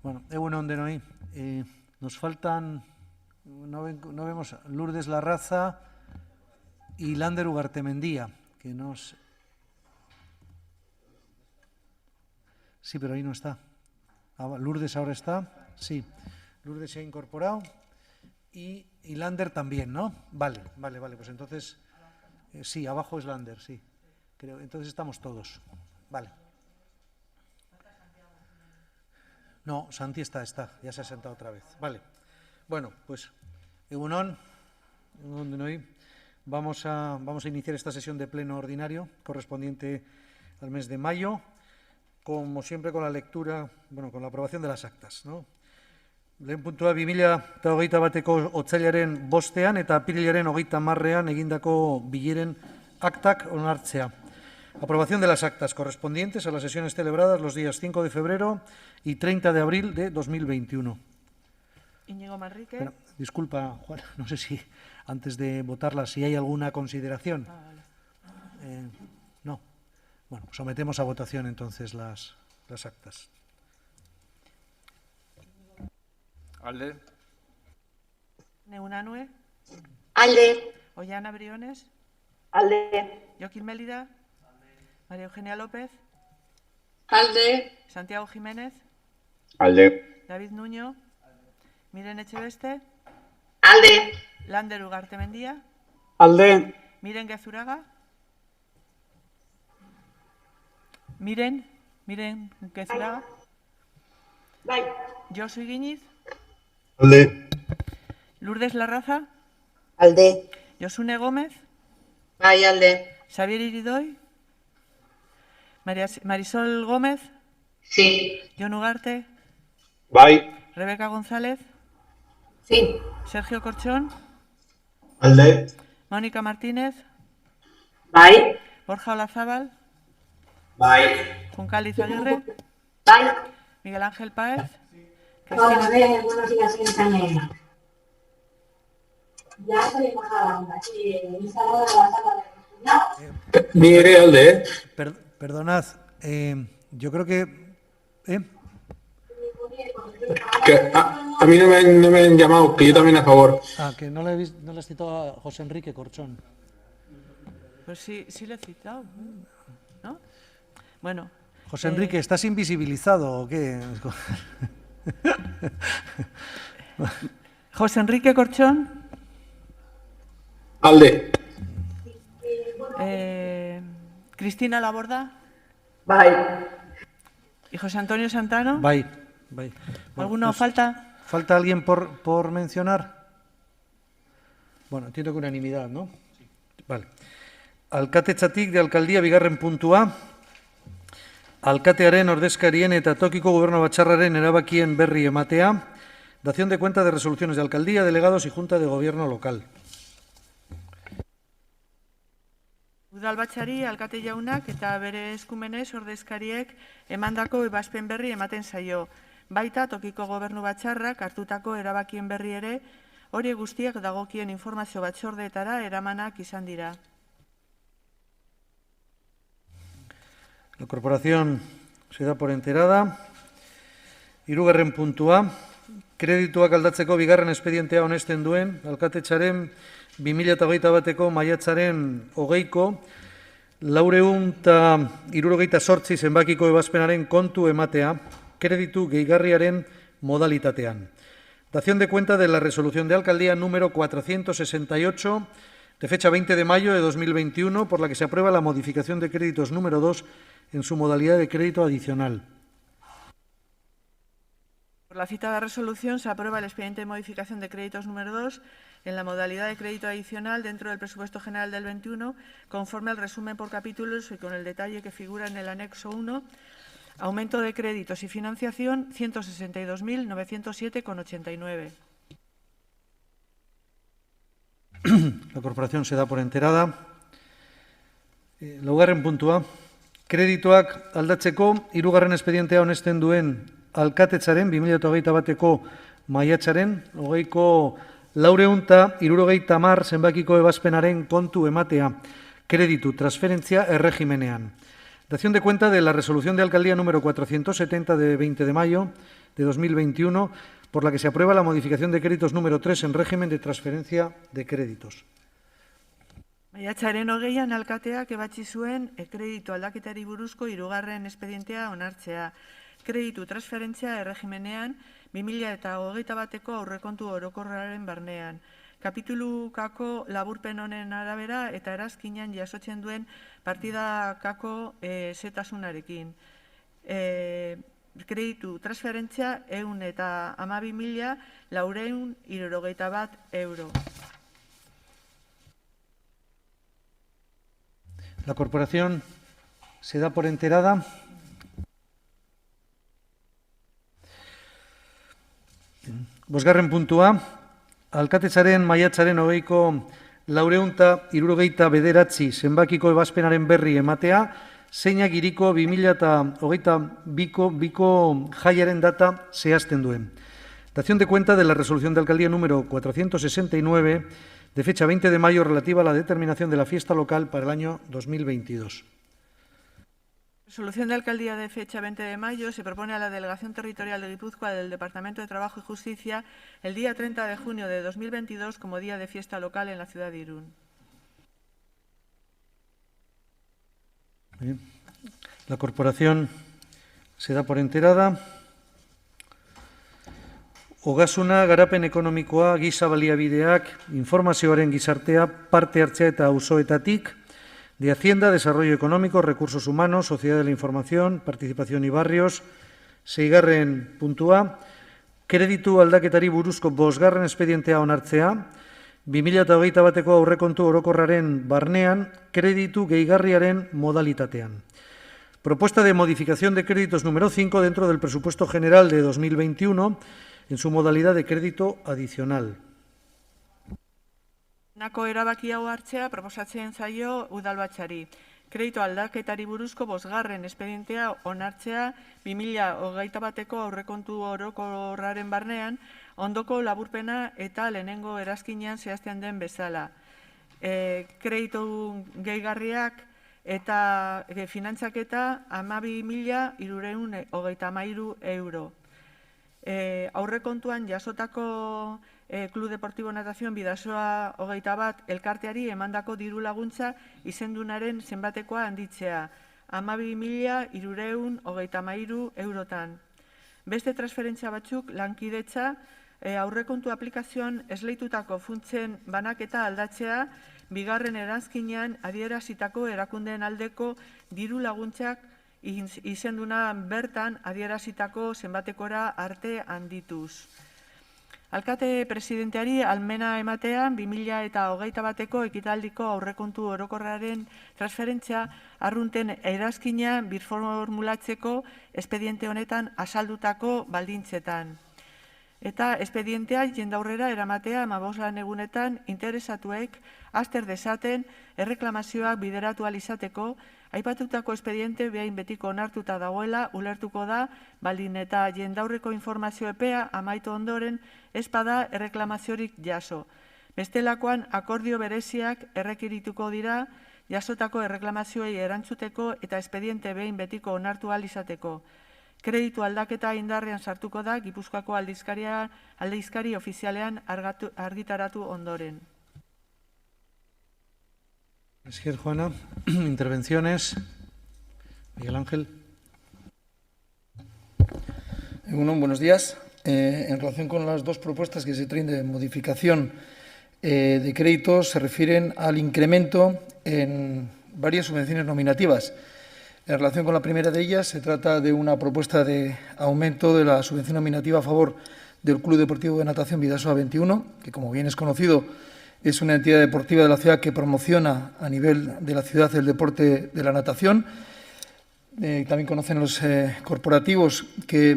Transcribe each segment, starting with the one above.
Bueno, egunon denoi. Nos faltan, no vemos Lourdes Larraza y Lander Ugartemendia, que nos... Sí, pero ahí no está. Lourdes ahora está, sí. Lourdes se ha incorporado y Lander también, ¿no? Vale, pues entonces... sí, abajo es Lander, sí. Creo, entonces estamos todos. Vale. No, Santi está, ya se ha sentado otra vez. Vale. Bueno, pues, egunon denoi. Vamos a iniciar esta sesión de pleno ordinario correspondiente al mes de mayo, como siempre con la lectura, bueno, con la aprobación de las actas, ¿no? Lehen puntua 2021ko otsailaren 5ean eta apirilaren 30ean egindako bileren aktak onartzea. Aprobación de las actas correspondientes a las sesiones celebradas los días 5 de febrero y 30 de abril de 2021. Íñigo Manrique. Bueno, disculpa, Juan, no sé si antes de votarla, si hay alguna consideración. Vale. No. Bueno, sometemos a votación entonces las actas. Alde. Neunanue. Alde. Ollana Briones. Alde. Joaquín Mélida. María Eugenia López. Alde. Santiago Jiménez. Alde. David Nuño. Miren Echeveste. Alde. Lander Ugartemendia. Alde. Miren Gezuraga. Miren Gezuraga. Bai. Josu Iguiniz. Alde. Lourdes Larraza. Alde. Josune Gómez. Bai, alde. Xavier Iridoy. Marisol Gómez. Sí. Jon Ugarte. Bai. Rebeca González. Sí. Sergio Corchón. Alde. Mónica Martínez. Bai. Borja Olazábal. Bai. Juncal Izaguirre. Bai. Miguel Ángel Páez. Buenos días, señorita. Ya soy embajada. Mire, Alde. Perdonad, yo creo que... Que a mí no me han llamado, que yo también a favor. que no le has citado a José Enrique Corchón. Pues sí le he citado, ¿no? Bueno. José Enrique, ¿estás invisibilizado o qué? José Enrique Corchón. Alde. Cristina Laborda. Bai. Y José Antonio Santano. Bai. ¿Alguno Pues, falta? ¿Falta alguien por mencionar? Bueno, entiendo que unanimidad, ¿no? Sí. Vale. Alkatetzatik de alcaldía bigarren puntua. alkatearen ordezkarien eta tokiko gobernu batzarraren erabakien berri ematea, dación de cuenta de resoluciones de alcaldía, delegados y junta de gobierno local. Udalbatzari alkate jaunak eta bere eskumenez ordezkariek emandako ebazpen berri ematen zaio. Baita tokiko gobernu batzarrak hartutako erabakien berri ere, hori guztiak dagokien informazio batzordeetara eramanak izan dira. La corporación se da por enterada. Hirugarren puntua, kredituak aldatzeko bigarren espedientea onesten duen, alkatetxaren 2021ko maiatzaren 20ko 478 zenbakiko ebazpenaren kontu ematea, kreditu gehigarriaren modalitatean. Dación de cuenta de la resolución de alcaldía número 468 de fecha 20 de mayo de 2021, por la que se aprueba la modificación de créditos número 2 en su modalidad de crédito adicional. Por la citada resolución se aprueba el expediente de modificación de créditos número 2 en la modalidad de crédito adicional dentro del presupuesto general del 21, conforme al resumen por capítulos y con el detalle que figura en el anexo 1, aumento de créditos y financiación 162.907,89. La corporación se da por enterada. Laugarren puntua, kredituak aldatzeko hirugarren espedientea onesten duen alkatetzaren 2021ko maiatzaren 20ko 470 zenbakiko ebazpenaren kontu ematea, kreditu transferentzia erregimenean. Dación de cuenta de la resolución de alcaldía número 470 de 20 de mayo de 2021, por la que se aprueba la modificación de créditos número 3 en régimen de transferencia de créditos. Maiatzaren 20an alkateak ebatzi zuen kreditu aldaketari buruzko hirugarren espedientea onartzea. Kreditu transferentzia erregimenean 2021ko aurrekontu orokorraren barnean. Kapitulukako laburpen honen arabera eta erazkinean jasotzen duen partidakako zetasunarekin. Kreditu transferentzia €112.471. La corporación se da por enterada. Bosgarren puntua, alkatetzaren maiatzaren 20ko 479 zenbakiko ebazpenaren berri ematea, zeinak hiriko 2022ko jaiaren data zehazten duen. Dación de cuenta de la resolución de alcaldía número 469 de fecha 20 de mayo relativa a la determinación de la fiesta local para el año 2022. Resolución de alcaldía de fecha 20 de mayo se propone a la Delegación Territorial de Guipúzcoa del Departamento de Trabajo y Justicia el día 30 de junio de 2022 como día de fiesta local en la ciudad de Irún. Bien. La corporación se da por enterada. Ogasuna, garapen ekonomikoa, giza baliabideak, informazioaren gizartea, parte hartzea eta auzoetatik, de Hacienda, Desarrollo Económico, Recursos Humanos, Sociedad de la Información, Participación y Barrios, seigarren puntua, kreditu aldaketari buruzko bosgarren espedientea onartzea, 2021ko aurrekontu orokorraren barnean, kreditu gehigarriaren modalitatean. Propuesta de modificación de créditos número 5 dentro del presupuesto general de 2021 en su modalidad de crédito adicional. Nako erabaki hau hartzea proposatzen zaio udalbatzari. Kreditu aldaketari buruzko bosgarren espedientea onartzea 2021ko aurrekontu orokorraren barnean, ondoko laburpena eta lehenengo erazkinean zehazten den bezala. Kreditu gehigarriak eta finantzaketa €12.333. Aurrekontuan jasotako Club Deportivo Natación Bidasoa 21 elkarteari emandako diru laguntza izendunaren zenbatekoa handitzea, €12.333. Beste transferentzia batzuk lankidetza aurrekontu aplikazioan esleitutako funtzen banaketa aldatzea, bigarren erazkinean adierazitako erakundeen aldeko diru laguntzak izenduna bertan adierazitako zenbatekora arte handituz. Alkate presidenteari almena ematean 2021ko ekitaldiko aurrekontu orokorraren transferentzia arrunten erazkina birformulatzeko espediente honetan azaldutako baldintzetan. Eta espedientea jendaurrera eramatea 15 lan egunetan interesatuek azter dezaten erreklamazioak bideratu ahal izateko, aipatutako espediente behin betiko onartuta dagoela ulertuko da, baldin eta jendaurreko informazio epea amaitu ondoren ez bada erreklamaziorik jaso. Bestelakoan akordio bereziak errekirituko dira jasotako erreklamazioei erantzuteko eta espediente behin betiko onartu ahal izateko. Kreditu aldaketa indarrean sartuko da Gipuzkoako aldizkari ofizialean argitaratu ondoren. Gracias, Juana. Intervenciones. Miguel Ángel. Buenos días. En relación con las dos propuestas que se traen de modificación de créditos, se refieren al incremento en varias subvenciones nominativas. En relación con la primera de ellas, se trata de una propuesta de aumento de la subvención nominativa a favor del Club Deportivo de Natación Bidasoa 21, que, como bien es conocido, es una entidad deportiva de la ciudad que promociona a nivel de la ciudad el deporte de la natación. También conocen los corporativos que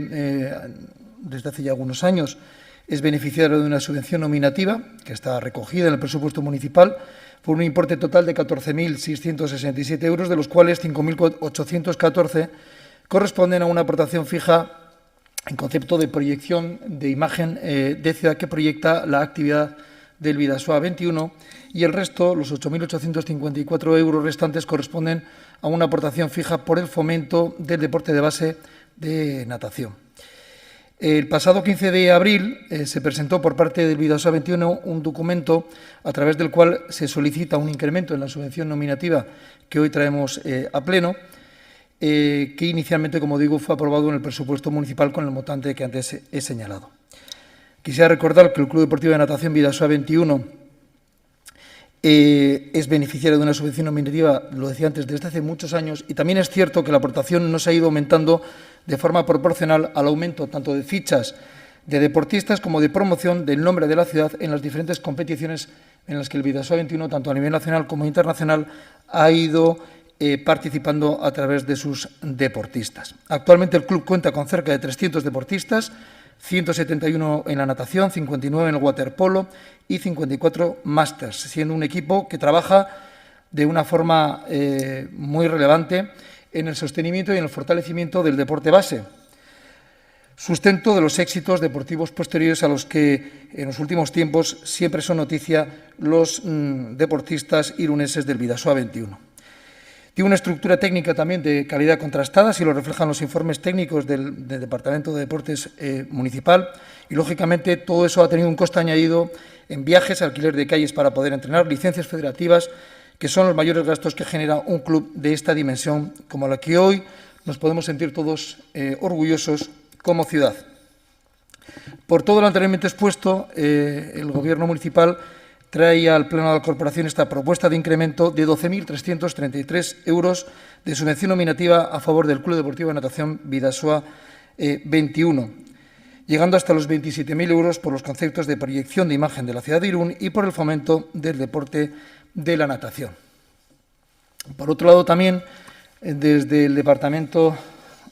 desde hace ya algunos años es beneficiario de una subvención nominativa que está recogida en el presupuesto municipal por un importe total de 14.667 euros, de los cuales 5.814 corresponden a una aportación fija en concepto de proyección de imagen de ciudad que proyecta la actividad del Bidasoa 21, y el resto, los 8.854 euros restantes, corresponden a una aportación fija por el fomento del deporte de base de natación. El pasado 15 de abril se presentó por parte del Bidasoa 21 un documento a través del cual se solicita un incremento en la subvención nominativa que hoy traemos a pleno, que inicialmente, como digo, fue aprobado en el presupuesto municipal con el montante que antes he señalado. Quisiera recordar que el Club Deportivo de Natación Bidasoa 21 es beneficiario de una subvención nominativa, lo decía antes, desde hace muchos años, y también es cierto que la aportación no se ha ido aumentando de forma proporcional al aumento tanto de fichas de deportistas como de promoción del nombre de la ciudad en las diferentes competiciones en las que el Bidasoa 21, tanto a nivel nacional como internacional, ha ido participando a través de sus deportistas. Actualmente el club cuenta con cerca de 300 deportistas, 171 en la natación, 59 en el waterpolo y 54 másters, siendo un equipo que trabaja de una forma muy relevante en el sostenimiento y en el fortalecimiento del deporte base, sustento de los éxitos deportivos posteriores a los que en los últimos tiempos siempre son noticia los deportistas iruneses del Bidasoa 21. Tiene una estructura técnica también de calidad contrastada, así lo reflejan los informes técnicos del Departamento de Deportes municipal, y, lógicamente, todo eso ha tenido un coste añadido en viajes, alquiler de calles para poder entrenar, licencias federativas, que son los mayores gastos que genera un club de esta dimensión, como la que hoy nos podemos sentir todos orgullosos como ciudad. Por todo lo anteriormente expuesto, el Gobierno municipal trae al Pleno de la Corporación esta propuesta de incremento de 12.333 euros de subvención nominativa a favor del Club Deportivo de Natación Bidasoa 21, llegando hasta los 27.000 euros por los conceptos de proyección de imagen de la ciudad de Irún y por el fomento del deporte de la natación. Por otro lado, también desde el Departamento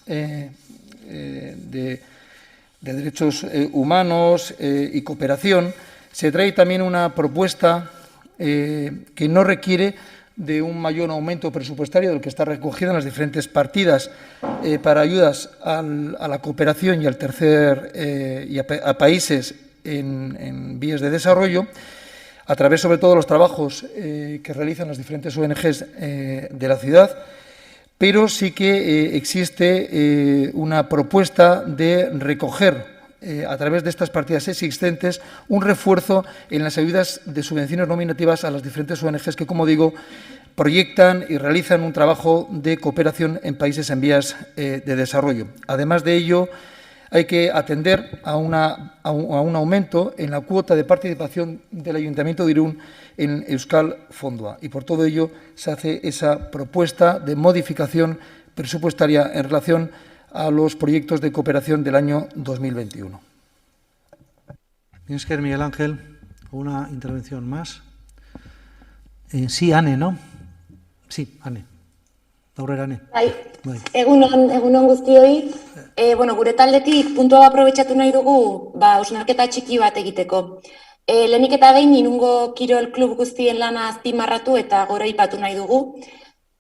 de Derechos Humanos y Cooperación se trae también una propuesta que no requiere de un mayor aumento presupuestario del que está recogido en las diferentes partidas para ayudas a la cooperación y al a países en vías de desarrollo, a través sobre todo de los trabajos que realizan las diferentes ONGs de la ciudad, pero sí que existe una propuesta de recoger a través de estas partidas existentes un refuerzo en las ayudas de subvenciones nominativas a las diferentes ONGs que, como digo, proyectan y realizan un trabajo de cooperación en países en vías de desarrollo. Además de ello, hay que atender a un aumento en la cuota de participación del Ayuntamiento de Irún en Euskal Fondoa, y por todo ello se hace esa propuesta de modificación presupuestaria en relación a los proyectos de cooperación del año 2021. Esker, Miguel Ángel, una intervención más. Sí, Ane, ¿no? Sí, Ane. Aurrera, Ane. Bai, Bai. egunon guztioi. Gure taldetik puntua aprobetxatu nahi dugu, hausnarketa txiki bat egiteko. Lehenik eta behin Irungo Kirol Klub guztien lana azpimarratu eta goraipatu nahi dugu.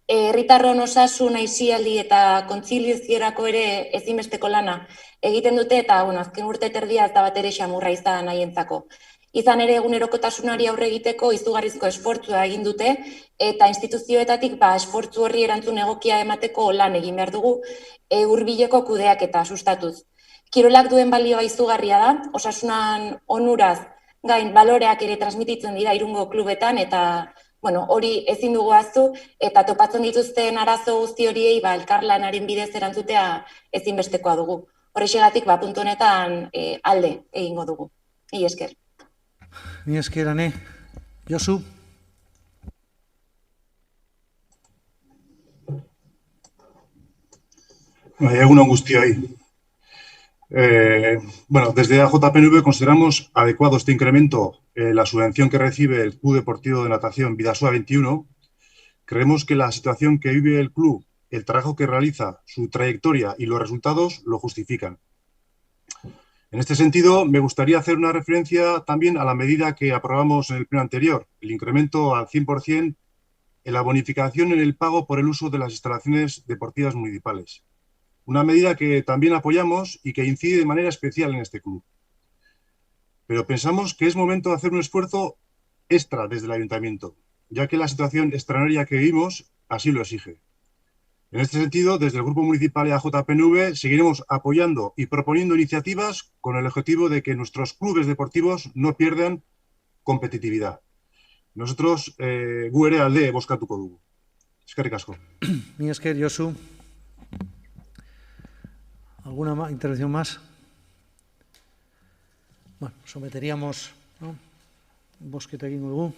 Herritarron osasun, aisialdi eta kontziliaziorako ere ezinbesteko lana egiten dute eta azken urte terdia ez da bat ere xamurra izan nahientzako. Izan ere egunerokotasunari aurre egiteko izugarrizko esfortzua egin dute eta instituzioetatik esfortzu horri erantzun egokia emateko lan egin behar dugu hurbileko kudeak eta sustatuz. Kirolak duen balioa izugarria da, osasunan onuraz gain baloreak ere transmititzen dira Irungo klubetan eta hori ezin dugu ahaztu eta topatzen dituzten arazo guzti horiei elkarlanaren bidez erantzutea ezinbestekoa dugu. Horrexegatik puntu honetan alde egingo dugu. Mila esker. Mila esker, Ane. Josu? Egunon guztioi. Desde AJPNV consideramos adecuado este incremento en la subvención que recibe el Club Deportivo de Natación Bidasoa 21. Creemos que la situación que vive el club, el trabajo que realiza, su trayectoria y los resultados lo justifican. En este sentido, me gustaría hacer una referencia también a la medida que aprobamos en el pleno anterior, el incremento al 100% en la bonificación en el pago por el uso de las instalaciones deportivas municipales. Una medida que también apoyamos y que incide de manera especial en este club. Pero pensamos que es momento de hacer un esfuerzo extra desde el ayuntamiento, ya que la situación extraordinaria que vivimos así lo exige. En este sentido, desde el Grupo Municipal y AJPNV seguiremos apoyando y proponiendo iniciativas con el objetivo de que nuestros clubes deportivos no pierdan competitividad. Nosotros, gu ere alde bozkatuko dugu. Eskerrik asko. Mila esker, Josu. ¿Alguna intervención más? Bueno, someteríamos, ¿no? Bozketa egingo dugu.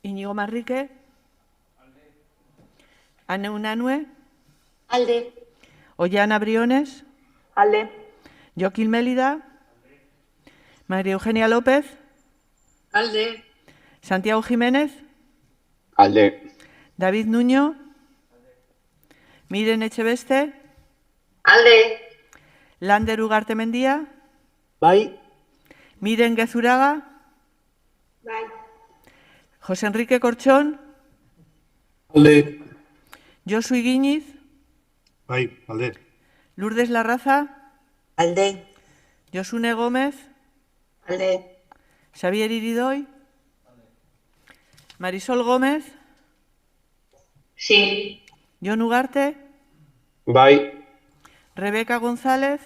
Iñigo Marrique. Ane Unanue. Alde. Ollana Briones. Alde. Joaquín Mélida. María Eugenia López. Alde. Santiago Jiménez. Alde. David Nuño. Miren Echeveste. Alde. Lander Ugarte Mendía. Bai. Miren Gezuraga. Bai. José Enrique Corchón. Alde. Josu Iguiñiz. Bai, alde. Lourdes Larraza. Alde. Josune Gómez. Alde. Xavier Iridoy. Marisol Gómez. Sí. Jon Ugarte. Bai. Rebeca González.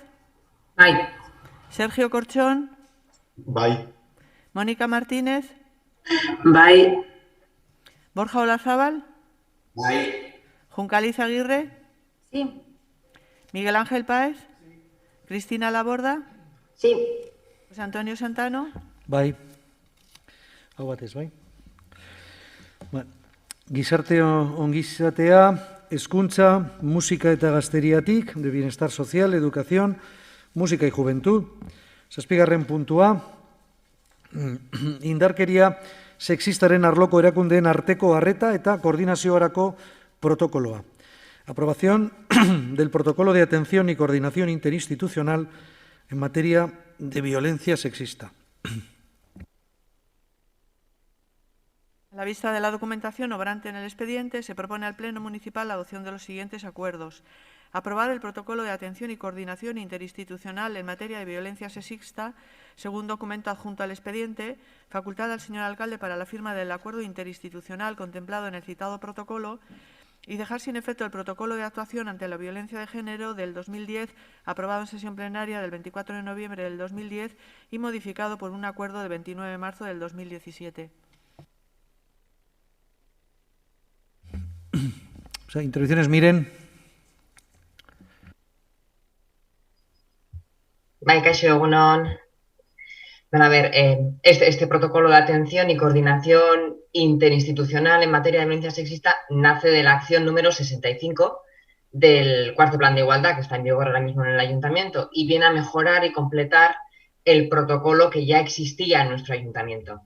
Bai. Sergio Corchón. Bai. Mónica Martínez. Bai. Borja Olazábal. Bai. Juncaliz Aguirre. Sí. Miguel Ángel Páez. Cristina Laborda. Sí. José Antonio Santano. Bai. Hau batez, bai. Gizarte ongizatea, hezkuntza, musika eta gazteriatik, de bienestar social, educación, música y juventud. Zazpigarren puntua, indarkeria sexistaren arloko erakundeen arteko arreta eta koordinaziorako protokoloa. Aprobación del protocolo de atención y coordinación interinstitucional en materia de violencia sexista. A la vista de la documentación obrante en el expediente, se propone al Pleno Municipal la adopción de los siguientes acuerdos. Aprobar el protocolo de atención y coordinación interinstitucional en materia de violencia sexista, según documento adjunto al expediente, facultad al señor alcalde para la firma del acuerdo interinstitucional contemplado en el citado protocolo y dejar sin efecto el protocolo de actuación ante la violencia de género del 2010, aprobado en sesión plenaria del 24 de noviembre del 2010 y modificado por un acuerdo del 29 de marzo del 2017. O sea, intervenciones, miren. Bai, kaixo, egunon. Bueno, a ver, este protocolo de atención y coordinación interinstitucional en materia de violencia sexista nace de la acción número 65 del cuarto plan de igualdad que está en vigor ahora mismo en el ayuntamiento y viene a mejorar y completar el protocolo que ya existía en nuestro ayuntamiento.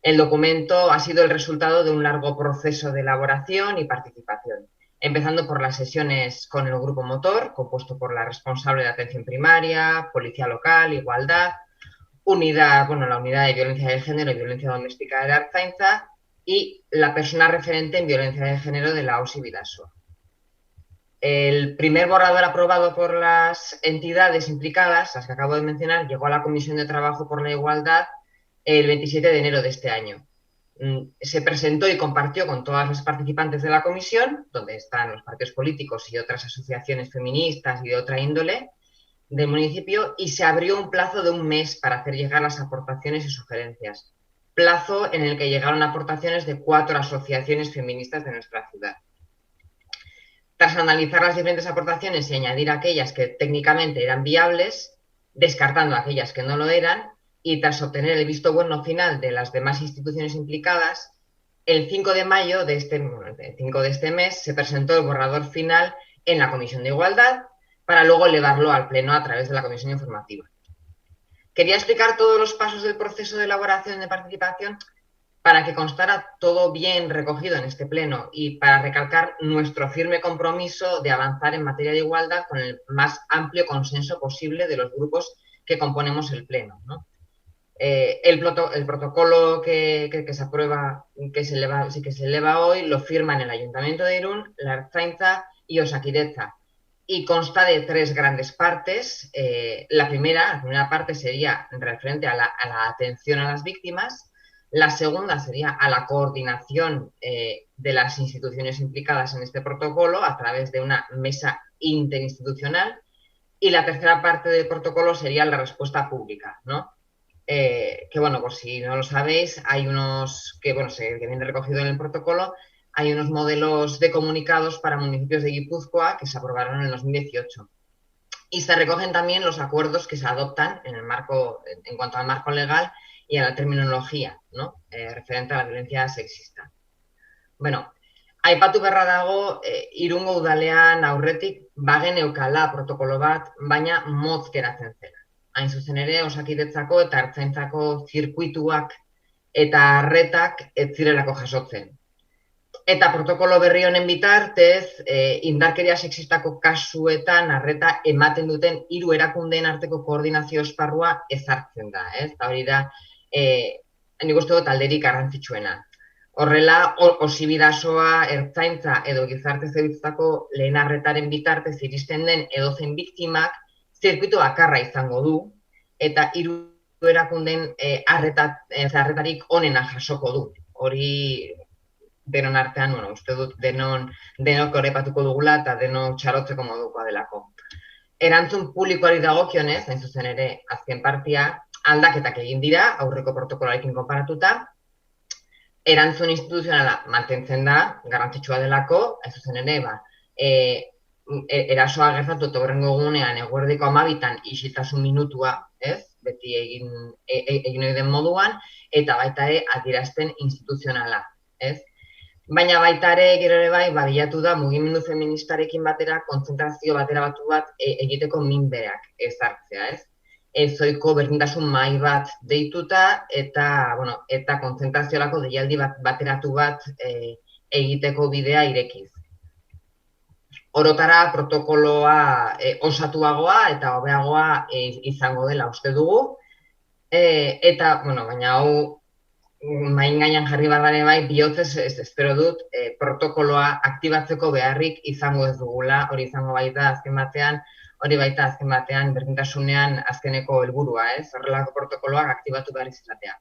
El documento ha sido el resultado de un largo proceso de elaboración y participación, empezando por las sesiones con el grupo motor, compuesto por la responsable de atención primaria, policía local, igualdad, la unidad de violencia de género y violencia doméstica de la Ertzaintza y la persona referente en violencia de género de la OSI Bidasoa. El primer borrador aprobado por las entidades implicadas, las que acabo de mencionar, llegó a la Comisión de Trabajo por la Igualdad el 27 de enero de este año. Se presentó y compartió con todas las participantes de la comisión, donde están los partidos políticos y otras asociaciones feministas y de otra índole del municipio, y se abrió un plazo de un mes para hacer llegar las aportaciones y sugerencias. Plazo en el que llegaron aportaciones de 4 asociaciones feministas de nuestra ciudad. Tras analizar las diferentes aportaciones y añadir aquellas que técnicamente eran viables, descartando aquellas que no lo eran, y tras obtener el visto bueno final de las demás instituciones implicadas, el 5 de mayo de este mes se presentó el borrador final en la Comisión de Igualdad para luego elevarlo al Pleno a través de la Comisión Informativa. Quería explicar todos los pasos del proceso de elaboración y de participación para que constara todo bien recogido en este Pleno y para recalcar nuestro firme compromiso de avanzar en materia de igualdad con el más amplio consenso posible de los grupos que componemos el Pleno, ¿no? El protocolo que se aprueba, que se eleva hoy, lo firman el Ayuntamiento de Irún, la Ertzaintza y Osakidetza, y consta de 3 grandes partes. La primera parte sería referente a la atención a las víctimas, la segunda sería a la coordinación de las instituciones implicadas en este protocolo a través de una mesa interinstitucional, y la tercera parte del protocolo sería la respuesta pública, ¿no? Que bueno, por si no lo sabéis, hay unos, que viene recogido en el protocolo, hay unos modelos de comunicados para municipios de Guipúzcoa que se aprobaron en el 2018. Y se recogen también los acuerdos que se adoptan en cuanto al marco legal y a la terminología, ¿no? Referente a la violencia sexista. Bueno, aipatu beharra dago, Irungo udalean aurretik bageneukala protokolo bat, baina motz geratzen zela. Hain zuzen ere, Osakidetzako eta Ertzaintzako zirkuituak eta arretak ez zirelako jasotzen. Eta protokolo berri honen bitartez, indarkeria sexistako kasuetan arreta ematen duten 3 erakundeen arteko koordinazio esparrua ezartzen da, ez? Eta hori da, nik uste dut alderik garrantzitsuena. Horrela, OSI Bidasoa, Ertzaintza edo gizarte zerbitzutako lehen arretaren bitartez iristen den edozein biktimak zirkuitu bakarra izango du, eta 3 erakundeen arretarik onena jasoko du. Hori denon artean, uste dut denok horrepatuko dugula eta denok txarotzeko modukoa delako. Erantzun publikoari dagokionez, hain zuzen ere, azken partia, aldaketak egin dira, aurreko protokoloarekin konparatuta, erantzun instituzionala mantentzen da, garrantzitsua delako, hain zuzen ere, erasoa gertatu eta horrengo egunean eguerdiko 12 isiltasun minutua, ez? Beti egin ohi den moduan, eta baita ere adierazpen instituzionala, ez? Baina baita ere, gero ere bai, bilatu da mugimendu feministarekin batera kontzentrazio batera batu bat egiteko minberak ezartzea, ez? Ezoiko berdintasun mahai bat deituta eta konzentraziorako deialdi bateratu bat egiteko bidea irekiz. Orotara protokoloa osatuagoa eta hobeagoa izango dela uste dugu. Eta, baina hau main gainean jarri badare bai, bihotzez espero dut protokoloa aktibatzeko beharrik izango ez dugula, hori izango baita azken batean berdintasunean azkeneko helburua, ez? Horrelako protokoloak aktibatu behar izatea.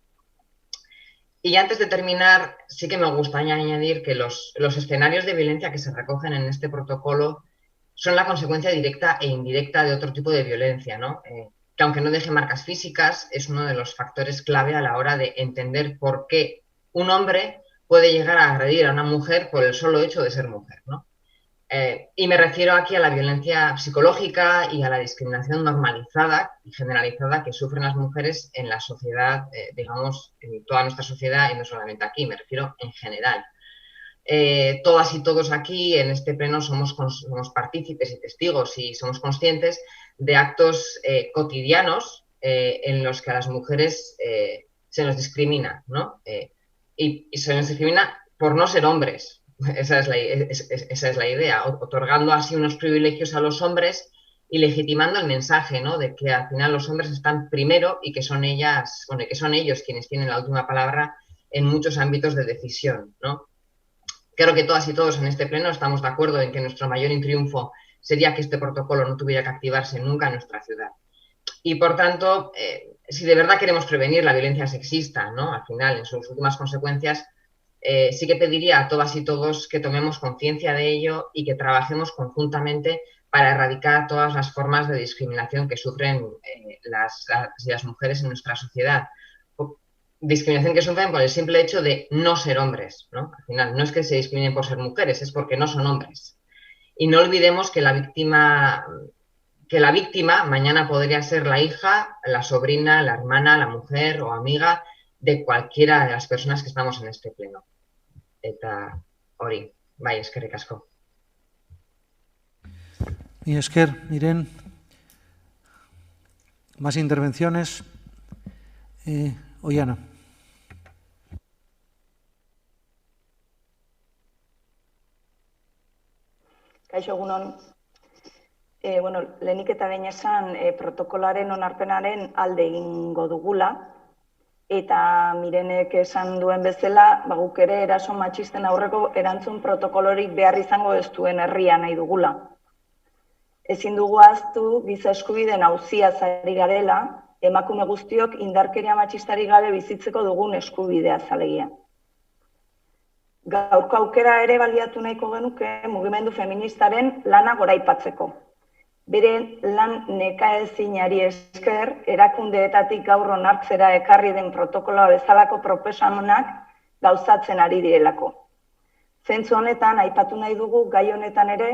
Y antes de terminar, sí que me gustaría añadir que los escenarios de violencia que se recogen en este protocolo son la consecuencia directa e indirecta de otro tipo de violencia, ¿no? Que aunque no deje marcas físicas, es uno de los factores clave a la hora de entender por qué un hombre puede llegar a agredir a una mujer por el solo hecho de ser mujer, ¿no? Y me refiero aquí a la violencia psicológica y a la discriminación normalizada y generalizada que sufren las mujeres en la sociedad, digamos, en toda nuestra sociedad y no solamente aquí, me refiero en general. todas y todos aquí en este pleno somos partícipes y testigos y somos conscientes de actos cotidianos en los que a las mujeres se nos discrimina, ¿no? Y se nos discrimina por no ser hombres. Esa es la idea, otorgando así unos privilegios a los hombres y legitimando el mensaje, ¿no? De que al final los hombres están primero y que son que son ellos quienes tienen la última palabra en muchos ámbitos de decisión, ¿no? Creo que todas y todos en este pleno estamos de acuerdo en que nuestro mayor triunfo sería que este protocolo no tuviera que activarse nunca en nuestra ciudad. Y, por tanto, si de verdad queremos prevenir la violencia sexista, ¿no? Al final, en sus últimas consecuencias, sí que pediría a todas y todos que tomemos conciencia de ello y que trabajemos conjuntamente para erradicar todas las formas de discriminación que sufren las mujeres en nuestra sociedad. Discriminación que sufren por el simple hecho de no ser hombres, ¿no? Al final, no es que se discriminen por ser mujeres, es porque no son hombres. Y no olvidemos que la víctima mañana podría ser la hija, la sobrina, la hermana, la mujer o amiga de cualquiera de las personas que estamos en este pleno. Eta hori, bai, eskerrik asko. Y Esker, Miren, más intervenciones. Ollana. Kaixo egunon. Lehenik eta behin esan protokolaren onarpenaren alde egingo dugula, eta Mirenek esan duen bezala, guk ere eraso matxisten aurreko erantzun protokolorik behar izango ez duen herria nahi dugula. Ezin dugu ahaztu giza eskubideen auziaz ari garela, emakume guztiok indarkeria matxistari gabe bizitzeko dugun eskubidea zalegia. Gaurko aukera ere baliatu nahiko genuke mugimendu feministaren lana goraipatzeko. Bere lan nekaezinari esker, erakundeetatik gaur onartzera ekarri den protokoloa bezalako proposamenak gauzatzen ari direlako. Zentzu honetan, aipatu nahi dugu gai honetan ere,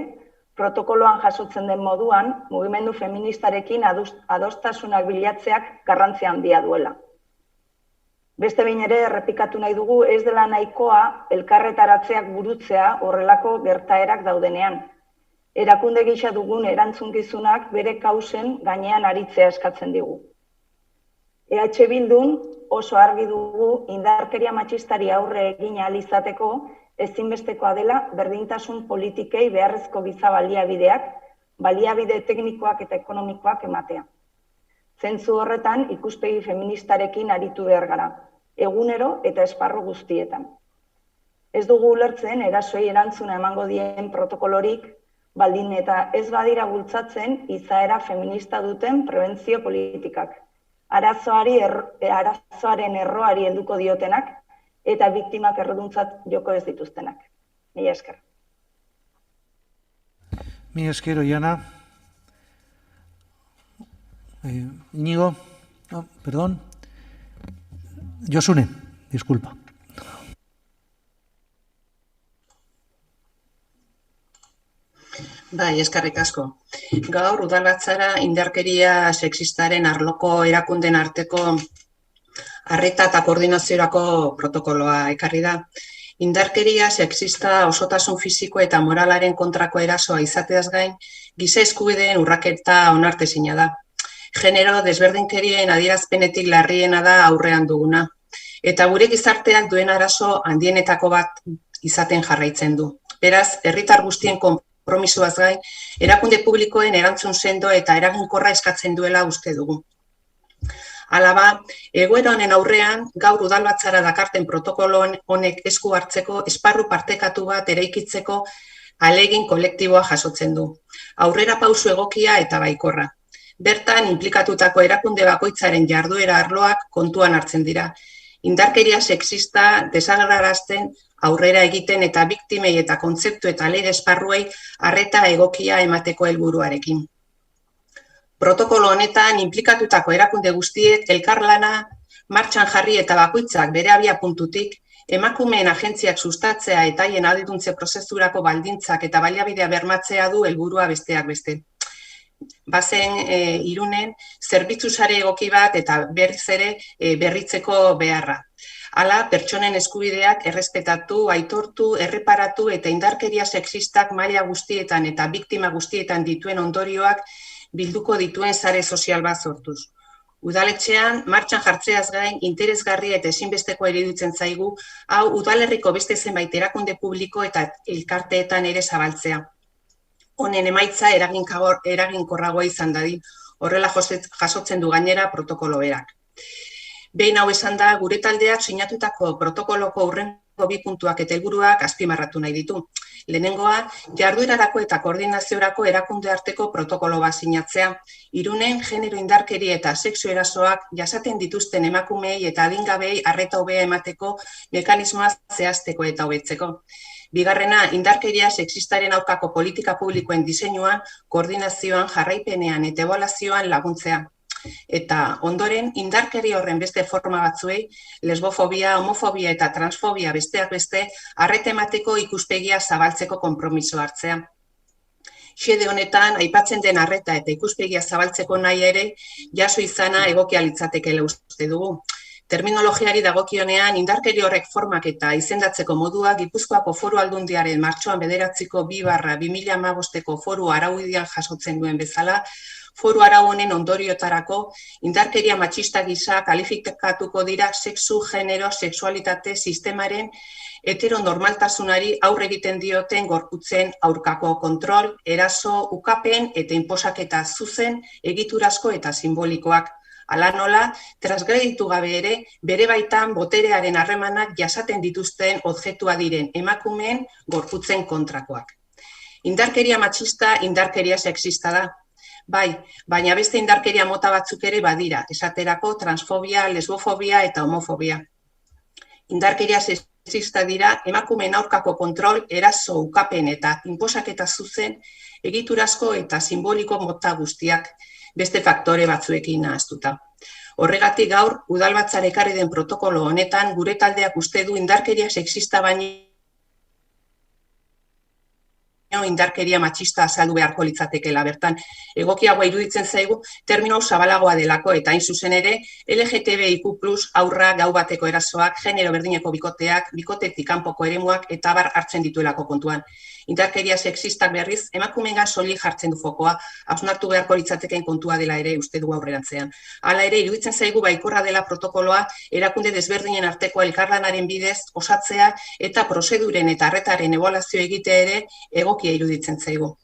protokoloan jasotzen den moduan, mugimendu feministarekin adostasunak bilatzeak garrantzia handia duela. Beste behin ere, errepikatu nahi dugu, ez dela nahikoa elkarretaratzeak burutzea horrelako gertaerak daudenean. Erakunde gisa dugun erantzunkizunak bere kausen gainean aritzea eskatzen digu. EH Bildun oso argi dugu indarkeria matxistari aurre egin ahal izateko ezinbestekoa dela berdintasun politikei beharrezko giza baliabideak, baliabide teknikoak eta ekonomikoak ematea. Zentzu horretan ikuspegi feministarekin aritu behar gara, egunero eta esparru guztietan. Ez dugu ulertzen erasoei erantzuna emango dien protokolorik, baldin eta ez badira bultzatzen izaera feminista duten prebentzio politikak, arazoaren erroari helduko diotenak eta biktimak erreduntzat joko ez dituztenak. Mila esker. Mila esker, Ollana. Íñigo, no, perdón. Josune, disculpa. Bai, eskerrik asko. Gaur udalbatzara indarkeria sexistaren arloko erakunden arteko arreta eta koordinaziorako protokoloa ekarri da. Indarkeria sexista osotasun fisiko eta moralaren kontrako erasoa izateaz gain, giza eskubideen urraketa onartezina da. Genero desberdinkerien adierazpenetik larriena da aurrean duguna. Eta gure gizarteak duen arazo handienetako bat izaten jarraitzen du. Beraz, herritar guztien konpromisoaz gain, erakunde publikoen erantzun sendo eta eraginkorra eskatzen duela uste dugu. Hala, egoera honen aurrean, gaur udalbatzara dakarten protokolo honek esku hartzeko esparru partekatu bat eraikitzeko ahalegin kolektiboa jasotzen du. Aurrera pausu egokia eta baikorra. Bertan, inplikatutako erakunde bakoitzaren jarduera arloak kontuan hartzen dira. Indarkeria sexista desagerrarazten aurrera egiten eta biktimei eta kontzeptu eta lege esparruei arreta egokia emateko helburuarekin. Protokolo honetan inplikatutako erakunde guztiek elkarlana martxan jarri eta bakoitzak bere abiapuntutik emakumeen agentziak sustatzea eta haien ahalduntze prozedurako baldintzak eta baliabidea bermatzea du helburua besteak beste. Bazen Irunen zerbitzu sare egoki bat eta berriz ere berritzeko beharra. Hala, pertsonen eskubideak errespetatu, aitortu, erreparatu eta indarkeria sexistak maila guztietan eta biktima guztietan dituen ondorioak bilduko dituen sare sozial bat sortuz. Udaletxean, martxan jartzeaz gain, interesgarria eta ezinbesteko iruditzen zaigu, hau udalerriko beste zenbait erakunde publiko eta elkarteetan ere zabaltzea. Honen emaitza eraginkorragoa izan dadin, horrela jasotzen du gainera protokolo berak. Behin hau esan da, gure taldeak sinatutako protokoloko hurrengo 2 puntuak eta helburuak azpimarratu nahi ditu. Lehenengoa, jarduerarako eta koordinaziorako erakunde arteko protokolo bat sinatzea, Irunen genero indarkeria eta sexu erasoak jasaten dituzten emakumeei eta adingabei arreta hobea emateko mekanismoa zehazteko eta hobetzeko. Bigarrena, indarkeria sexistaren aurkako politika publikoen diseinuan, koordinazioan, jarraipenean eta ebaluazioan laguntzea. Eta ondoren, indarkeria horren beste forma batzuei, lesbofobia, homofobia eta transfobia besteak beste, arreta emateko ikuspegia zabaltzeko konpromiso hartzea. Xede honetan, aipatzen den arreta eta ikuspegia zabaltzeko nahi ere, jaso izana egokia litzatekeela uste dugu. Terminologiari dagokionean, indarkeri horrek formak eta izendatzeko modua Gipuzkoako Foru Aldundiaren martxoan 9/2015 foru araudian jasotzen duen bezala, foru arau honen ondoriotarako indarkeria matxista gisa kalifikatuko dira sexu, genero, sexualitate sistemaren heteronormaltasunari aurre egiten dioten gorputzen aurkako kontrol, eraso, ukapen eta inposaketa zuzen, egiturazko eta simbolikoak. Hala nola, transgreditu gabe ere, bere baitan boterearen harremanak jasaten dituzten objektua diren emakumeen gorputzen kontrakoak. Indarkeria matxista, indarkeria sexista da. Bai, baina beste indarkeria mota batzuk ere badira, esaterako transfobia, lesbofobia eta homofobia. Indarkeria sexista dira emakumeen aurkako kontrol, eraso, ukapen eta inposaketa zuzen, egiturazko eta simboliko mota guztiak, beste faktore batzuekin nahaztuta. Horregatik gaur, udalbatzar ekarri den protokolo honetan, gure taldeak uste du indarkeria sexista baino indarkeria matxista azaldu beharko litzatekeela bertan. Egokiagoa iruditzen zaigu, termino zabalagoa delako eta hain zuzen ere, LGTBIQ+ aurra, gau bateko erasoak, genero berdineko bikoteak, bikotetik kanpoko eremuak eta abar hartzen dituelako kontuan. Indarkeria sexistak berriz, emakumeengan soilik jartzen du fokoa, hausnartu beharko litzatekeen kontua dela ere uste du aurrerantzean. Hala ere, iruditzen zaigu baikorra dela protokoloa erakunde desberdinen arteko elkarlanaren bidez osatzea eta prozeduren eta arretaren ebaluazio egitea ere egokia iruditzen zaigu.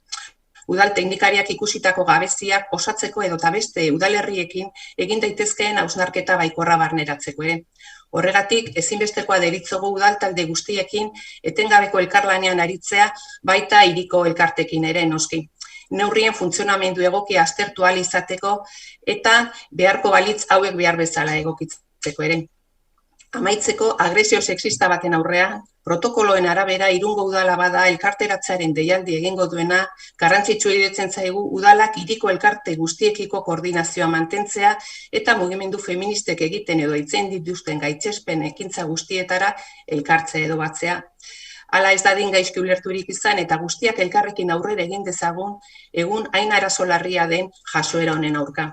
Udal teknikariak ikusitako gabeziak osatzeko edota beste udalerriekin egin daitezkeen hausnarketa baikorra barneratzeko ere. Horregatik, ezinbestekoa deritzogu udal talde guztiekin etengabeko elkarlanean aritzea baita hiriko elkartekin ere noski. Neurrien funtzionamendu egokia aztertu ahal izateko eta beharko balitz hauek behar bezala egokitzeko ere. Amaitzeko, agresio sexista baten aurrean, protokoloen arabera Irungo udala bada elkarteratzearen deialdi egingo duena, garrantzitsu iruditzen zaigu udalak hiriko elkarte guztiekiko koordinazioa mantentzea eta mugimendu feministek egiten edo hitzen dituzten gaitzespen ekintza guztietara elkartzea edo batzea. Hala ez dadin gaizki ulerturik izan eta guztiak elkarrekin aurrera egin dezagun egun hain arazo larria den jasoera honen aurka.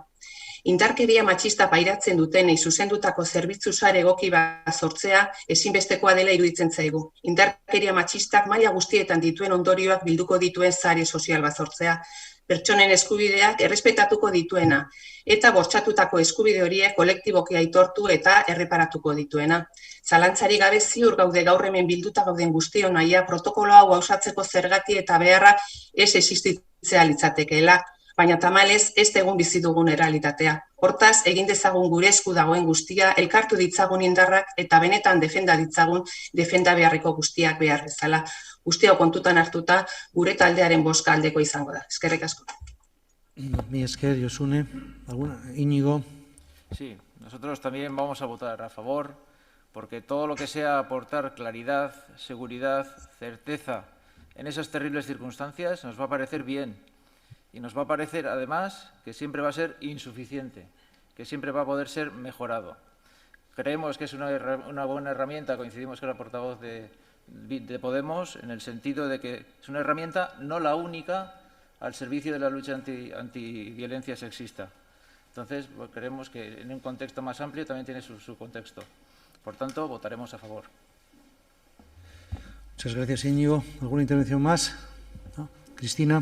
Indarkeria matxista pairatzen dutenei zuzendutako zerbitzu sare egoki bat sortzea ezinbestekoa dela iruditzen zaigu. Indarkeria matxistak maila guztietan dituen ondorioak bilduko dituen sare sozial bat sortzea, pertsonen eskubideak errespetatuko dituena eta bortxatutako eskubide horiek kolektiboki aitortu eta erreparatuko dituena. Zalantzari gabe ziur gaude gaur hemen bilduta gauden guztion nahia protokolo hau gauzatzeko zergati eta beharra ez existitzea litzatekeela, baina tamalez ez egun bizi dugun errealitatea. Hortaz, egin dezagun gure esku dagoen guztia, elkartu ditzagun indarrak eta benetan defenda ditzagun defenda beharreko guztiak behar bezala. Guztia kontutan hartuta, gure taldearen bozka aldeko izango da. Eskerrik asko. Mi esker, Josune. Íñigo. Sí, nosotros también vamos a votar a favor, porque todo lo que sea aportar claridad, seguridad, certeza en esas terribles circunstancias nos va a parecer bien. Y nos va a parecer, además, que siempre va a ser insuficiente, que siempre va a poder ser mejorado. Creemos que es una buena herramienta, coincidimos con la portavoz de Podemos, en el sentido de que es una herramienta, no la única, al servicio de la lucha antiviolencia sexista. Entonces, pues, creemos que en un contexto más amplio también tiene su contexto. Por tanto, votaremos a favor. Muchas gracias, Íñigo. ¿Alguna intervención más? ¿No? Cristina.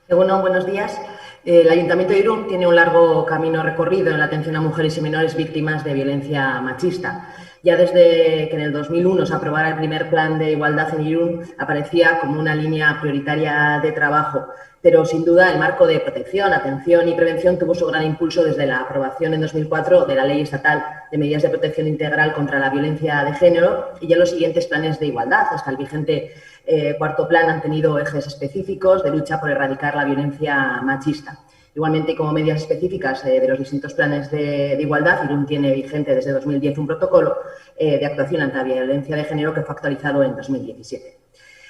Bueno, buenos días. El Ayuntamiento de Irún tiene un largo camino recorrido en la atención a mujeres y menores víctimas de violencia machista. Ya desde que en el 2001 se aprobara el primer plan de igualdad en Irún, aparecía como una línea prioritaria de trabajo. Pero, sin duda, el marco de protección, atención y prevención tuvo su gran impulso desde la aprobación en 2004 de la Ley Estatal de Medidas de Protección Integral contra la Violencia de Género y ya los siguientes planes de igualdad, hasta el vigente cuarto plan, han tenido ejes específicos de lucha por erradicar la violencia machista. Igualmente, como medidas específicas de los distintos planes de igualdad, Irún tiene vigente desde 2010 un protocolo de actuación ante la violencia de género que fue actualizado en 2017.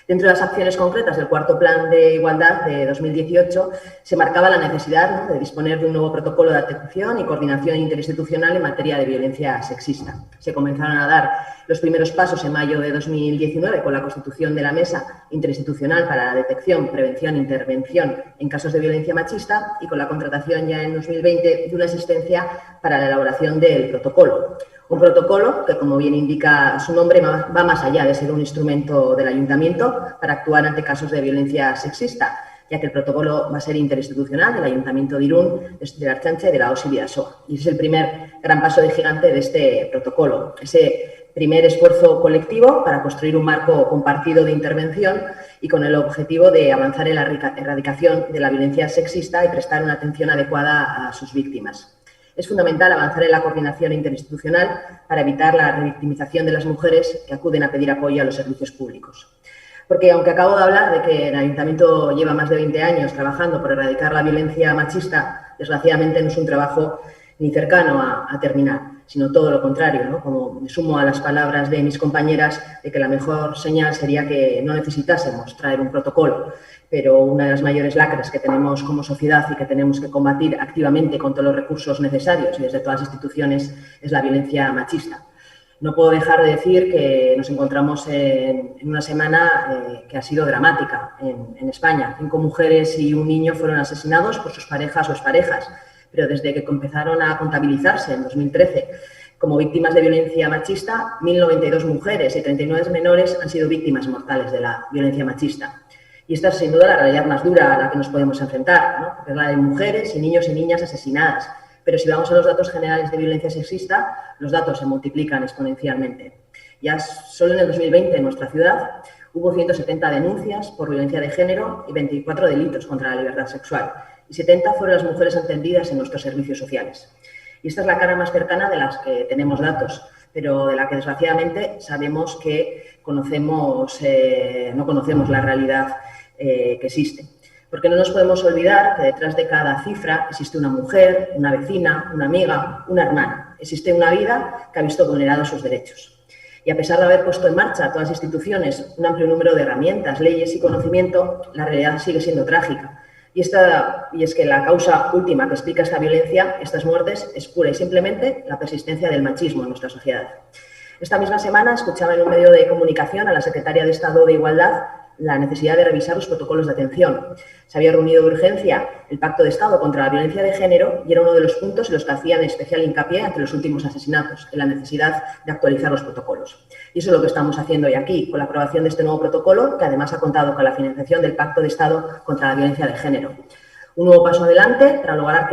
Dentro de las acciones concretas del cuarto plan de igualdad de 2018 se marcaba la necesidad, ¿no?, de disponer de un nuevo protocolo de atención y coordinación interinstitucional en materia de violencia sexista. Se comenzaron a dar los primeros pasos en mayo de 2019 con la constitución de la Mesa Interinstitucional para la Detección, Prevención e Intervención en casos de violencia machista y con la contratación ya en 2020 de una asistencia para la elaboración del protocolo. Un protocolo que, como bien indica su nombre, va más allá de ser un instrumento del Ayuntamiento para actuar ante casos de violencia sexista, ya que el protocolo va a ser interinstitucional del Ayuntamiento de Irún, de la Ertzaintza y de la OSI Bidasoa. Y ese es el primer gran paso de gigante de este protocolo, ese primer esfuerzo colectivo para construir un marco compartido de intervención y con el objetivo de avanzar en la erradicación de la violencia sexista y prestar una atención adecuada a sus víctimas. Es fundamental avanzar en la coordinación interinstitucional para evitar la revictimización de las mujeres que acuden a pedir apoyo a los servicios públicos. Porque, aunque acabo de hablar de que el Ayuntamiento lleva más de 20 años trabajando por erradicar la violencia machista, desgraciadamente no es un trabajo ni cercano a terminar, sino todo lo contrario, ¿no? Como me sumo a las palabras de mis compañeras de que la mejor señal sería que no necesitásemos traer un protocolo, pero una de las mayores lacras que tenemos como sociedad y que tenemos que combatir activamente con todos los recursos necesarios y desde todas las instituciones es la violencia machista. No puedo dejar de decir que nos encontramos en una semana que ha sido dramática en España. 5 mujeres y un niño fueron asesinados por sus parejas o exparejas, pero desde que empezaron a contabilizarse en 2013 como víctimas de violencia machista, 1.092 mujeres y 39 menores han sido víctimas mortales de la violencia machista. Y esta es sin duda la realidad más dura a la que nos podemos enfrentar, ¿no? Porque es la de mujeres y niños y niñas asesinadas. Pero si vamos a los datos generales de violencia sexista, los datos se multiplican exponencialmente. Ya solo en el 2020 en nuestra ciudad hubo 170 denuncias por violencia de género y 24 delitos contra la libertad sexual. Y 70 fueron las mujeres atendidas en nuestros servicios sociales. Y esta es la cara más cercana de las que tenemos datos, pero de la que desgraciadamente sabemos que no conocemos la realidad que existe. Porque no nos podemos olvidar que detrás de cada cifra existe una mujer, una vecina, una amiga, una hermana. Existe una vida que ha visto vulnerados sus derechos. Y a pesar de haber puesto en marcha todas las instituciones un amplio número de herramientas, leyes y conocimiento, la realidad sigue siendo trágica. Y es que la causa última que explica esta violencia, estas muertes, es pura y simplemente la persistencia del machismo en nuestra sociedad. Esta misma semana escuchaba en un medio de comunicación a la secretaria de Estado de Igualdad la necesidad de revisar los protocolos de atención. Se había reunido de urgencia el Pacto de Estado contra la Violencia de Género y era uno de los puntos en los que hacían especial hincapié ante los últimos asesinatos, en la necesidad de actualizar los protocolos. Y eso es lo que estamos haciendo hoy aquí, con la aprobación de este nuevo protocolo, que además ha contado con la financiación del Pacto de Estado contra la Violencia de Género. Un nuevo paso adelante para lograr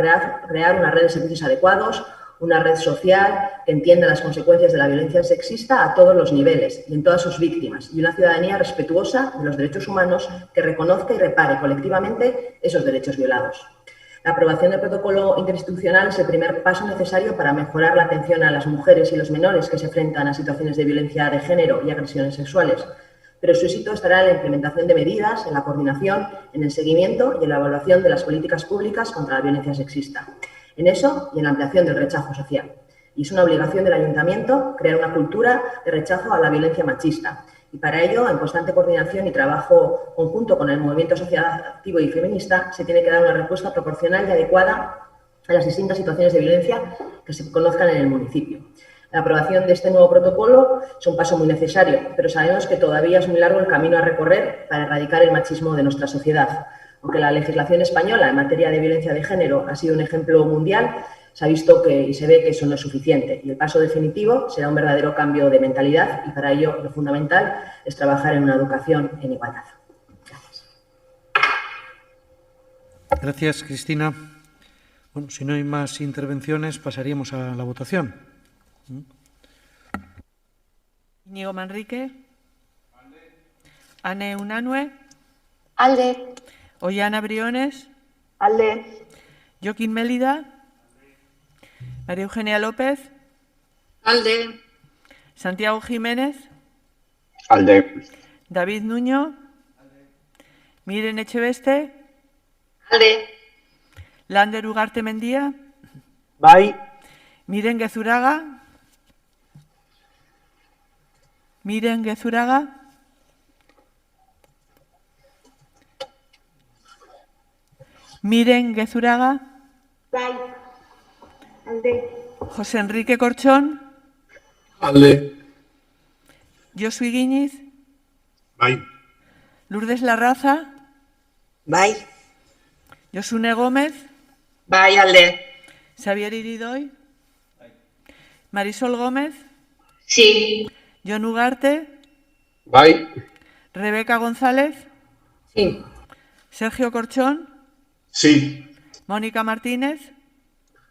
crear una red de servicios adecuados, una red social que entienda las consecuencias de la violencia sexista a todos los niveles y en todas sus víctimas, y una ciudadanía respetuosa de los derechos humanos que reconozca y repare colectivamente esos derechos violados. La aprobación del protocolo interinstitucional es el primer paso necesario para mejorar la atención a las mujeres y los menores que se enfrentan a situaciones de violencia de género y agresiones sexuales, pero su éxito estará en la implementación de medidas, en la coordinación, en el seguimiento y en la evaluación de las políticas públicas contra la violencia sexista. En eso y en la ampliación del rechazo social. Y es una obligación del Ayuntamiento crear una cultura de rechazo a la violencia machista. Y para ello, en constante coordinación y trabajo conjunto con el movimiento social activo y feminista, se tiene que dar una respuesta proporcional y adecuada a las distintas situaciones de violencia que se conozcan en el municipio. La aprobación de este nuevo protocolo es un paso muy necesario, pero sabemos que todavía es muy largo el camino a recorrer para erradicar el machismo de nuestra sociedad. Aunque la legislación española en materia de violencia de género ha sido un ejemplo mundial, se ha visto y se ve que eso no es suficiente. Y el paso definitivo será un verdadero cambio de mentalidad y para ello lo fundamental es trabajar en una educación en igualdad. Gracias. Gracias, Cristina. Bueno, si no hay más intervenciones, pasaríamos a la votación. Íñigo Manrique. Ane Unanue. Alde. Ollana Briones. Alde. Joaquín Mélida. María Eugenia López. Alde. Santiago Jiménez. Alde. David Nuño. Miren Echeveste. Alde. Lander Ugarte Mendía. Bai. Miren Gezuraga. Miren Gezuraga. Miren Gezuraga. Bai. Alde. José Enrique Corchón. Alde. Josu Guiñiz. Bai. Lourdes Larraza. Bai. Josune Gómez. Bai, alde. Xavier Iridoy. Marisol Gómez. Sí. Jon Ugarte. Bai. Rebeca González. Sí. Sergio Corchón. Sí. Mónica Martínez.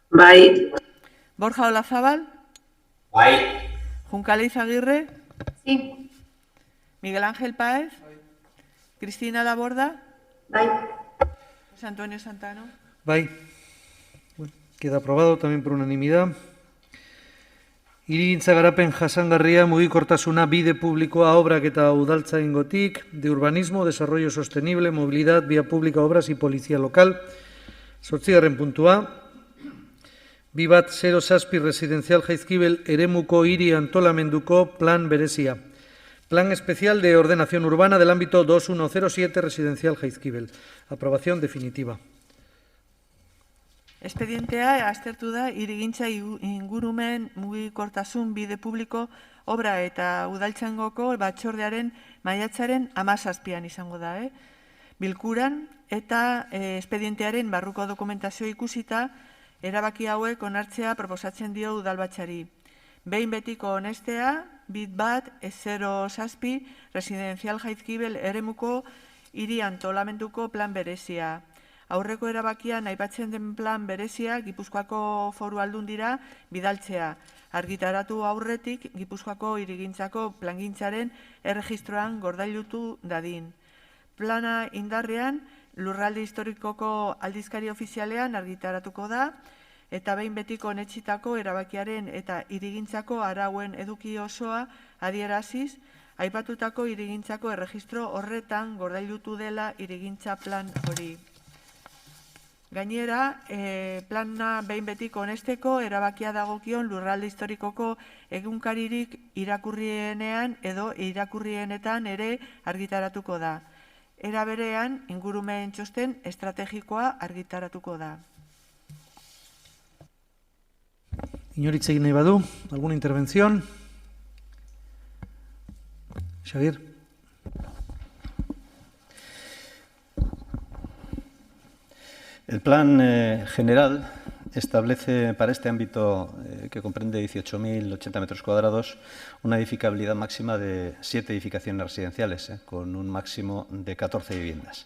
Bai. Borja Olazábal. Bai. Juncaliz Aguirre. Sí. Miguel Ángel Páez. Cristina Laborda. Bai. José Antonio Santano. Bai. Bueno, queda aprobado también por unanimidad. Hirigintza garapen jasangarria mugikortasuna bide publikoa obrak eta udaltzaingotik, de urbanismo, desarrollo sostenible, movilidad, vía pública, obras y policía local. 8. puntua. 2.0 residencial Jaizkibel eremuko hiri antolamenduko plan berezia. Plan especial de ordenación urbana del ámbito 2107 residencial Jaizkibel. Aprobación definitiva. Espedientea aztertu da hirigintza ingurumen mugikortasun bide publiko obra eta udaltzaingoko batzordearen maiatzaren 17an izango da. Bilkuran eta espedientearen barruko dokumentazio ikusita erabaki hauek onartzea proposatzen dio udalbatzari. Behin betiko onestea, bit bat 07 residenzial Jaizkibel eremuko hiri antolamenduko plan berezia. Aurreko erabakian aipatzen den plan berezia Gipuzkoako Foru Aldundira bidaltzea. Argitaratu aurretik Gipuzkoako hirigintzako plangintzaren erregistroan gordailutu dadin. Plana indarrean lurralde historikoko aldizkari ofizialean argitaratuko da eta behin betiko onetsitako erabakiaren eta hirigintzako arauen eduki osoa adieraziz, aipatutako hirigintzako erregistro horretan gordailutu dela hirigintza plan hori. Gainera, plana behin betiko onesteko erabakia dagokion lurralde historikoko egunkaririk irakurrienean edo irakurrienetan ere argitaratuko da. Era berean, ingurumen txosten estrategikoa argitaratuko da. Inoritz egin nahi badu, alguna intervención? Xavier. El plan general establece para este ámbito, que comprende 18.080 metros cuadrados, una edificabilidad máxima de 7 edificaciones residenciales, con un máximo de 14 viviendas.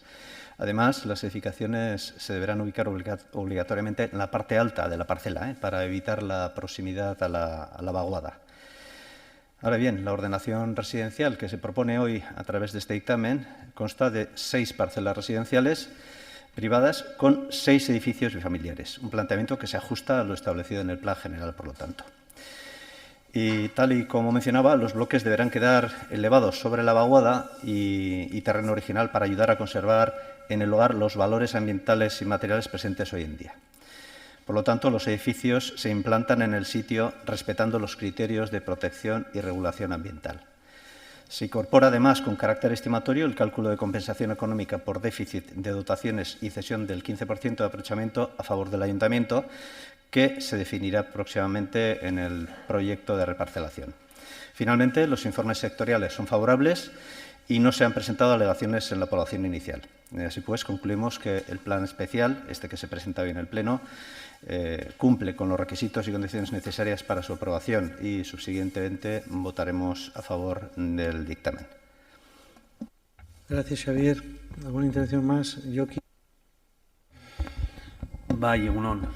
Además, las edificaciones se deberán ubicar obligatoriamente en la parte alta de la parcela, para evitar la proximidad a la vaguada. Ahora bien, la ordenación residencial que se propone hoy a través de este dictamen consta de 6 parcelas residenciales privadas con 6 edificios bifamiliares, un planteamiento que se ajusta a lo establecido en el plan general, por lo tanto. Y tal y como mencionaba, los bloques deberán quedar elevados sobre la vaguada y terreno original para ayudar a conservar en el hogar los valores ambientales y materiales presentes hoy en día. Por lo tanto, los edificios se implantan en el sitio respetando los criterios de protección y regulación ambiental. Se incorpora además con carácter estimatorio el cálculo de compensación económica por déficit de dotaciones y cesión del 15% de aprovechamiento a favor del ayuntamiento, que se definirá próximamente en el proyecto de reparcelación. Finalmente, los informes sectoriales son favorables y no se han presentado alegaciones en la aprobación inicial. Así pues, concluimos que el plan especial, este que se presenta hoy en el Pleno, cumple con los requisitos y condiciones necesarias para su aprobación y, subsiguientemente, votaremos a favor del dictamen. Gracias, Xavier. ¿Alguna intervención más? Joki. Bai, egunon.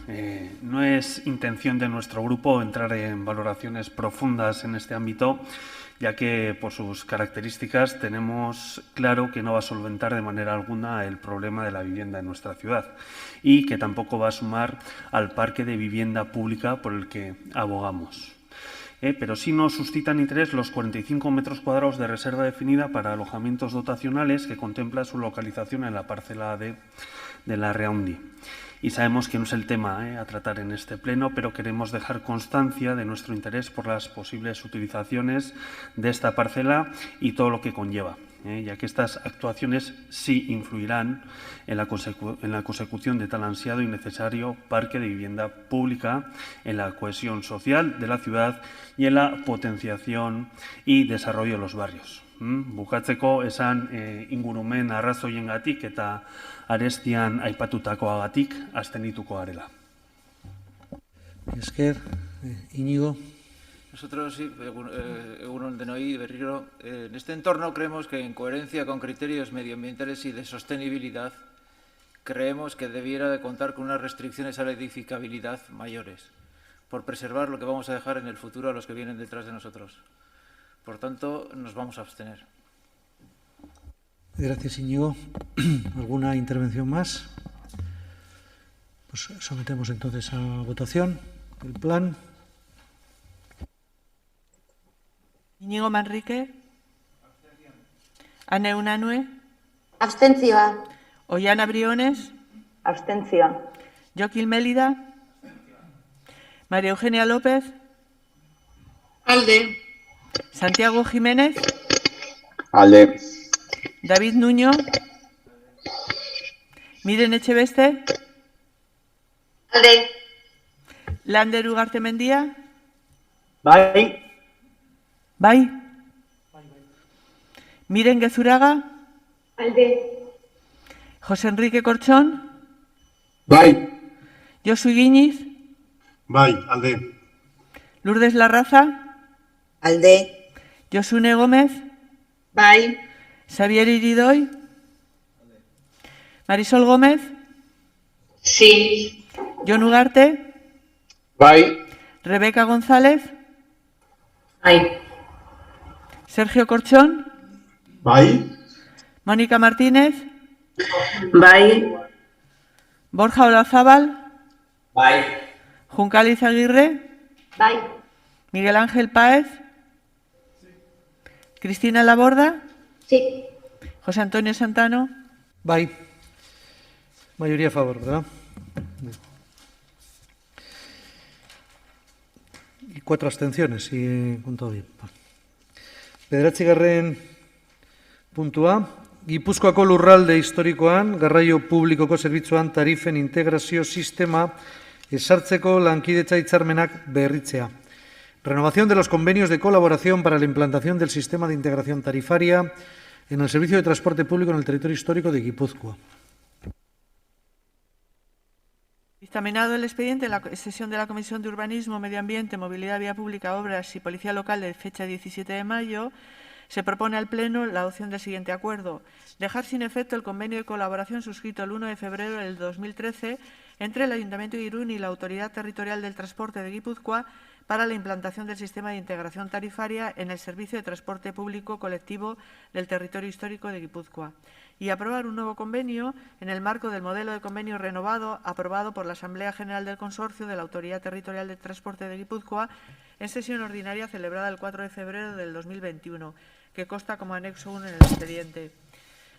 No es intención de nuestro grupo entrar en valoraciones profundas en este ámbito, ya que por sus características tenemos claro que no va a solventar de manera alguna el problema de la vivienda en nuestra ciudad y que tampoco va a sumar al parque de vivienda pública por el que abogamos. Pero sí nos suscitan interés los 45 metros cuadrados de reserva definida para alojamientos dotacionales que contempla su localización en la parcela de la Reaundi. Y sabemos que no es el tema a tratar en este pleno, pero queremos dejar constancia de nuestro interés por las posibles utilizaciones de esta parcela y todo lo que conlleva, ya que estas actuaciones sí influirán en la consecución de tal ansiado y necesario parque de vivienda pública, en la cohesión social de la ciudad y en la potenciación y desarrollo de los barrios. Bukatzeko esan ingurumen arrazoiengatik eta arestian aipatutakoagatik abstenituko garela. Esker, Íñigo. Nosotros, sí, egunon denoi, berriro, en este entorno creemos que en coherencia con criterios medioambientales y de sostenibilidad, creemos que debiera de contar con unas restricciones a la edificabilidad mayores, por preservar lo que vamos a dejar en el futuro a los que vienen detrás de nosotros. Por tanto, nos vamos a abstener. Gracias, Íñigo. ¿Alguna intervención más? Pues sometemos entonces a votación el plan. Íñigo Manrique. Ane Unanue. Abstentzioa. Ollana Briones. Abstentzioa. Jokin Mélida. María Eugenia López. Alde. Santiago Jiménez. Alde. David Nuño. Miren Echeveste. Alde. Lander Ugarte Mendía. Bai. Bai. Miren Gezuraga. Alde. José Enrique Corchón. Bai. Josu Guiñiz. Bai, alde. Lourdes Larraza. Alde. Josune Gómez. Bai. Xavier Iridoy. Marisol Gómez. Sí. Jon Ugarte. Bai. Rebeca González. Bai. Sergio Corchón. Bai. Mónica Martínez. Bai. Borja Olazábal. Bai. Juncal Izaguirre. Bai. Miguel Ángel Páez. Cristina Laborda. Sí. José Antonio Santano. Bai. Mayoría a favor, ¿verdad? Y 4 abstenciones, si he contado bien. Bederatzigarren puntua. Gipuzkoako lurralde historikoan, garraio publikoko zerbitzuan tarifen integrazio sistema ezartzeko lankidetza hitzarmenak berritzea. Renovación de los convenios de colaboración para la implantación del sistema de integración tarifaria en el servicio de transporte público en el territorio histórico de Guipúzcoa. Dictaminado el expediente en la sesión de la Comisión de Urbanismo, Medio Ambiente, Movilidad, Vía Pública, Obras y Policía Local de fecha 17 de mayo, se propone al Pleno la adopción del siguiente acuerdo. Dejar sin efecto el convenio de colaboración suscrito el 1 de febrero del 2013 entre el Ayuntamiento de Irún y la Autoridad Territorial del Transporte de Guipúzcoa para la implantación del sistema de integración tarifaria en el servicio de transporte público colectivo del territorio histórico de Guipúzcoa y aprobar un nuevo convenio en el marco del modelo de convenio renovado aprobado por la Asamblea General del Consorcio de la Autoridad Territorial del Transporte de Guipúzcoa en sesión ordinaria celebrada el 4 de febrero del 2021, que consta como anexo 1 en el expediente.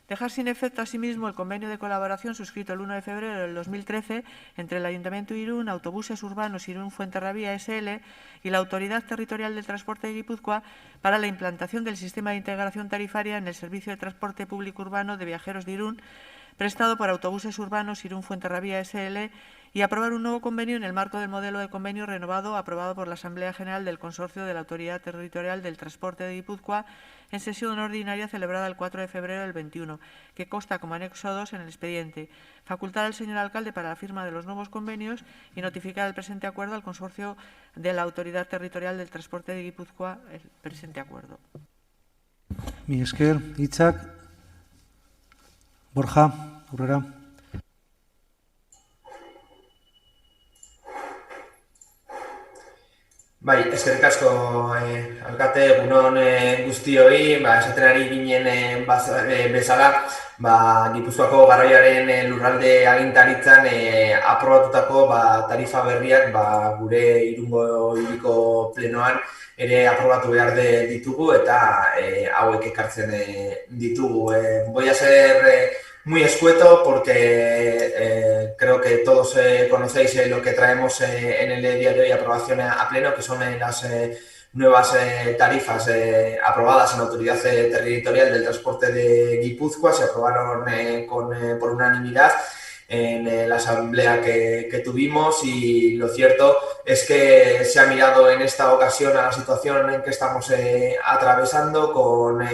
Dejar sin efecto, asimismo, el convenio de colaboración suscrito el 1 de febrero del 2013 entre el Ayuntamiento de Irún, Autobuses Urbanos Irún Fuenterrabía S.L. y la Autoridad Territorial del Transporte de Guipúzcoa para la implantación del sistema de integración tarifaria en el servicio de transporte público urbano de viajeros de Irún prestado por Autobuses Urbanos Irún Fuenterrabía SL y aprobar un nuevo convenio en el marco del modelo de convenio renovado aprobado por la Asamblea General del Consorcio de la Autoridad Territorial del Transporte de Guipúzcoa en sesión ordinaria celebrada el 4 de febrero del 21, que consta como anexo 2 en el expediente. Facultar al señor alcalde para la firma de los nuevos convenios y notificar el presente acuerdo al Consorcio de la Autoridad Territorial del Transporte de Guipúzcoa el presente acuerdo. Mi esker, Itzak, Borja, aurrera. Bai, eskerrik asko alkate, egunon guztioi, esaten ari ginen bezala, Gipuzkoako garraioaren lurralde agintaritzan aprobatutako tarifa berriak gure Irungo hiriko plenoan ere aprobatu behar ditugu eta hauek ekartzen ditugu. Voy a ser muy escueto porque creo que todos conocéis lo que traemos en el día de hoy aprobación a pleno, que son las nuevas tarifas aprobadas en la Autoridad Territorial del Transporte de Guipúzcoa. Se aprobaron por unanimidad en la asamblea que tuvimos y lo cierto es que se ha mirado en esta ocasión a la situación en que estamos atravesando con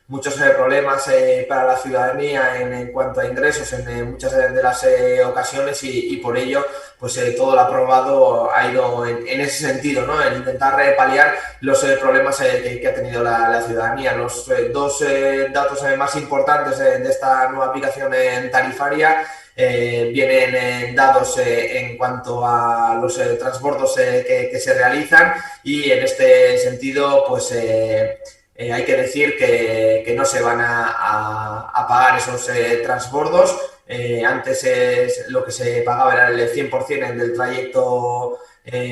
muchos problemas para la ciudadanía en cuanto a ingresos en muchas de las ocasiones y por ello pues todo lo aprobado ha ido en ese sentido, ¿no? En intentar paliar los problemas que ha tenido la ciudadanía. Los dos datos más importantes de esta nueva aplicación tarifaria vienen dados en cuanto a los transbordos que se realizan y en este sentido pues hay que decir que no se van a pagar esos transbordos. Antes lo que se pagaba era el 100% del trayecto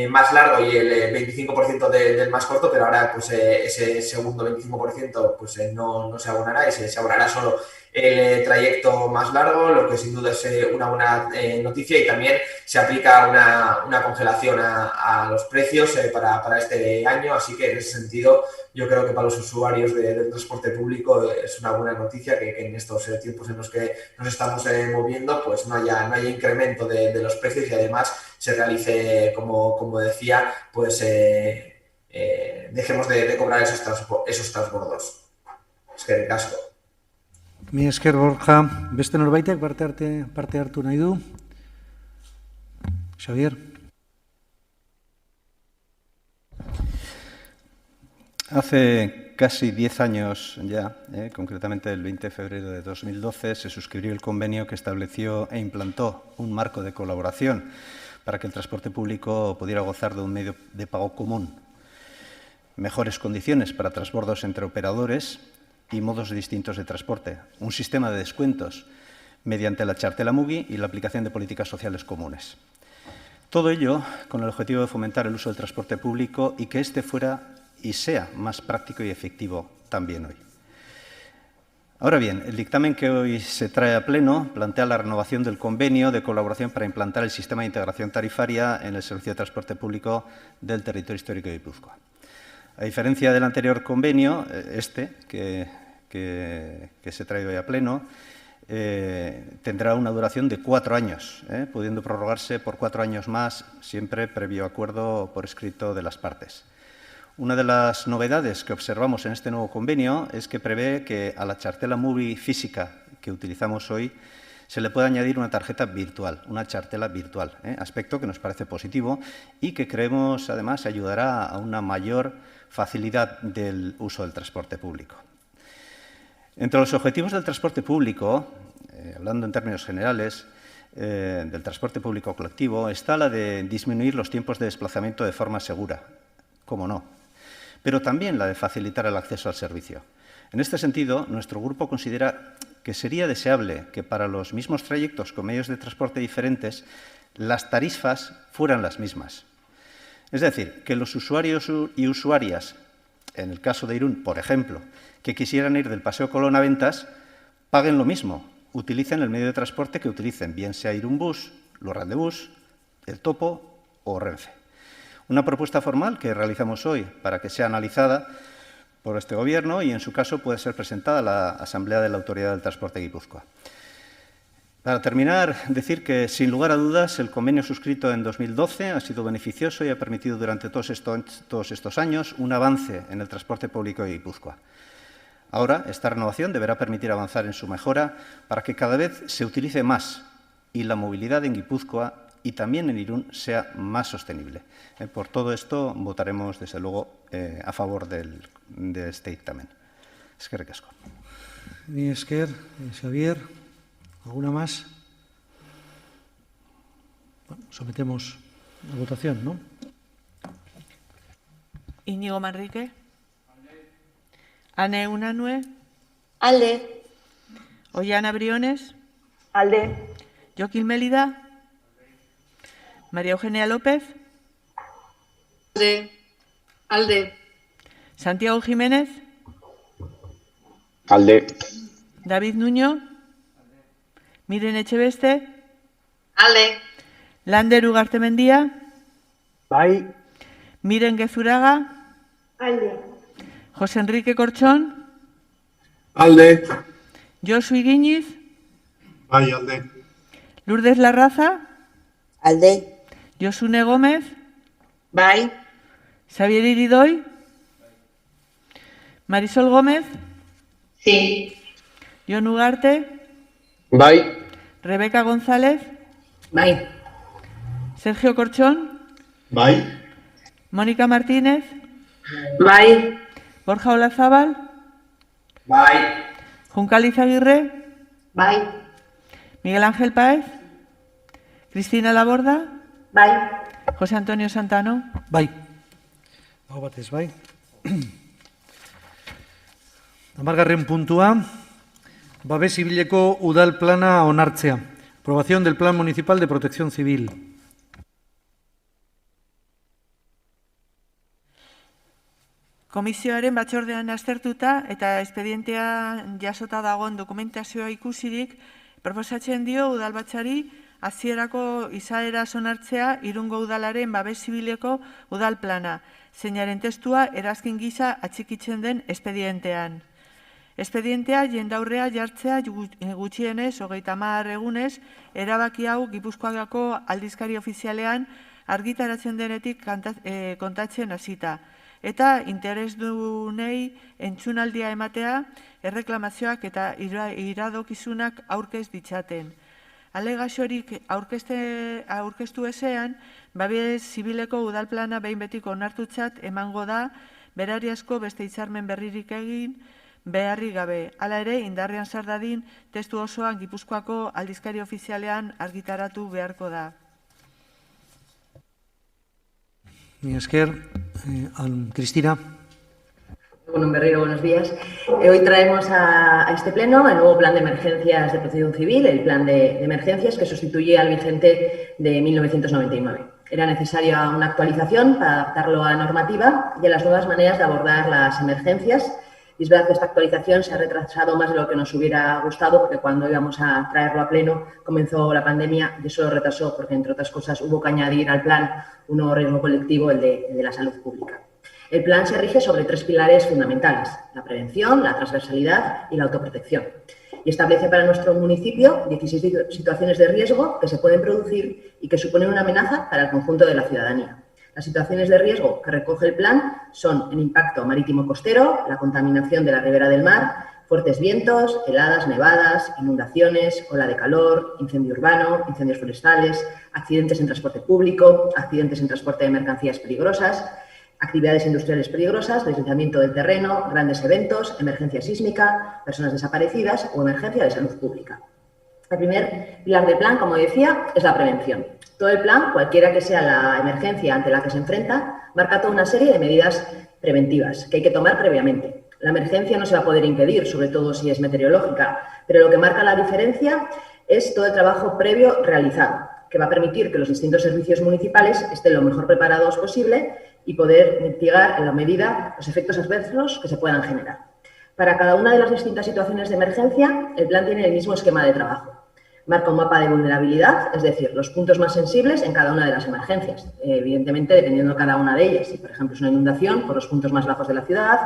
más largo y el 25% del más corto, pero ahora pues ese segundo 25% pues no se abonará y se abonará solo el trayecto más largo, lo que sin duda es una buena noticia y también se aplica una congelación a los precios para este año, así que en ese sentido yo creo que para los usuarios del transporte público es una buena noticia que en estos tiempos en los que nos estamos moviendo pues no haya incremento de los precios y además se realice, como decía, pues dejemos de cobrar esos transbordos. Eskerrik asko. Mi esker, Borja. Beste norbaitek parte hartu nahi du? Xavier. Hace casi 10 años ya, concretamente el 20 de febrero de 2012, se suscribió el convenio que estableció e implantó un marco de colaboración para que el transporte público pudiera gozar de un medio de pago común, mejores condiciones para transbordos entre operadores y modos distintos de transporte, un sistema de descuentos mediante la Txartela Mugi y la aplicación de políticas sociales comunes. Todo ello con el objetivo de fomentar el uso del transporte público y que éste fuera y sea más práctico y efectivo también hoy. Ahora bien, el dictamen que hoy se trae a pleno plantea la renovación del convenio de colaboración para implantar el sistema de integración tarifaria en el servicio de transporte público del territorio histórico de Guipúzcoa. A diferencia del anterior convenio, que se trae hoy a pleno, tendrá una duración de 4 años, pudiendo prorrogarse por 4 años más, siempre previo acuerdo por escrito de las partes. Una de las novedades que observamos en este nuevo convenio es que prevé que a la Txartela Mugi física que utilizamos hoy se le puede añadir una tarjeta virtual, una Txartela virtual, aspecto que nos parece positivo y que creemos además ayudará a una mayor facilidad del uso del transporte público. Entre los objetivos del transporte público, hablando en términos generales, del transporte público colectivo, está la de disminuir los tiempos de desplazamiento de forma segura, cómo no, pero también la de facilitar el acceso al servicio. En este sentido, nuestro grupo considera que sería deseable que para los mismos trayectos con medios de transporte diferentes las tarifas fueran las mismas. Es decir, que los usuarios y usuarias, en el caso de Irún, por ejemplo, que quisieran ir del Paseo Colón a Ventas, paguen lo mismo, utilicen el medio de transporte que utilicen, bien sea Irún Bus, Lurralde Bus, El Topo o Renfe. Una propuesta formal que realizamos hoy para que sea analizada por este Gobierno y, en su caso, puede ser presentada a la Asamblea de la Autoridad del Transporte de Guipúzcoa. Para terminar, decir que, sin lugar a dudas, el convenio suscrito en 2012 ha sido beneficioso y ha permitido durante todos estos años un avance en el transporte público de Guipúzcoa. Ahora, esta renovación deberá permitir avanzar en su mejora para que cada vez se utilice más y la movilidad en Guipúzcoa y también en Irún sea más sostenible. Por todo esto, votaremos, desde luego, a favor de este dictamen. Eskerrik asko. Mi esker, Xavier. ¿Alguna más? Bueno, sometemos a votación, ¿no? Íñigo Manrique. Ane Unanue. Alde. Ollana Briones. Alde. Joaquín Mélida. María Eugenia López. Alde. Alde. Santiago Jiménez. Alde. David Nuño. Miren Echeveste. Alde. Lander Ugarte Mendía. Bai. Miren Gezuraga. Alde. José Enrique Corchón. Alde. Josu Iguiñiz. Bai, alde. Lourdes Larraza. Alde. Josune Gómez. Bai. Xavier Iridoy. Marisol Gómez. Sí. Jon Ugarte. Bai. Rebeca González. Bai. Sergio Corchón. Bai. Mónica Martínez. Bai. Borja Olazábal. Bai. Juncal Izaguirre. Bai. Miguel Ángel Páez. Cristina Laborda. Bai. José Antonio Santano. Bai. Hau batez, bai. Hamargarren puntua, babes zibileko udal plana onartzea. Aprobación del Plan Municipal de Protección Civil. Komisioaren batzordean aztertuta eta espedientea jasota dagoen dokumentazioa ikusirik, proposatzen dio udalbatzari hasierako izaera onartzea Irungo udalaren babes zibileko udal plana, zeinaren testua erazkin gisa atxikitzen den espedientean. Espedientea jendaurrea jartzea gutxienez 30 egunez, erabaki hau Gipuzkoako aldizkari ofizialean argitaratzen denetik kontatzen hasita, eta interesdunei entzunaldia ematea, erreklamazioak eta iradokizunak aurkez ditzaten. Alegaziorik aurkeztu ezean, babes zibileko udalplana behin betiko onartutzat emango da, berariazko beste hitzarmen berririk egin, beharri gabe. Hala ere, indarrean sar dadin, testu osoan Gipuzkoako aldizkari ofizialean argitaratu beharko da. Mi esker, Cristina. Bueno, Berriro, buenos días. Hoy traemos a este pleno el nuevo Plan de Emergencias de Protección Civil, el Plan de Emergencias que sustituye al vigente de 1999. Era necesaria una actualización para adaptarlo a la normativa y a las nuevas maneras de abordar las emergencias. Y es verdad que esta actualización se ha retrasado más de lo que nos hubiera gustado, porque cuando íbamos a traerlo a pleno comenzó la pandemia y eso lo retrasó porque, entre otras cosas, hubo que añadir al plan un nuevo riesgo colectivo, el de la salud pública. El plan se rige sobre 3 pilares fundamentales: la prevención, la transversalidad y la autoprotección. Y establece para nuestro municipio 16 situaciones de riesgo que se pueden producir y que suponen una amenaza para el conjunto de la ciudadanía. Las situaciones de riesgo que recoge el plan son el impacto marítimo-costero, la contaminación de la ribera del mar, fuertes vientos, heladas, nevadas, inundaciones, ola de calor, incendio urbano, incendios forestales, accidentes en transporte público, accidentes en transporte de mercancías peligrosas, actividades industriales peligrosas, deslizamiento del terreno, grandes eventos, emergencia sísmica, personas desaparecidas o emergencia de salud pública. El primer pilar del plan, como decía, es la prevención. Todo el plan, cualquiera que sea la emergencia ante la que se enfrenta, marca toda una serie de medidas preventivas que hay que tomar previamente. La emergencia no se va a poder impedir, sobre todo si es meteorológica, pero lo que marca la diferencia es todo el trabajo previo realizado, que va a permitir que los distintos servicios municipales estén lo mejor preparados posible y poder mitigar en la medida los efectos adversos que se puedan generar. Para cada una de las distintas situaciones de emergencia, el plan tiene el mismo esquema de trabajo. Marca un mapa de vulnerabilidad, es decir, los puntos más sensibles en cada una de las emergencias. Evidentemente, dependiendo de cada una de ellas. Si, por ejemplo, es una inundación, por los puntos más bajos de la ciudad.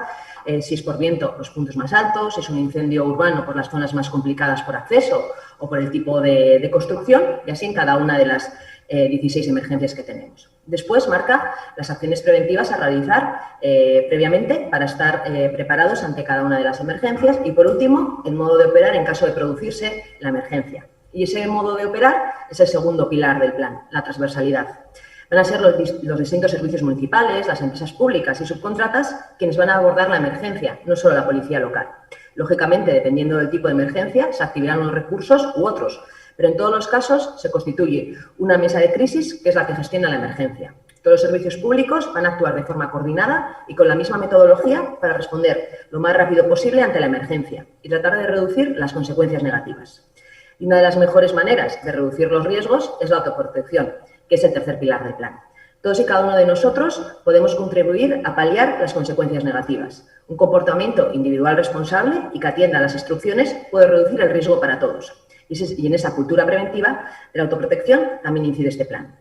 Si es por viento, los puntos más altos. Si es un incendio urbano, por las zonas más complicadas por acceso o por el tipo de construcción. Y así en cada una de las 16 emergencias que tenemos. Después marca las acciones preventivas a realizar previamente para estar preparados ante cada una de las emergencias. Y, por último, el modo de operar en caso de producirse la emergencia. Y ese modo de operar es el segundo pilar del plan, la transversalidad. Van a ser los distintos servicios municipales, las empresas públicas y subcontratas quienes van a abordar la emergencia, no solo la policía local. Lógicamente, dependiendo del tipo de emergencia, se activarán unos recursos u otros, pero en todos los casos se constituye una mesa de crisis que es la que gestiona la emergencia. Todos los servicios públicos van a actuar de forma coordinada y con la misma metodología para responder lo más rápido posible ante la emergencia y tratar de reducir las consecuencias negativas. Y una de las mejores maneras de reducir los riesgos es la autoprotección, que es el tercer pilar del plan. Todos y cada uno de nosotros podemos contribuir a paliar las consecuencias negativas. Un comportamiento individual responsable y que atienda a las instrucciones puede reducir el riesgo para todos. Y en esa cultura preventiva de la autoprotección también incide este plan.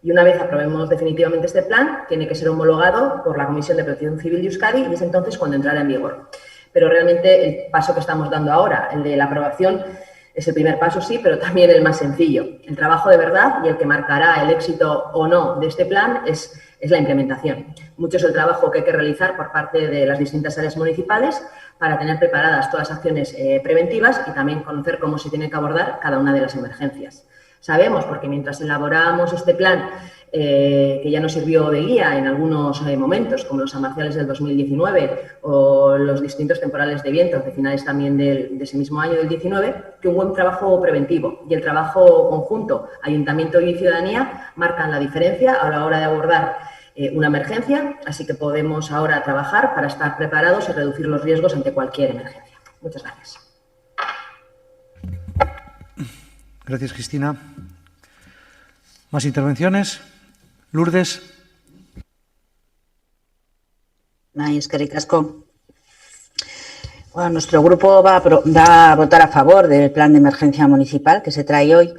Y una vez aprobemos definitivamente este plan, tiene que ser homologado por la Comisión de Protección Civil de Euskadi y es entonces cuando entrará en vigor. Pero realmente el paso que estamos dando ahora, el de la aprobación, es el primer paso, sí, pero también el más sencillo. El trabajo de verdad y el que marcará el éxito o no de este plan es la implementación. Mucho es el trabajo que hay que realizar por parte de las distintas áreas municipales para tener preparadas todas las acciones preventivas y también conocer cómo se tiene que abordar cada una de las emergencias. Sabemos, porque mientras elaborábamos este plan, que ya nos sirvió de guía en algunos momentos, como los sanmarciales del 2019 o los distintos temporales de vientos de finales también de ese mismo año del 19, que un buen trabajo preventivo y el trabajo conjunto, ayuntamiento y ciudadanía, marcan la diferencia a la hora de abordar una emergencia, así que podemos ahora trabajar para estar preparados y reducir los riesgos ante cualquier emergencia. Muchas gracias. Gracias, Cristina. ¿Más intervenciones? Lourdes. Eskerrik asko. Bueno, nuestro grupo va a votar a favor del plan de emergencia municipal que se trae hoy.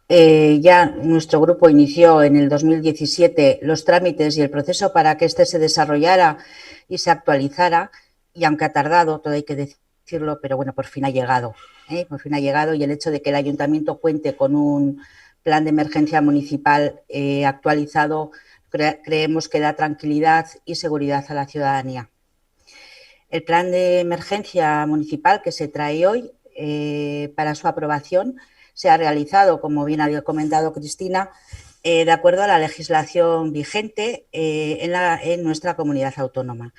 Ya nuestro grupo inició en el 2017 los trámites y el proceso para que este se desarrollara y se actualizara, y aunque ha tardado, todo hay que decirlo, pero bueno, por fin ha llegado. Por fin ha llegado, y el hecho de que el ayuntamiento cuente con un plan de emergencia municipal actualizado creemos que da tranquilidad y seguridad a la ciudadanía. El plan de emergencia municipal que se trae hoy para su aprobación se ha realizado, como bien había comentado Cristina, de acuerdo a la legislación vigente en nuestra comunidad autónoma.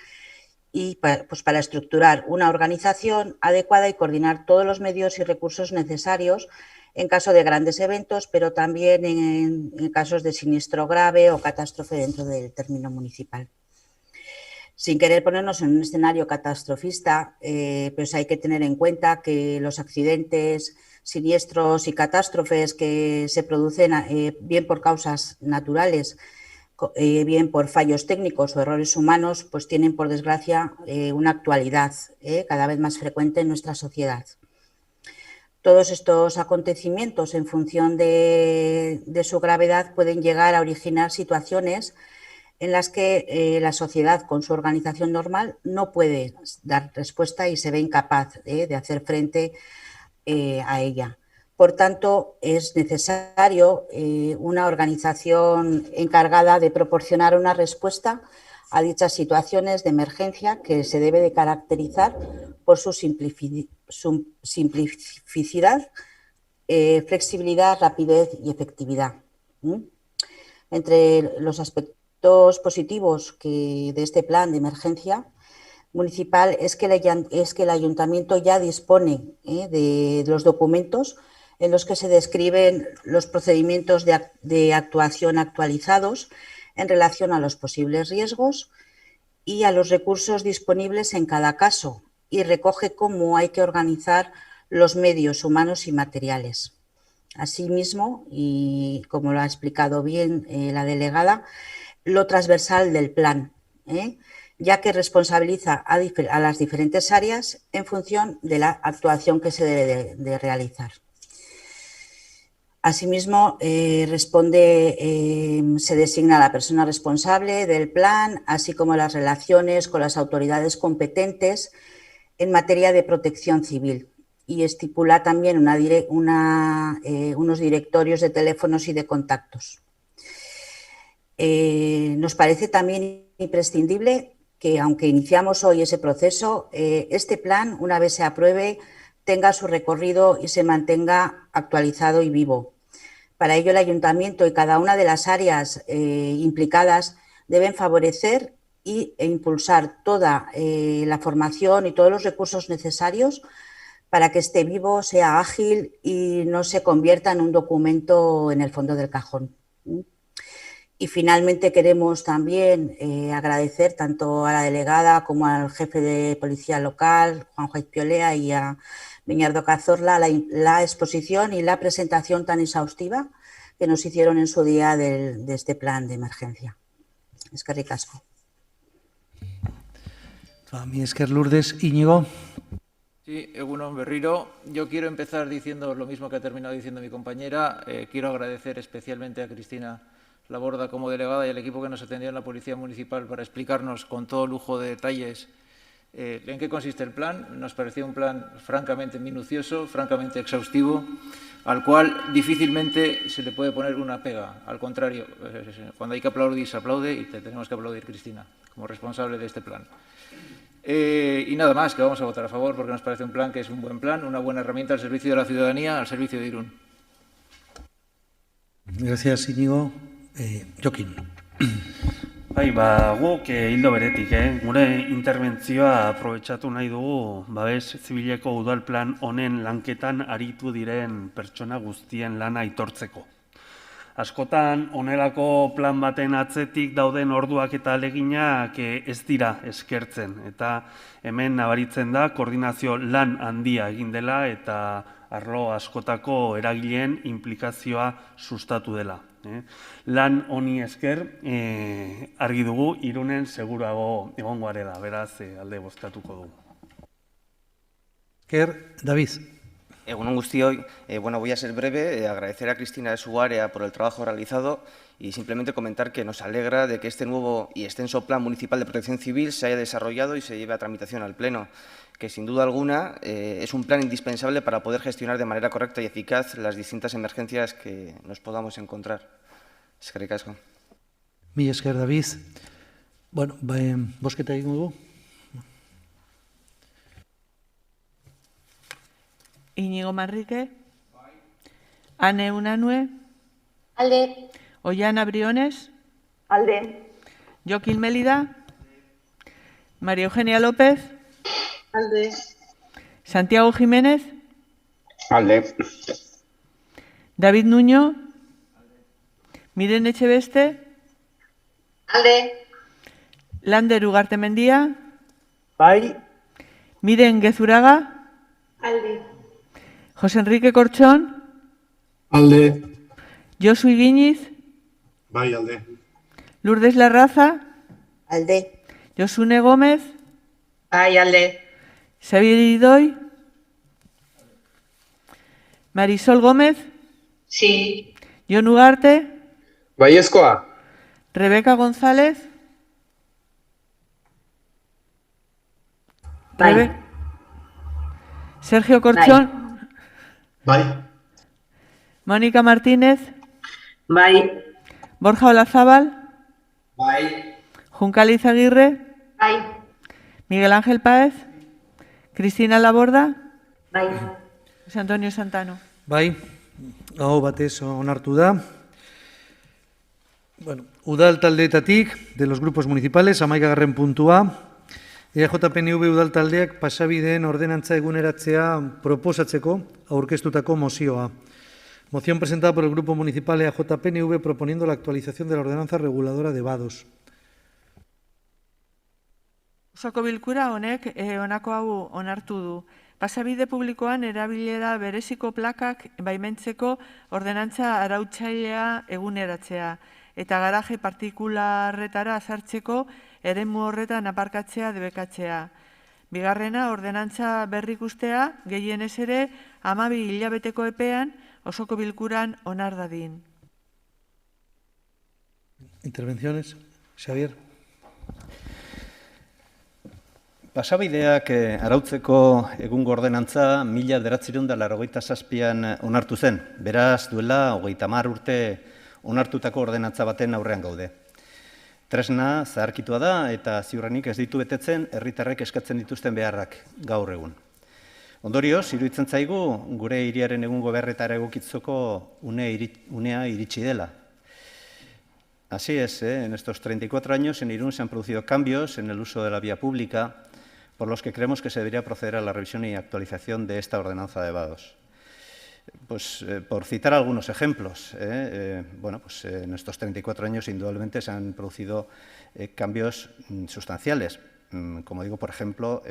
Y para estructurar una organización adecuada y coordinar todos los medios y recursos necesarios en caso de grandes eventos, pero también en casos de siniestro grave o catástrofe dentro del término municipal. Sin querer ponernos en un escenario catastrofista, pues hay que tener en cuenta que los accidentes, siniestros y catástrofes que se producen bien por causas naturales, bien por fallos técnicos o errores humanos, pues tienen, por desgracia, una actualidad cada vez más frecuente en nuestra sociedad. Todos estos acontecimientos, en función de su gravedad, pueden llegar a originar situaciones en las que la sociedad, con su organización normal, no puede dar respuesta y se ve incapaz de hacer frente a ella. Por tanto, es necesario una organización encargada de proporcionar una respuesta a dichas situaciones de emergencia que se debe de caracterizar por su simplicidad, flexibilidad, rapidez y efectividad. Entre los aspectos positivos de este plan de emergencia municipal es que el ayuntamiento ya dispone de los documentos en los que se describen los procedimientos de actuación actualizados en relación a los posibles riesgos y a los recursos disponibles en cada caso, y recoge cómo hay que organizar los medios humanos y materiales. Asimismo, y como lo ha explicado bien la delegada, lo transversal del plan, ya que responsabiliza a las diferentes áreas en función de la actuación que se debe de realizar. Asimismo, se designa a la persona responsable del plan, así como las relaciones con las autoridades competentes en materia de protección civil, y estipula también unos directorios de teléfonos y de contactos. Nos parece también imprescindible que, aunque iniciamos hoy ese proceso, este plan, una vez se apruebe, tenga su recorrido y se mantenga actualizado y vivo. Para ello, el Ayuntamiento y cada una de las áreas implicadas deben favorecer e impulsar toda la formación y todos los recursos necesarios para que esté vivo, sea ágil y no se convierta en un documento en el fondo del cajón. Y finalmente queremos también agradecer tanto a la delegada como al jefe de policía local, Juan Juez Piolea, y a Beñardo Cazorla, la exposición y la presentación tan exhaustiva que nos hicieron en su día de este plan de emergencia. Eskerrik asko. A mí Esker Lourdes. Íñigo. Sí, Egunon Berriro. Yo quiero empezar diciendo lo mismo que ha terminado diciendo mi compañera. Quiero agradecer especialmente a Cristina Laborda como delegada y al equipo que nos atendió en la Policía Municipal para explicarnos con todo lujo de detalles en qué consiste el plan. Nos pareció un plan francamente minucioso, francamente exhaustivo, al cual difícilmente se le puede poner una pega. Al contrario, cuando hay que aplaudir, se aplaude, y te tenemos que aplaudir, Cristina, como responsable de este plan. Y nada más, que vamos a votar a favor porque nos parece un plan que es un buen plan, una buena herramienta al servicio de la ciudadanía, al servicio de Irún. Gracias, Íñigo. Jokin. Bai, guk hildo beretik, gure interbentzioa aprobetxatu nahi dugu babes zibileko udal plan honen lanketan aritu diren pertsona guztien lana aitortzeko. Askotan, honelako plan baten atzetik dauden orduak eta aleginak ez dira eskertzen, eta hemen nabaritzen da koordinazio lan handia egin dela eta arlo askotako eragileen implikazioa sustatu dela. Lan honi esker argi dugu Irunen segurago egongo garela, beraz alde bozkatuko dugu. David. Egunon guztioi, voy a ser breve, agradecer a Cristina de su área por el trabajo realizado y simplemente comentar que nos alegra de que este nuevo y extenso Plan Municipal de Protección Civil se haya desarrollado y se lleve a tramitación al Pleno, que sin duda alguna es un plan indispensable para poder gestionar de manera correcta y eficaz las distintas emergencias que nos podamos encontrar. Eskerrik asko. Mila esker, David. Bueno, bozketa egingo dugu. Íñigo Manrique. Ane Unanue. Alde. Ollana Briones. Alde. Jokin Mélida. María Eugenia López. Alde. Santiago Jiménez. Alde. David Nuño. Miren Echeveste. Alde. Lander Ugarte Mendía. Bai. Miren Gezuraga. Alde. José Enrique Corchón. Alde. Josu Iguiñiz. Bai, alde. Lourdes Larraza. Alde. Josune Gómez. Bai, alde. Xavier Idoy. Marisol Gómez. Sí. Jon Ugarte. Baiezkoa. Rebeca González. Bai. Sergio Corchón. Bai. Mónica Martínez. Bai. Borja Olazábal. Bai. Juncal Izaguirre. Bai. Miguel Ángel Páez. Cristina Laborda. Bai. José Antonio Santano. Bai, aho batez onartu da. Bueno, udal taldeetatik, de los grupos municipales, 11. puntua. EJPNV udal taldeak pasabideen ordenantza eguneratzea proposatzeko aurkeztutako mozioa. Moción presentada por el Grupo Municipal EJPNV proponiendo la actualización de la ordenanza reguladora de vados. Osoko bilkura honek honako hau onartu du. Pasabide publikoan erabilera bereziko plakak baimentzeko ordenantza arautzailea eguneratzea eta garaje partikularretara sartzeko eremu horretan aparkatzea debekatzea. Bigarrena, ordenantza berrikustea, gehienez ere, 12 hilabeteko epean, osoko bilkuran onar dadin. Intervenciones. Xavier. Pasabideak arautzeko egungo ordenantza 1987an onartu zen. Beraz, duela 30 urte onartutako ordenantza baten aurrean gaude. Tresna zaharkitua da eta ziurrenik ez ditu betetzen herritarrek eskatzen dituzten beharrak gaur egun. Ondorioz, iruditzen zaigu gure hiriaren egungo beharretara egokitzeko unea iritsi dela. Así es, en estos 34 años en Irún se han producido cambios en el uso de la vía pública, por los que creemos que se debería proceder a la revisión y actualización de esta ordenanza de vados. Pues, por citar algunos ejemplos, en estos 34 años indudablemente se han producido cambios sustanciales, como digo, por ejemplo,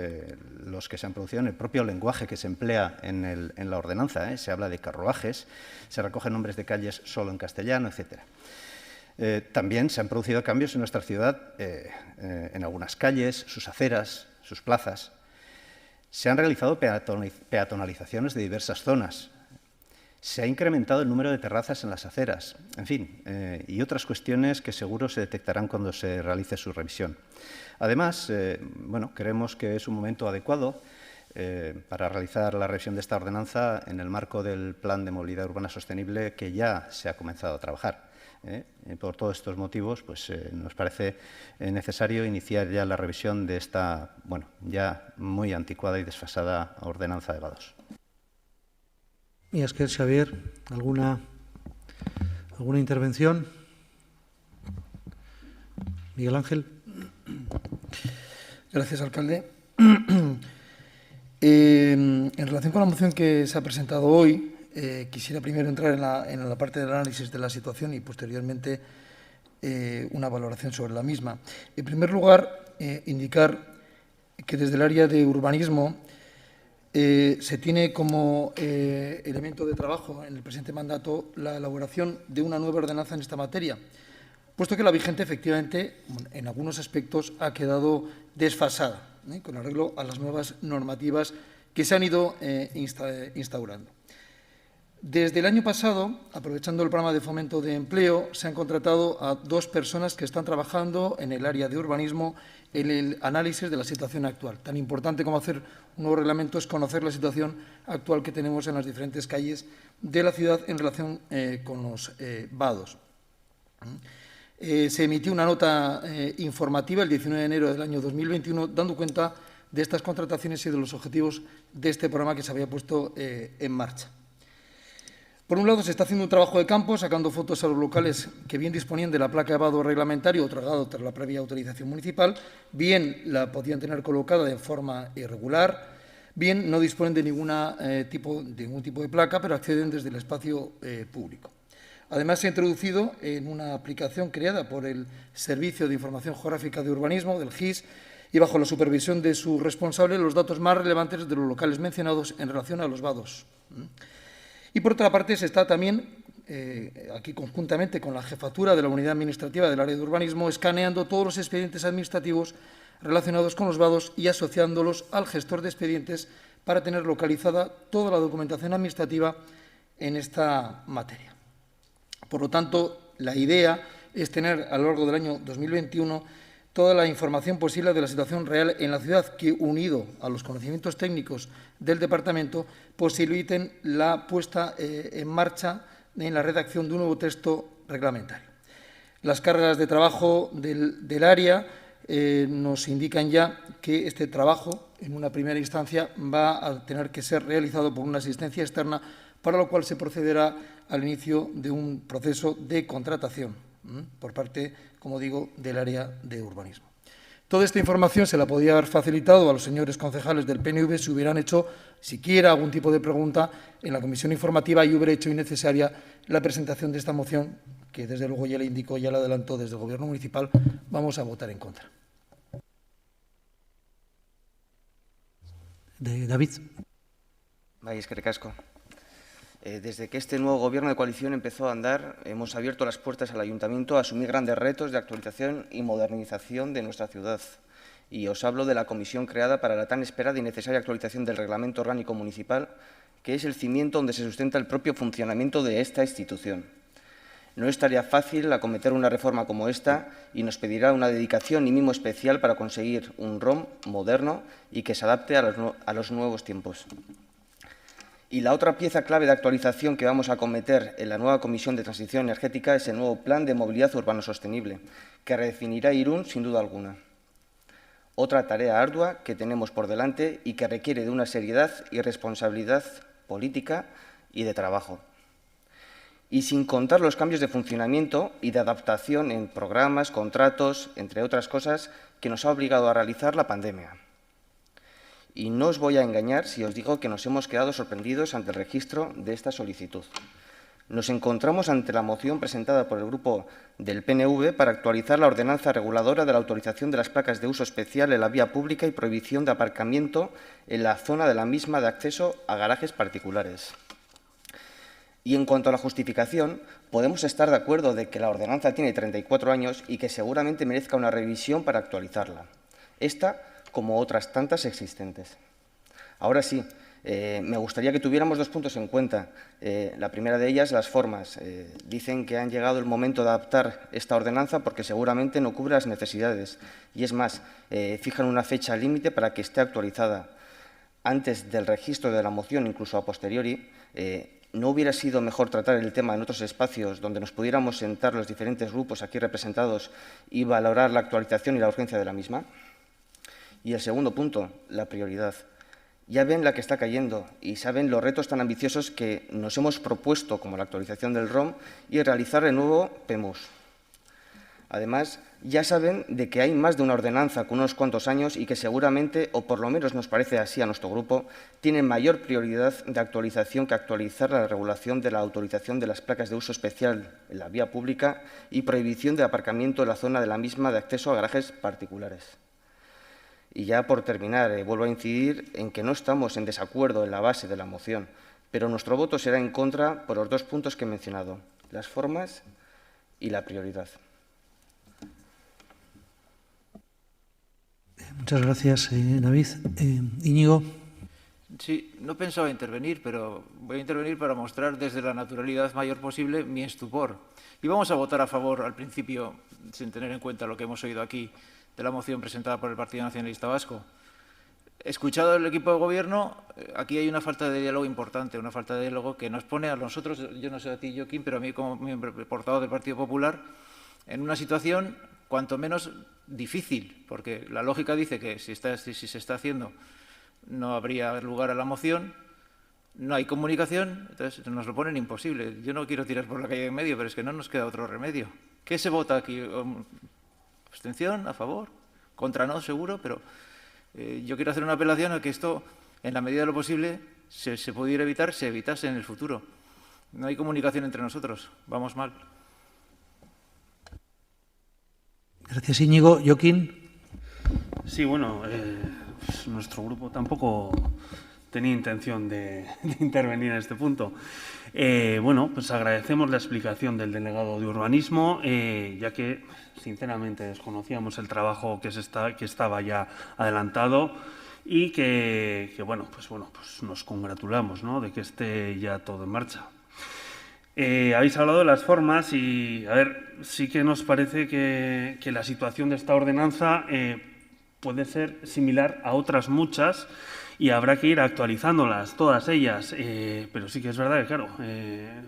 los que se han producido en el propio lenguaje que se emplea en la ordenanza. Se habla de carruajes, se recogen nombres de calles solo en castellano, etc. También se han producido cambios en nuestra ciudad, en algunas calles, sus aceras, sus plazas. Se han realizado peatonalizaciones de diversas zonas. Se ha incrementado el número de terrazas en las aceras, en fin, y otras cuestiones que seguro se detectarán cuando se realice su revisión. Además, creemos que es un momento adecuado para realizar la revisión de esta ordenanza en el marco del Plan de Movilidad Urbana Sostenible que ya se ha comenzado a trabajar. Por todos estos motivos, nos parece necesario iniciar ya la revisión de esta, ya muy anticuada y desfasada ordenanza de vados. Y es que, Xavier, ¿alguna intervención? Miguel Ángel. Gracias, alcalde. En relación con la moción que se ha presentado hoy, quisiera primero entrar en la parte del análisis de la situación y posteriormente una valoración sobre la misma. En primer lugar, indicar que desde el área de urbanismo se tiene como elemento de trabajo en el presente mandato la elaboración de una nueva ordenanza en esta materia, puesto que la vigente, efectivamente, en algunos aspectos ha quedado desfasada, con arreglo a las nuevas normativas que se han ido instaurando. Desde el año pasado, aprovechando el programa de fomento de empleo, se han contratado a 2 personas que están trabajando en el área de urbanismo en el análisis de la situación actual. Tan importante como hacer un nuevo reglamento es conocer la situación actual que tenemos en las diferentes calles de la ciudad en relación con los vados. Se emitió una nota informativa el 19 de enero del año 2021 dando cuenta de estas contrataciones y de los objetivos de este programa que se había puesto en marcha. Por un lado, se está haciendo un trabajo de campo, sacando fotos a los locales que bien disponían de la placa de vado reglamentario otorgado tras la previa autorización municipal, bien la podían tener colocada de forma irregular, bien no disponen de ningún tipo de placa, pero acceden desde el espacio público. Además, se ha introducido en una aplicación creada por el Servicio de Información Geográfica de Urbanismo, del GIS, y bajo la supervisión de su responsable, los datos más relevantes de los locales mencionados en relación a los vados. Y, por otra parte, se está también, aquí conjuntamente con la jefatura de la unidad administrativa del área de urbanismo, escaneando todos los expedientes administrativos relacionados con los vados y asociándolos al gestor de expedientes para tener localizada toda la documentación administrativa en esta materia. Por lo tanto, la idea es tener a lo largo del año 2021 toda la información posible de la situación real en la ciudad que, unido a los conocimientos técnicos del departamento, posibiliten la puesta en marcha en la redacción de un nuevo texto reglamentario. Las cargas de trabajo del área nos indican ya que este trabajo, en una primera instancia, va a tener que ser realizado por una asistencia externa, para lo cual se procederá al inicio de un proceso de contratación por parte, como digo, del área de urbanismo. Toda esta información se la podía haber facilitado a los señores concejales del PNV si hubieran hecho siquiera algún tipo de pregunta en la comisión informativa y hubiera hecho innecesaria la presentación de esta moción, que desde luego ya le indicó, ya le adelantó desde el Gobierno municipal, vamos a votar en contra. David. Eskerrik asko. Desde que este nuevo Gobierno de coalición empezó a andar, hemos abierto las puertas al Ayuntamiento a asumir grandes retos de actualización y modernización de nuestra ciudad. Y os hablo de la comisión creada para la tan esperada y necesaria actualización del Reglamento Orgánico Municipal, que es el cimiento donde se sustenta el propio funcionamiento de esta institución. No es tarea fácil acometer una reforma como esta y nos pedirá una dedicación y mimo especial para conseguir un ROM moderno y que se adapte a los nuevos tiempos. Y la otra pieza clave de actualización que vamos a acometer en la nueva Comisión de Transición Energética es el nuevo Plan de Movilidad Urbano Sostenible, que redefinirá Irún sin duda alguna. Otra tarea ardua que tenemos por delante y que requiere de una seriedad y responsabilidad política y de trabajo. Y sin contar los cambios de funcionamiento y de adaptación en programas, contratos, entre otras cosas, que nos ha obligado a realizar la pandemia. Y no os voy a engañar si os digo que nos hemos quedado sorprendidos ante el registro de esta solicitud. Nos encontramos ante la moción presentada por el grupo del PNV para actualizar la ordenanza reguladora de la autorización de las placas de uso especial en la vía pública y prohibición de aparcamiento en la zona de la misma de acceso a garajes particulares. Y en cuanto a la justificación, podemos estar de acuerdo de que la ordenanza tiene 34 años y que seguramente merezca una revisión para actualizarla. Esta, como otras tantas existentes. Ahora sí, me gustaría que tuviéramos dos puntos en cuenta. La primera de ellas, las formas. Dicen que han llegado el momento de adaptar esta ordenanza porque seguramente no cubre las necesidades. Y es más, fijan una fecha límite para que esté actualizada. Antes del registro de la moción, incluso a posteriori, ¿no hubiera sido mejor tratar el tema en otros espacios donde nos pudiéramos sentar los diferentes grupos aquí representados y valorar la actualización y la urgencia de la misma? Y el segundo punto, la prioridad. Ya ven la que está cayendo y saben los retos tan ambiciosos que nos hemos propuesto, como la actualización del ROM y realizar el nuevo PEMUS. Además, ya saben de que hay más de una ordenanza con unos cuantos años y que seguramente, o por lo menos nos parece así a nuestro grupo, tienen mayor prioridad de actualización que actualizar la regulación de la autorización de las placas de uso especial en la vía pública y prohibición de aparcamiento en la zona de la misma de acceso a garajes particulares. Y ya por terminar, vuelvo a incidir en que no estamos en desacuerdo en la base de la moción, pero nuestro voto será en contra por los dos puntos que he mencionado, las formas y la prioridad. Muchas gracias, David. Íñigo. Sí, no pensaba intervenir, pero voy a intervenir para mostrar desde la naturalidad mayor posible mi estupor. Y vamos a votar a favor al principio, sin tener en cuenta lo que hemos oído aquí, de la moción presentada por el Partido Nacionalista Vasco. Escuchado el equipo de gobierno, aquí hay una falta de diálogo importante, una falta de diálogo que nos pone a nosotros, yo no sé a ti, Joaquín, pero a mí como miembro portavoz del Partido Popular, en una situación cuanto menos difícil, porque la lógica dice que si se está haciendo no habría lugar a la moción, no hay comunicación, entonces nos lo ponen imposible. Yo no quiero tirar por la calle en medio, pero es que no nos queda otro remedio. ¿Qué se vota aquí? ¿Abstención? ¿A favor? ¿Contra no? Seguro, pero yo quiero hacer una apelación a que esto, en la medida de lo posible, se pudiera evitar, se evitase en el futuro. No hay comunicación entre nosotros, vamos mal. Gracias, Íñigo. Joaquín. Sí, bueno, pues nuestro grupo tampoco tenía intención de intervenir en este punto. Bueno, pues agradecemos la explicación del delegado de urbanismo, ya que sinceramente desconocíamos el trabajo que estaba ya adelantado y que bueno, pues nos congratulamos, ¿no?, de que esté ya todo en marcha. Habéis hablado de las formas y, a ver, sí que nos parece que la situación de esta ordenanza puede ser similar a otras muchas y habrá que ir actualizándolas, todas ellas. Pero sí que es verdad que, claro,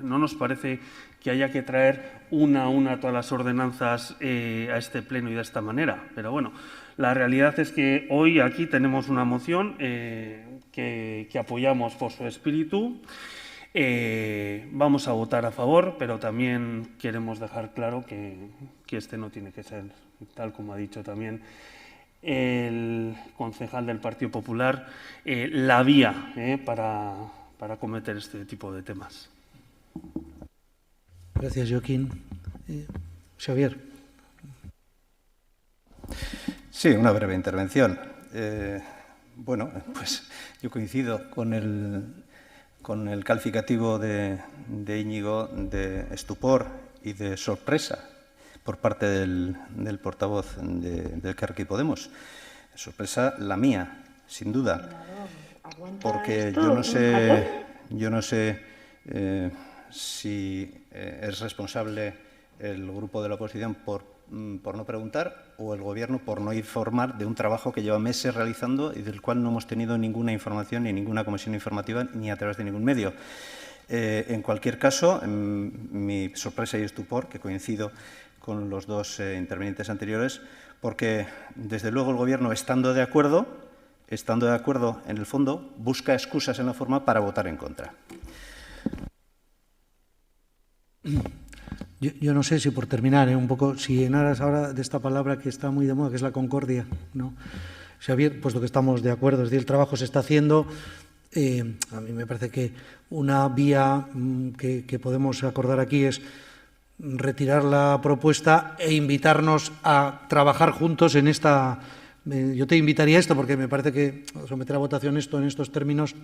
no nos parece que haya que traer una a una todas las ordenanzas a este pleno y de esta manera. Pero bueno, la realidad es que hoy aquí tenemos una moción que apoyamos por su espíritu. Vamos a votar a favor, pero también queremos dejar claro que este no tiene que ser, tal como ha dicho también el concejal del Partido Popular, la vía para acometer este tipo de temas. Gracias, Joaquín. Xavier. Sí, una breve intervención. Bueno, pues yo coincido con el calificativo de Íñigo de estupor y de sorpresa por parte del portavoz de Elkarrekin Podemos. Sorpresa la mía, sin duda, porque yo Yo no sé si es responsable el grupo de la oposición por no preguntar o el Gobierno por no informar de un trabajo que lleva meses realizando y del cual no hemos tenido ninguna información ni ninguna comisión informativa ni a través de ningún medio. En cualquier caso, mi sorpresa y estupor, que coincido con los dos intervinientes anteriores, porque desde luego el Gobierno, estando de acuerdo en el fondo, busca excusas en la forma para votar en contra. Yo no sé si por terminar, un poco, si en aras ahora de esta palabra que está muy de moda, que es la concordia, ¿no? Xavier, puesto que estamos de acuerdo, es decir, el trabajo se está haciendo. A mí me parece que una vía que podemos acordar aquí es retirar la propuesta e invitarnos a trabajar juntos en esta. Yo te invitaría a esto porque me parece que someter a votación esto en estos términos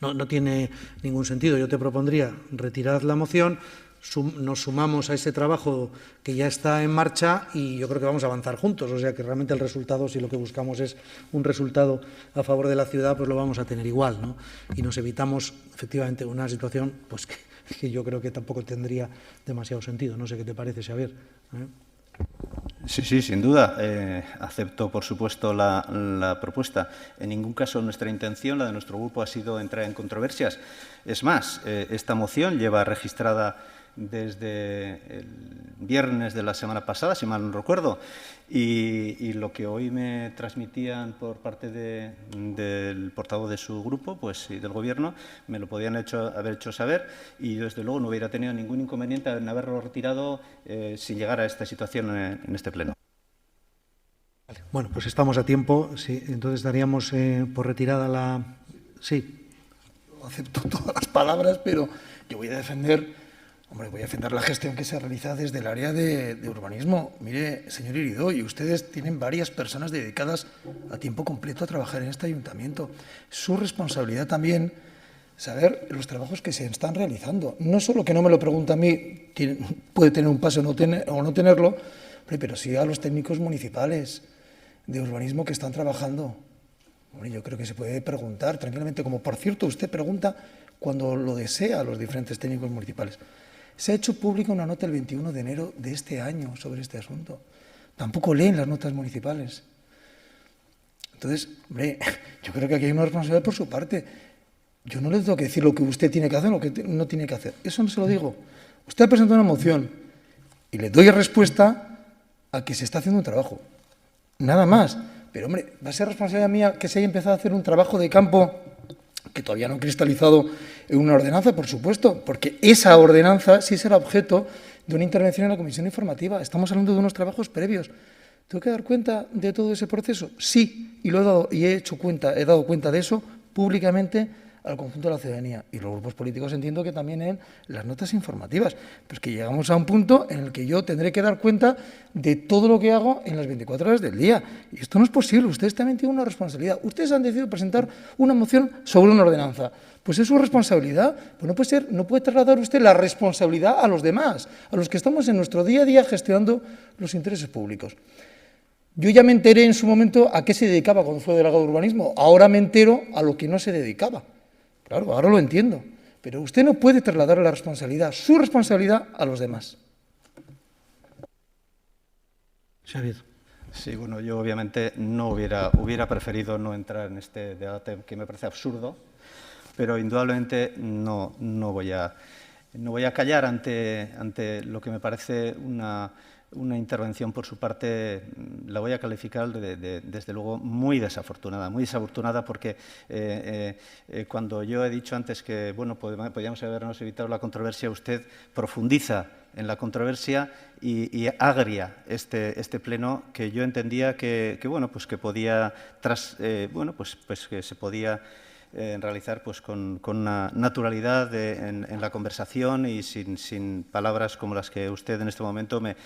no tiene ningún sentido. Yo te propondría retirar la moción. Nos sumamos a ese trabajo que ya está en marcha y yo creo que vamos a avanzar juntos. O sea que realmente el resultado, si lo que buscamos es un resultado a favor de la ciudad, pues lo vamos a tener igual, ¿no? Y nos evitamos efectivamente una situación pues que yo creo que tampoco tendría demasiado sentido. No sé qué te parece, Xavier. Sí, sin duda. Acepto, por supuesto, la propuesta. En ningún caso nuestra intención, la de nuestro grupo, ha sido entrar en controversias. Es más, esta moción lleva registrada desde el viernes de la semana pasada, si mal no recuerdo, y lo que hoy me transmitían por parte del portavoz de su grupo, pues, y del Gobierno, me lo podían haber hecho saber y desde luego no hubiera tenido ningún inconveniente en haberlo retirado sin llegar a esta situación en este pleno. Bueno, pues estamos a tiempo, sí, entonces daríamos por retirada la. Sí. Acepto todas las palabras, pero yo voy a defender la gestión que se realiza desde el área de urbanismo. Mire, señor Iridoy, ustedes tienen varias personas dedicadas a tiempo completo a trabajar en este ayuntamiento. Su responsabilidad también saber los trabajos que se están realizando. No solo que no me lo pregunta a mí, puede tener un pase o no tenerlo, pero sí a los técnicos municipales de urbanismo que están trabajando. Bueno, yo creo que se puede preguntar tranquilamente, como por cierto usted pregunta cuando lo desea a los diferentes técnicos municipales. Se ha hecho pública una nota el 21 de enero de este año sobre este asunto. Tampoco leen las notas municipales. Entonces, hombre, yo creo que aquí hay una responsabilidad por su parte. Yo no le tengo que decir lo que usted tiene que hacer o lo que no tiene que hacer. Eso no se lo digo. Usted ha presentado una moción y le doy respuesta a que se está haciendo un trabajo. Nada más. Pero, hombre, va a ser responsabilidad mía que se haya empezado a hacer un trabajo de campo que todavía no ha cristalizado en una ordenanza, por supuesto, porque esa ordenanza sí será objeto de una intervención en la comisión informativa. Estamos hablando de unos trabajos previos. ¿Tengo que dar cuenta de todo ese proceso? Sí, y he dado cuenta de eso públicamente al conjunto de la ciudadanía. Y los grupos políticos entiendo que también en las notas informativas. Pues que llegamos a un punto en el que yo tendré que dar cuenta de todo lo que hago en las 24 horas del día. Y esto no es posible. Ustedes también tienen una responsabilidad. Ustedes han decidido presentar una moción sobre una ordenanza. Pues es su responsabilidad. Pues no puede trasladar usted la responsabilidad a los demás, a los que estamos en nuestro día a día gestionando los intereses públicos. Yo ya me enteré en su momento a qué se dedicaba cuando fue delegado de urbanismo. Ahora me entero a lo que no se dedicaba. Claro, ahora lo entiendo. Pero usted no puede trasladar la responsabilidad, su responsabilidad, a los demás. Xavier. Sí, bueno, yo obviamente no hubiera preferido no entrar en este debate que me parece absurdo, pero indudablemente no voy a callar ante lo que me parece una intervención por su parte, la voy a calificar desde luego muy desafortunada porque cuando yo he dicho antes que bueno, podíamos habernos evitado la controversia, usted profundiza en la controversia y agria este pleno que yo entendía que bueno, pues que podía que se podía realizar pues con una naturalidad en la conversación y sin palabras como las que usted en este momento me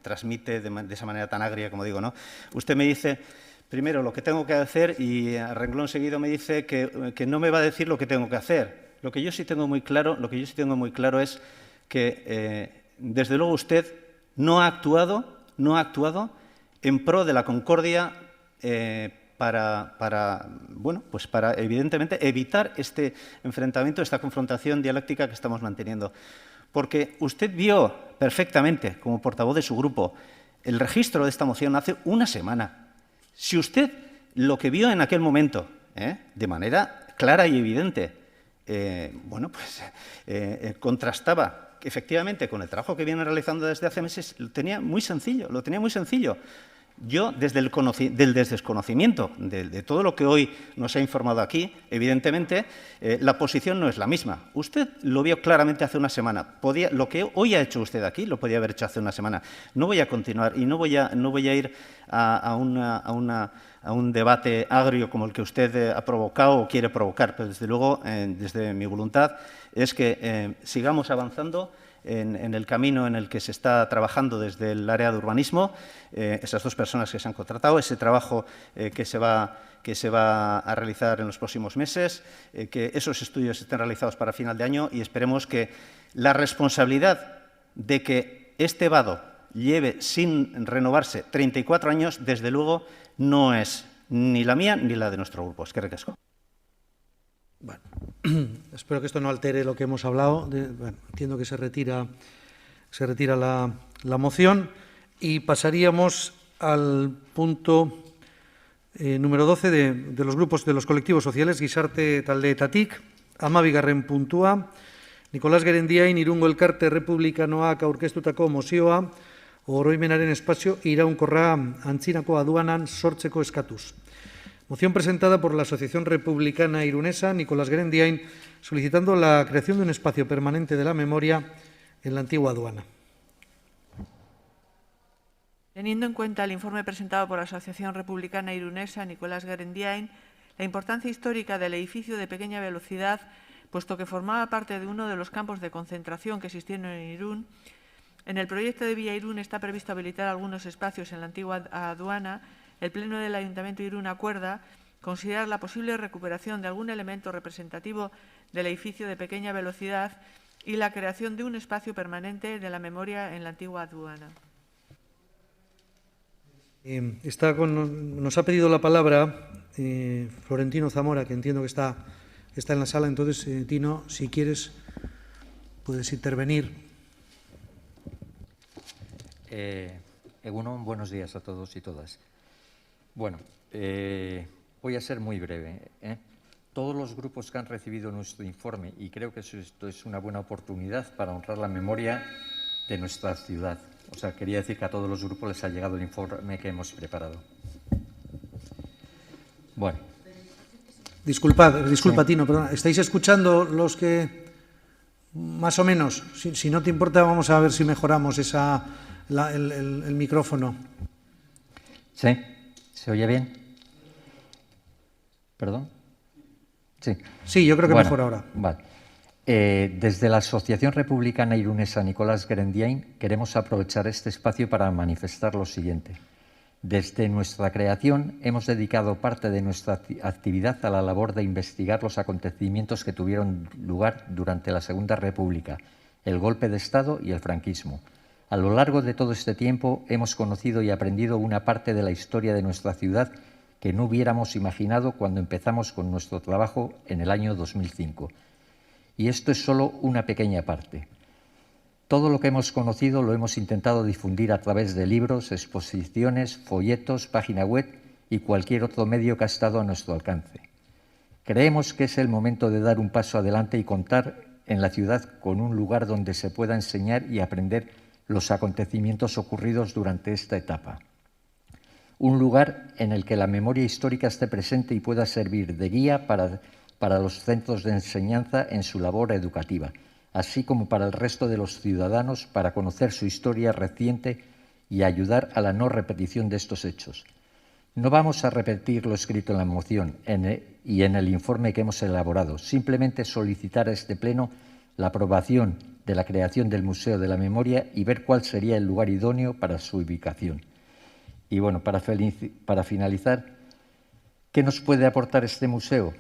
transmite de esa manera tan agria, como digo, ¿no? Usted me dice primero lo que tengo que hacer y a renglón seguido me dice que no me va a decir lo que tengo que hacer. Lo que yo sí tengo muy claro es que desde luego usted no ha actuado en pro de la concordia bueno, pues para evidentemente evitar este enfrentamiento, esta confrontación dialéctica que estamos manteniendo. Porque usted vio perfectamente, como portavoz de su grupo, el registro de esta moción hace una semana. Si usted lo que vio en aquel momento, de manera clara y evidente, bueno, pues contrastaba efectivamente con el trabajo que viene realizando desde hace meses, lo tenía muy sencillo. Yo, desde el desconocimiento de todo lo que hoy nos ha informado aquí, evidentemente, la posición no es la misma. Usted lo vio claramente hace una semana. Lo que hoy ha hecho usted aquí lo podía haber hecho hace una semana. No voy a continuar y no voy a ir a un debate agrio como el que usted ha provocado o quiere provocar, pero desde luego, desde mi voluntad, es que sigamos avanzando en el camino en el que se está trabajando desde el área de urbanismo, esas dos personas que se han contratado, ese trabajo que se va a realizar en los próximos meses, que esos estudios estén realizados para final de año y esperemos que la responsabilidad de que este vado lleve sin renovarse 34 años, desde luego, no es ni la mía ni la de nuestro grupo. Eskerrik asko. Bueno, espero que esto no altere lo que hemos hablado. Bueno, entiendo que se retira la moción y pasaríamos al punto número 12 de los grupos de los colectivos sociales, Gizarte Taldeetatik, 12. puntua, Nicolás Gerendiain Irungo Elkarte Republikanoak aurkeztutako mozioa oroimenaren espazio iraunkorra antzinako aduanan sortzeko eskatuz. Moción presentada por la Asociación Republicana Irunesa, Nicolás Gerendiain, solicitando la creación de un espacio permanente de la memoria en la antigua aduana. Teniendo en cuenta el informe presentado por la Asociación Republicana Irunesa, Nicolás Gerendiain, la importancia histórica del edificio de pequeña velocidad, puesto que formaba parte de uno de los campos de concentración que existieron en Irún, en el proyecto de Vía Irún está previsto habilitar algunos espacios en la antigua aduana. El Pleno del Ayuntamiento de Irún acuerda considerar la posible recuperación de algún elemento representativo del edificio de pequeña velocidad y la creación de un espacio permanente de la memoria en la antigua aduana. Nos ha pedido la palabra Florentino Zamora, que entiendo que está en la sala. Entonces, Tino, si quieres, puedes intervenir. Egunon, buenos días a todos y todas. Bueno, voy a ser muy breve. Todos los grupos que han recibido nuestro informe, y creo que esto es una buena oportunidad para honrar la memoria de nuestra ciudad. O sea, quería decir que a todos los grupos les ha llegado el informe que hemos preparado. Bueno. Disculpa, Sí. Tino, perdona. ¿Estáis escuchando los que, más o menos? Si no te importa, vamos a ver si mejoramos el micrófono. ¿Sí? ¿Se oye bien? ¿Perdón? Sí. Sí, yo creo que mejor ahora. Vale. Desde la Asociación Republicana Irunesa Nicolás Gerendiain queremos aprovechar este espacio para manifestar lo siguiente. Desde nuestra creación hemos dedicado parte de nuestra actividad a la labor de investigar los acontecimientos que tuvieron lugar durante la Segunda República, el golpe de Estado y el franquismo. A lo largo de todo este tiempo hemos conocido y aprendido una parte de la historia de nuestra ciudad que no hubiéramos imaginado cuando empezamos con nuestro trabajo en el año 2005. Y esto es solo una pequeña parte. Todo lo que hemos conocido lo hemos intentado difundir a través de libros, exposiciones, folletos, página web y cualquier otro medio que ha estado a nuestro alcance. Creemos que es el momento de dar un paso adelante y contar en la ciudad con un lugar donde se pueda enseñar y aprender los acontecimientos ocurridos durante esta etapa. Un lugar en el que la memoria histórica esté presente y pueda servir de guía para los centros de enseñanza en su labor educativa, así como para el resto de los ciudadanos para conocer su historia reciente y ayudar a la no repetición de estos hechos. No vamos a repetir lo escrito en la moción y en el informe que hemos elaborado, simplemente solicitar a este Pleno la aprobación de la creación del Museo de la Memoria y ver cuál sería el lugar idóneo para su ubicación. Y bueno, para finalizar, ¿qué nos puede aportar este museo?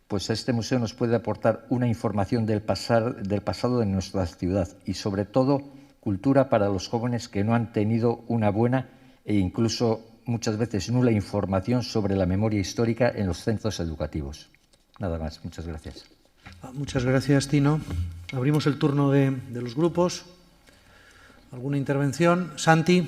Pues este museo nos puede aportar una información del pasado de nuestra ciudad y, sobre todo, cultura para los jóvenes que no han tenido una buena e incluso muchas veces nula información sobre la memoria histórica en los centros educativos. Nada más. Muchas gracias. Muchas gracias, Tino. Abrimos el turno de los grupos. ¿Alguna intervención? Santi.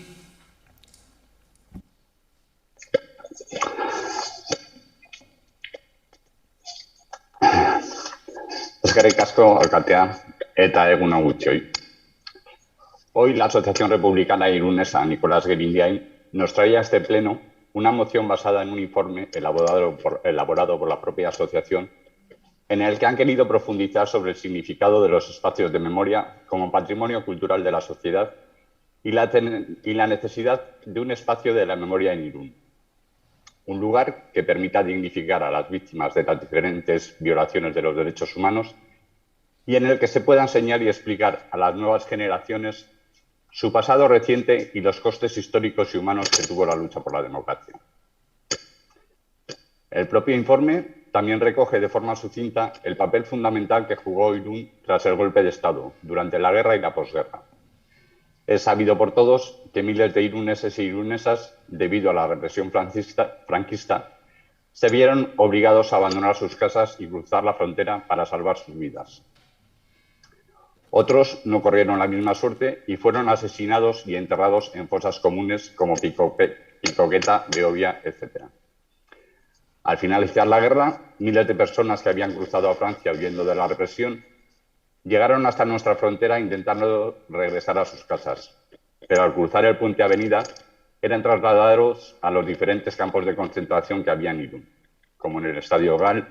Eskerrik asko, alkatea, eta egun on guztioi. Hoy la Asociación Republicana Irunesa Nicolás Guerindiain nos trae a este pleno una moción basada en un informe elaborado por la propia asociación, en el que han querido profundizar sobre el significado de los espacios de memoria como patrimonio cultural de la sociedad y la necesidad de un espacio de la memoria en Irún. Un lugar que permita dignificar a las víctimas de las diferentes violaciones de los derechos humanos y en el que se pueda enseñar y explicar a las nuevas generaciones su pasado reciente y los costes históricos y humanos que tuvo la lucha por la democracia. El propio informe también recoge de forma sucinta el papel fundamental que jugó Irún tras el golpe de Estado, durante la guerra y la posguerra. Es sabido por todos que miles de iruneses e irunesas, debido a la represión franquista, se vieron obligados a abandonar sus casas y cruzar la frontera para salvar sus vidas. Otros no corrieron la misma suerte y fueron asesinados y enterrados en fosas comunes como Picoqueta, Beovia, etc. Al finalizar la guerra, miles de personas que habían cruzado a Francia huyendo de la represión llegaron hasta nuestra frontera intentando regresar a sus casas, pero al cruzar el puente Avenida eran trasladados a los diferentes campos de concentración que había en Irún, como en el Estadio Gal,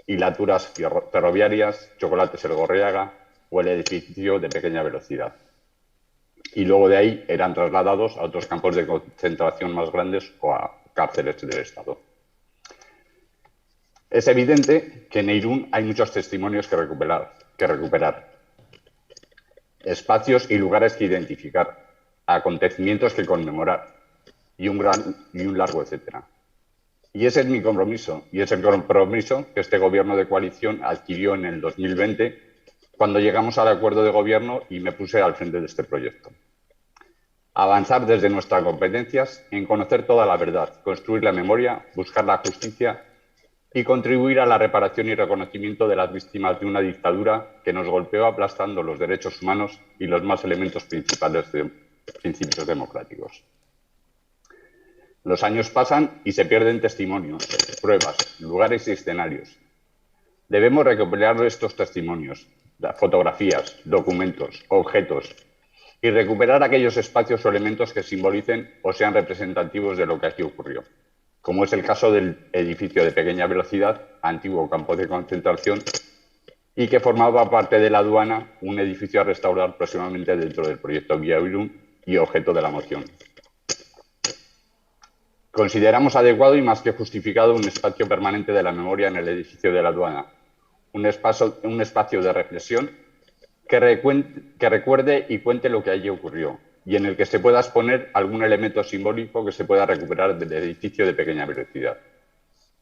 hilaturas ferroviarias, Chocolates El Gorriaga o el edificio de pequeña velocidad. Y luego de ahí eran trasladados a otros campos de concentración más grandes o a cárceles del Estado. Es evidente que en Irún hay muchos testimonios que recuperar, espacios y lugares que identificar, acontecimientos que conmemorar y un largo etcétera. Y ese es mi compromiso, y es el compromiso que este gobierno de coalición adquirió en el 2020 cuando llegamos al acuerdo de gobierno y me puse al frente de este proyecto. Avanzar desde nuestras competencias en conocer toda la verdad, construir la memoria, buscar la justicia y contribuir a la reparación y reconocimiento de las víctimas de una dictadura que nos golpeó aplastando los derechos humanos y los más elementos principales de principios democráticos. Los años pasan y se pierden testimonios, pruebas, lugares y escenarios. Debemos recuperar estos testimonios, fotografías, documentos, objetos y recuperar aquellos espacios o elementos que simbolicen o sean representativos de lo que aquí ocurrió, como es el caso del edificio de pequeña velocidad, antiguo campo de concentración, y que formaba parte de la aduana, un edificio a restaurar próximamente dentro del proyecto Vía Irún y objeto de la moción. Consideramos adecuado y más que justificado un espacio permanente de la memoria en el edificio de la aduana, un espacio de reflexión que recuerde y cuente lo que allí ocurrió y en el que se pueda exponer algún elemento simbólico que se pueda recuperar del edificio de pequeña velocidad.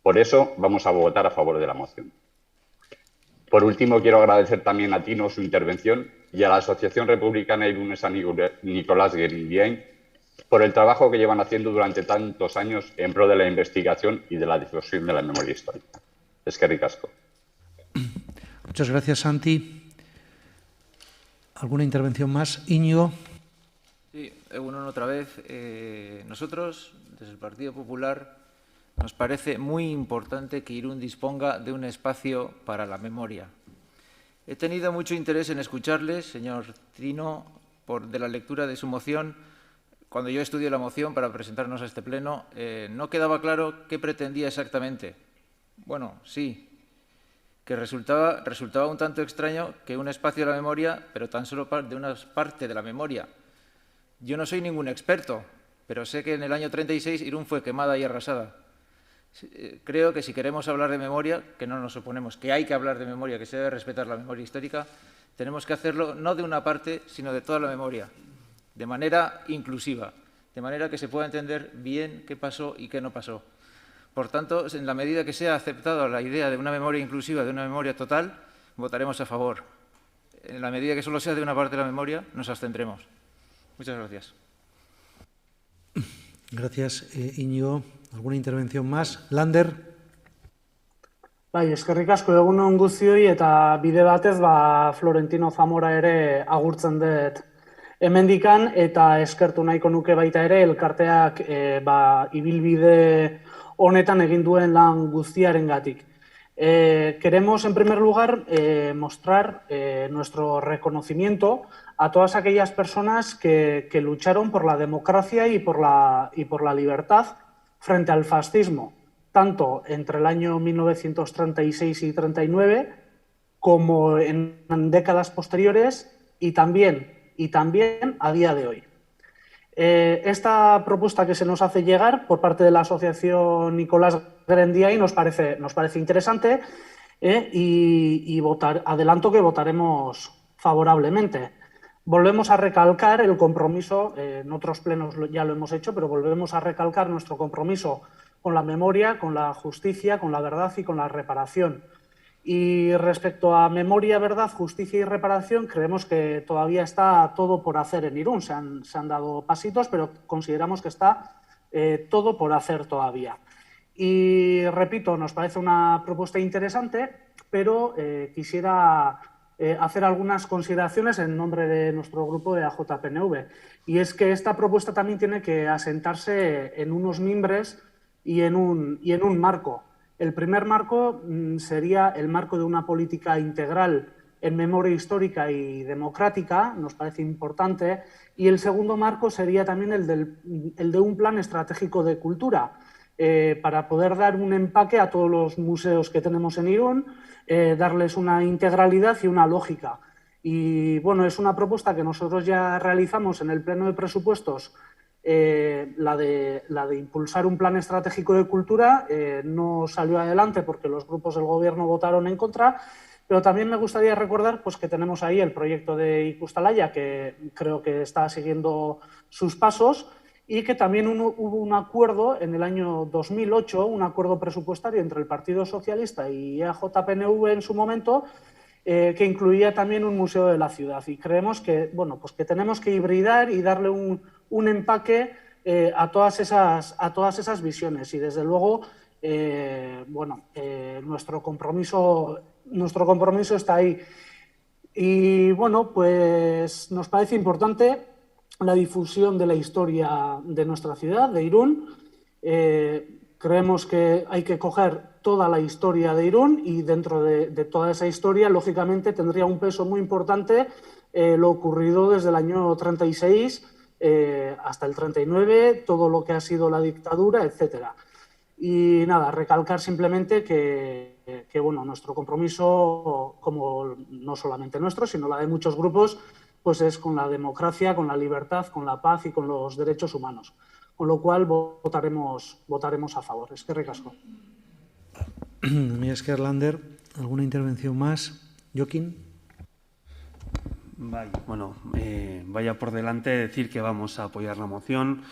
Por eso vamos a votar a favor de la moción. Por último, quiero agradecer también a Tino su intervención y a la Asociación Republicana Irunesa Nicolás Guerindiain por el trabajo que llevan haciendo durante tantos años en pro de la investigación y de la difusión de la memoria histórica. Eskerrik asko. Muchas gracias, Santi. ¿Alguna intervención más? Íñigo. Sí, bueno, otra vez. Nosotros, desde el Partido Popular, nos parece muy importante que Irún disponga de un espacio para la memoria. He tenido mucho interés en escucharles, señor Tino, de la lectura de su moción. Cuando yo estudié la moción para presentarnos a este pleno, no quedaba claro qué pretendía exactamente. Bueno, sí, que resultaba un tanto extraño que un espacio de la memoria, pero tan solo de una parte de la memoria. Yo no soy ningún experto, pero sé que en el año 36 Irún fue quemada y arrasada. Creo que si queremos hablar de memoria, que no nos oponemos, que hay que hablar de memoria, que se debe respetar la memoria histórica, tenemos que hacerlo no de una parte, sino de toda la memoria, de manera inclusiva, de manera que se pueda entender bien qué pasó y qué no pasó. Por tanto, en la medida que sea aceptada la idea de una memoria inclusiva, de una memoria total, votaremos a favor. En la medida que solo sea de una parte de la memoria, nos abstendremos. Muchas gracias. Gracias, Íñigo. ¿Alguna intervención más? Lander. Bai, eskerrik asko egunon guztioi eta bide batez Florentino Zamora ere agurtzen dut hemendikan eta eskertu nahiko nuke baita ere elkarteak ibilbide honetan egin duen lan guztiarengatik. Queremos, en primer lugar, mostrar nuestro reconocimiento a todas aquellas personas que lucharon por la democracia y por la libertad frente al fascismo, tanto entre el año 1936 y 39 como en décadas posteriores y también a día de hoy. Esta propuesta que se nos hace llegar por parte de la Asociación Nicolás Grendiain nos parece interesante y adelanto que votaremos favorablemente. Volvemos a recalcar el compromiso, en otros plenos ya lo hemos hecho, pero volvemos a recalcar nuestro compromiso con la memoria, con la justicia, con la verdad y con la reparación. Y respecto a memoria, verdad, justicia y reparación, creemos que todavía está todo por hacer en Irún. Se han dado pasitos, pero consideramos que está todo por hacer todavía. Y repito, nos parece una propuesta interesante, pero quisiera hacer algunas consideraciones en nombre de nuestro grupo de AJPNV. Y es que esta propuesta también tiene que asentarse en unos mimbres y en un marco. El primer marco sería el marco de una política integral en memoria histórica y democrática, nos parece importante, y el segundo marco sería también el de un plan estratégico de cultura, para poder dar un empaque a todos los museos que tenemos en Irún, darles una integralidad y una lógica. Y bueno, es una propuesta que nosotros ya realizamos en el Pleno de Presupuestos, la de impulsar un plan estratégico de cultura, no salió adelante porque los grupos del Gobierno votaron en contra, pero también me gustaría recordar pues, que tenemos ahí el proyecto de Ikustalaya, que creo que está siguiendo sus pasos, y que también hubo un acuerdo en el año 2008, un acuerdo presupuestario entre el Partido Socialista y AJPNV en su momento, que incluía también un museo de la ciudad. Y creemos que, bueno, pues que tenemos que hibridar y darle un empaque a todas esas visiones. Y desde luego, nuestro compromiso está ahí. Y bueno, pues nos parece importante la difusión de la historia de nuestra ciudad, de Irún. Creemos que hay que coger toda la historia de Irún y dentro de toda esa historia, lógicamente, tendría un peso muy importante lo ocurrido desde el año 36 hasta el 39, todo lo que ha sido la dictadura, etcétera. Y nada, recalcar simplemente que bueno, nuestro compromiso, como no solamente nuestro, sino la de muchos grupos, pues es con la democracia, con la libertad, con la paz y con los derechos humanos. Con lo cual votaremos a favor. Eskerrik asko. Mi esker, Lander. ¿Alguna intervención más? Joaquín. Vaya por delante decir que vamos a apoyar la moción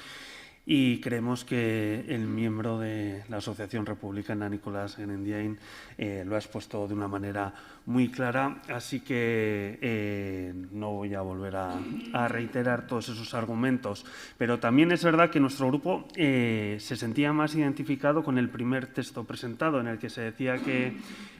y creemos que el miembro de la Asociación Republicana, Nicolás Grendiain, lo ha expuesto de una manera muy clara, así que no voy a volver a reiterar todos esos argumentos. Pero también es verdad que nuestro grupo se sentía más identificado con el primer texto presentado, en el que se decía que,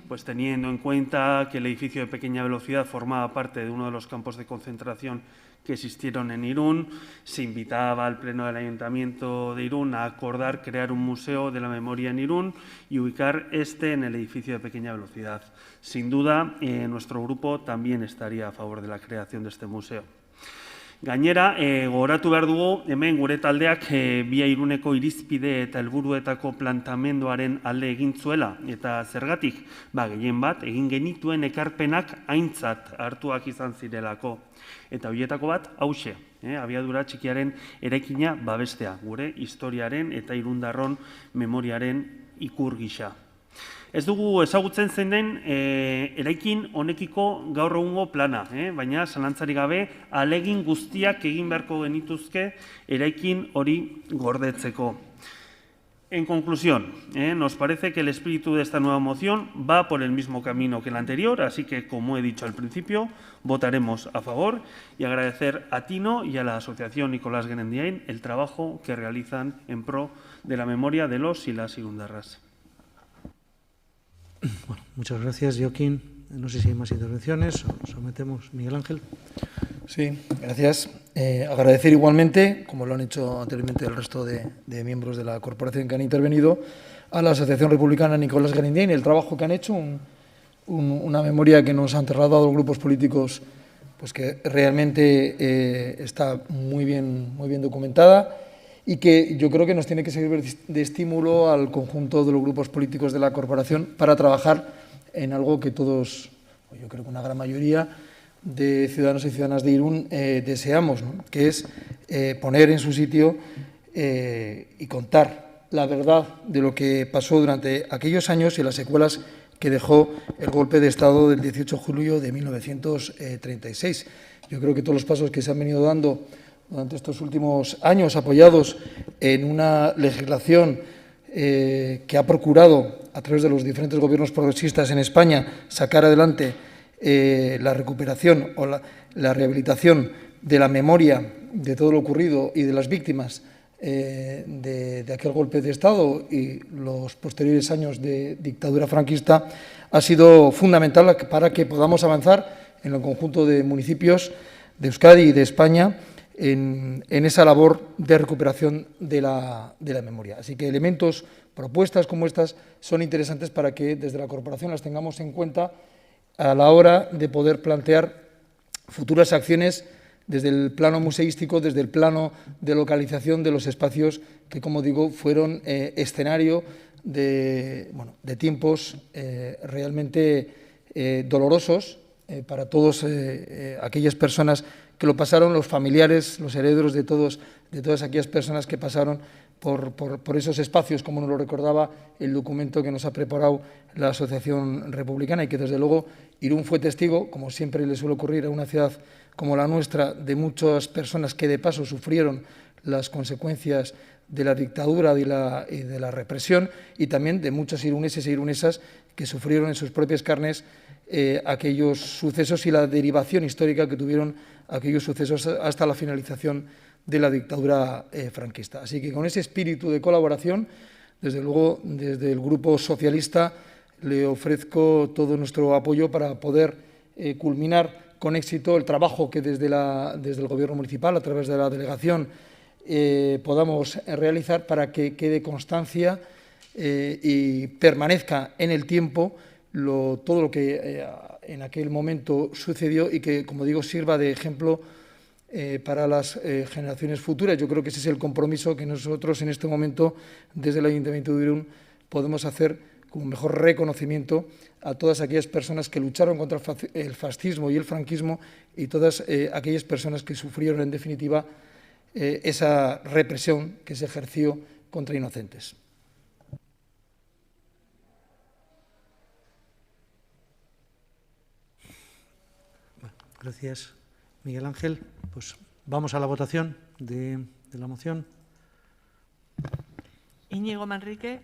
pues teniendo en cuenta que el edificio de pequeña velocidad formaba parte de uno de los campos de concentración que existieron en Irún, se invitaba al Pleno del Ayuntamiento de Irún a acordar crear un museo de la memoria en Irún y ubicar este en el edificio de pequeña velocidad. Sin duda, nuestro grupo también estaría a favor de la creación de este museo. Gainera, gogoratu behar dugu, hemen gure taldeak Bia Iruneko irizpide eta helburuetako plantamenduaren alde egin zuela, eta zergatik, gehien bat, egin genituen ekarpenak aintzat hartuak izan zirelako. Eta horietako bat, hauxe, abiadura txikiaren eraikina babestea, gure historiaren eta irundarron memoriaren ikur gisa. Ez dugu ezagutzen zein den eraikin honekiko gaur egungo plana, baina zalantzarik gabe ahalegin guztiak egin beharko genituzke eraikin hori gordetzeko. En conclusión, nos parece que el espíritu de esta nueva moción va por el mismo camino que la anterior, así que, como he dicho al principio, votaremos a favor y agradecer a Tino y a la Asociación Nicolás Guerendiain el trabajo que realizan en pro de la memoria de los y las irundarras. Bueno, muchas gracias, Joaquín. No sé si hay más intervenciones. Sometemos. Miguel Ángel. Sí, gracias. Agradecer igualmente, como lo han hecho anteriormente el resto de miembros de la corporación que han intervenido, a la Asociación Republicana Nicolás Guerendiain el trabajo que han hecho, una memoria que nos han trasladado los grupos políticos, pues que realmente está muy bien documentada y que yo creo que nos tiene que servir de estímulo al conjunto de los grupos políticos de la corporación para trabajar en algo que todos, yo creo que una gran mayoría de ciudadanos y ciudadanas de Irún deseamos, ¿no? Que es poner en su sitio y contar la verdad de lo que pasó durante aquellos años y las secuelas que dejó el golpe de Estado del 18 de julio de 1936. Yo creo que todos los pasos que se han venido dando durante estos últimos años, apoyados en una legislación que ha procurado, a través de los diferentes gobiernos progresistas en España, sacar adelante la recuperación o la rehabilitación de la memoria de todo lo ocurrido y de las víctimas de aquel golpe de Estado y los posteriores años de dictadura franquista, ha sido fundamental para que podamos avanzar en el conjunto de municipios de Euskadi y de España en esa labor de recuperación de la memoria. Así que elementos, propuestas como estas son interesantes para que desde la corporación las tengamos en cuenta a la hora de poder plantear futuras acciones desde el plano museístico, desde el plano de localización de los espacios que, como digo, fueron escenario de tiempos realmente dolorosos para todas aquellas personas que lo pasaron, los familiares, los herederos de todas aquellas personas que pasaron por esos espacios, como nos lo recordaba el documento que nos ha preparado la Asociación Republicana, y que desde luego Irún fue testigo, como siempre le suele ocurrir a una ciudad como la nuestra, de muchas personas que de paso sufrieron las consecuencias de la dictadura y de la represión, y también de muchos iruneses e irunesas que sufrieron en sus propias carnes aquellos sucesos y la derivación histórica que tuvieron aquellos sucesos hasta la finalización de la dictadura franquista. Así que con ese espíritu de colaboración, desde luego, desde el Grupo Socialista le ofrezco todo nuestro apoyo para poder culminar con éxito el trabajo que desde el Gobierno municipal, a través de la delegación, podamos realizar para que quede constancia y permanezca en el tiempo todo lo que en aquel momento sucedió y que, como digo, sirva de ejemplo para las generaciones futuras. Yo creo que ese es el compromiso que nosotros en este momento, desde el Ayuntamiento de Irún, podemos hacer como mejor reconocimiento a todas aquellas personas que lucharon contra el fascismo y el franquismo y todas aquellas personas que sufrieron, en definitiva, esa represión que se ejerció contra inocentes. Gracias, Miguel Ángel. Pues vamos a la votación de la moción. Íñigo Manrique.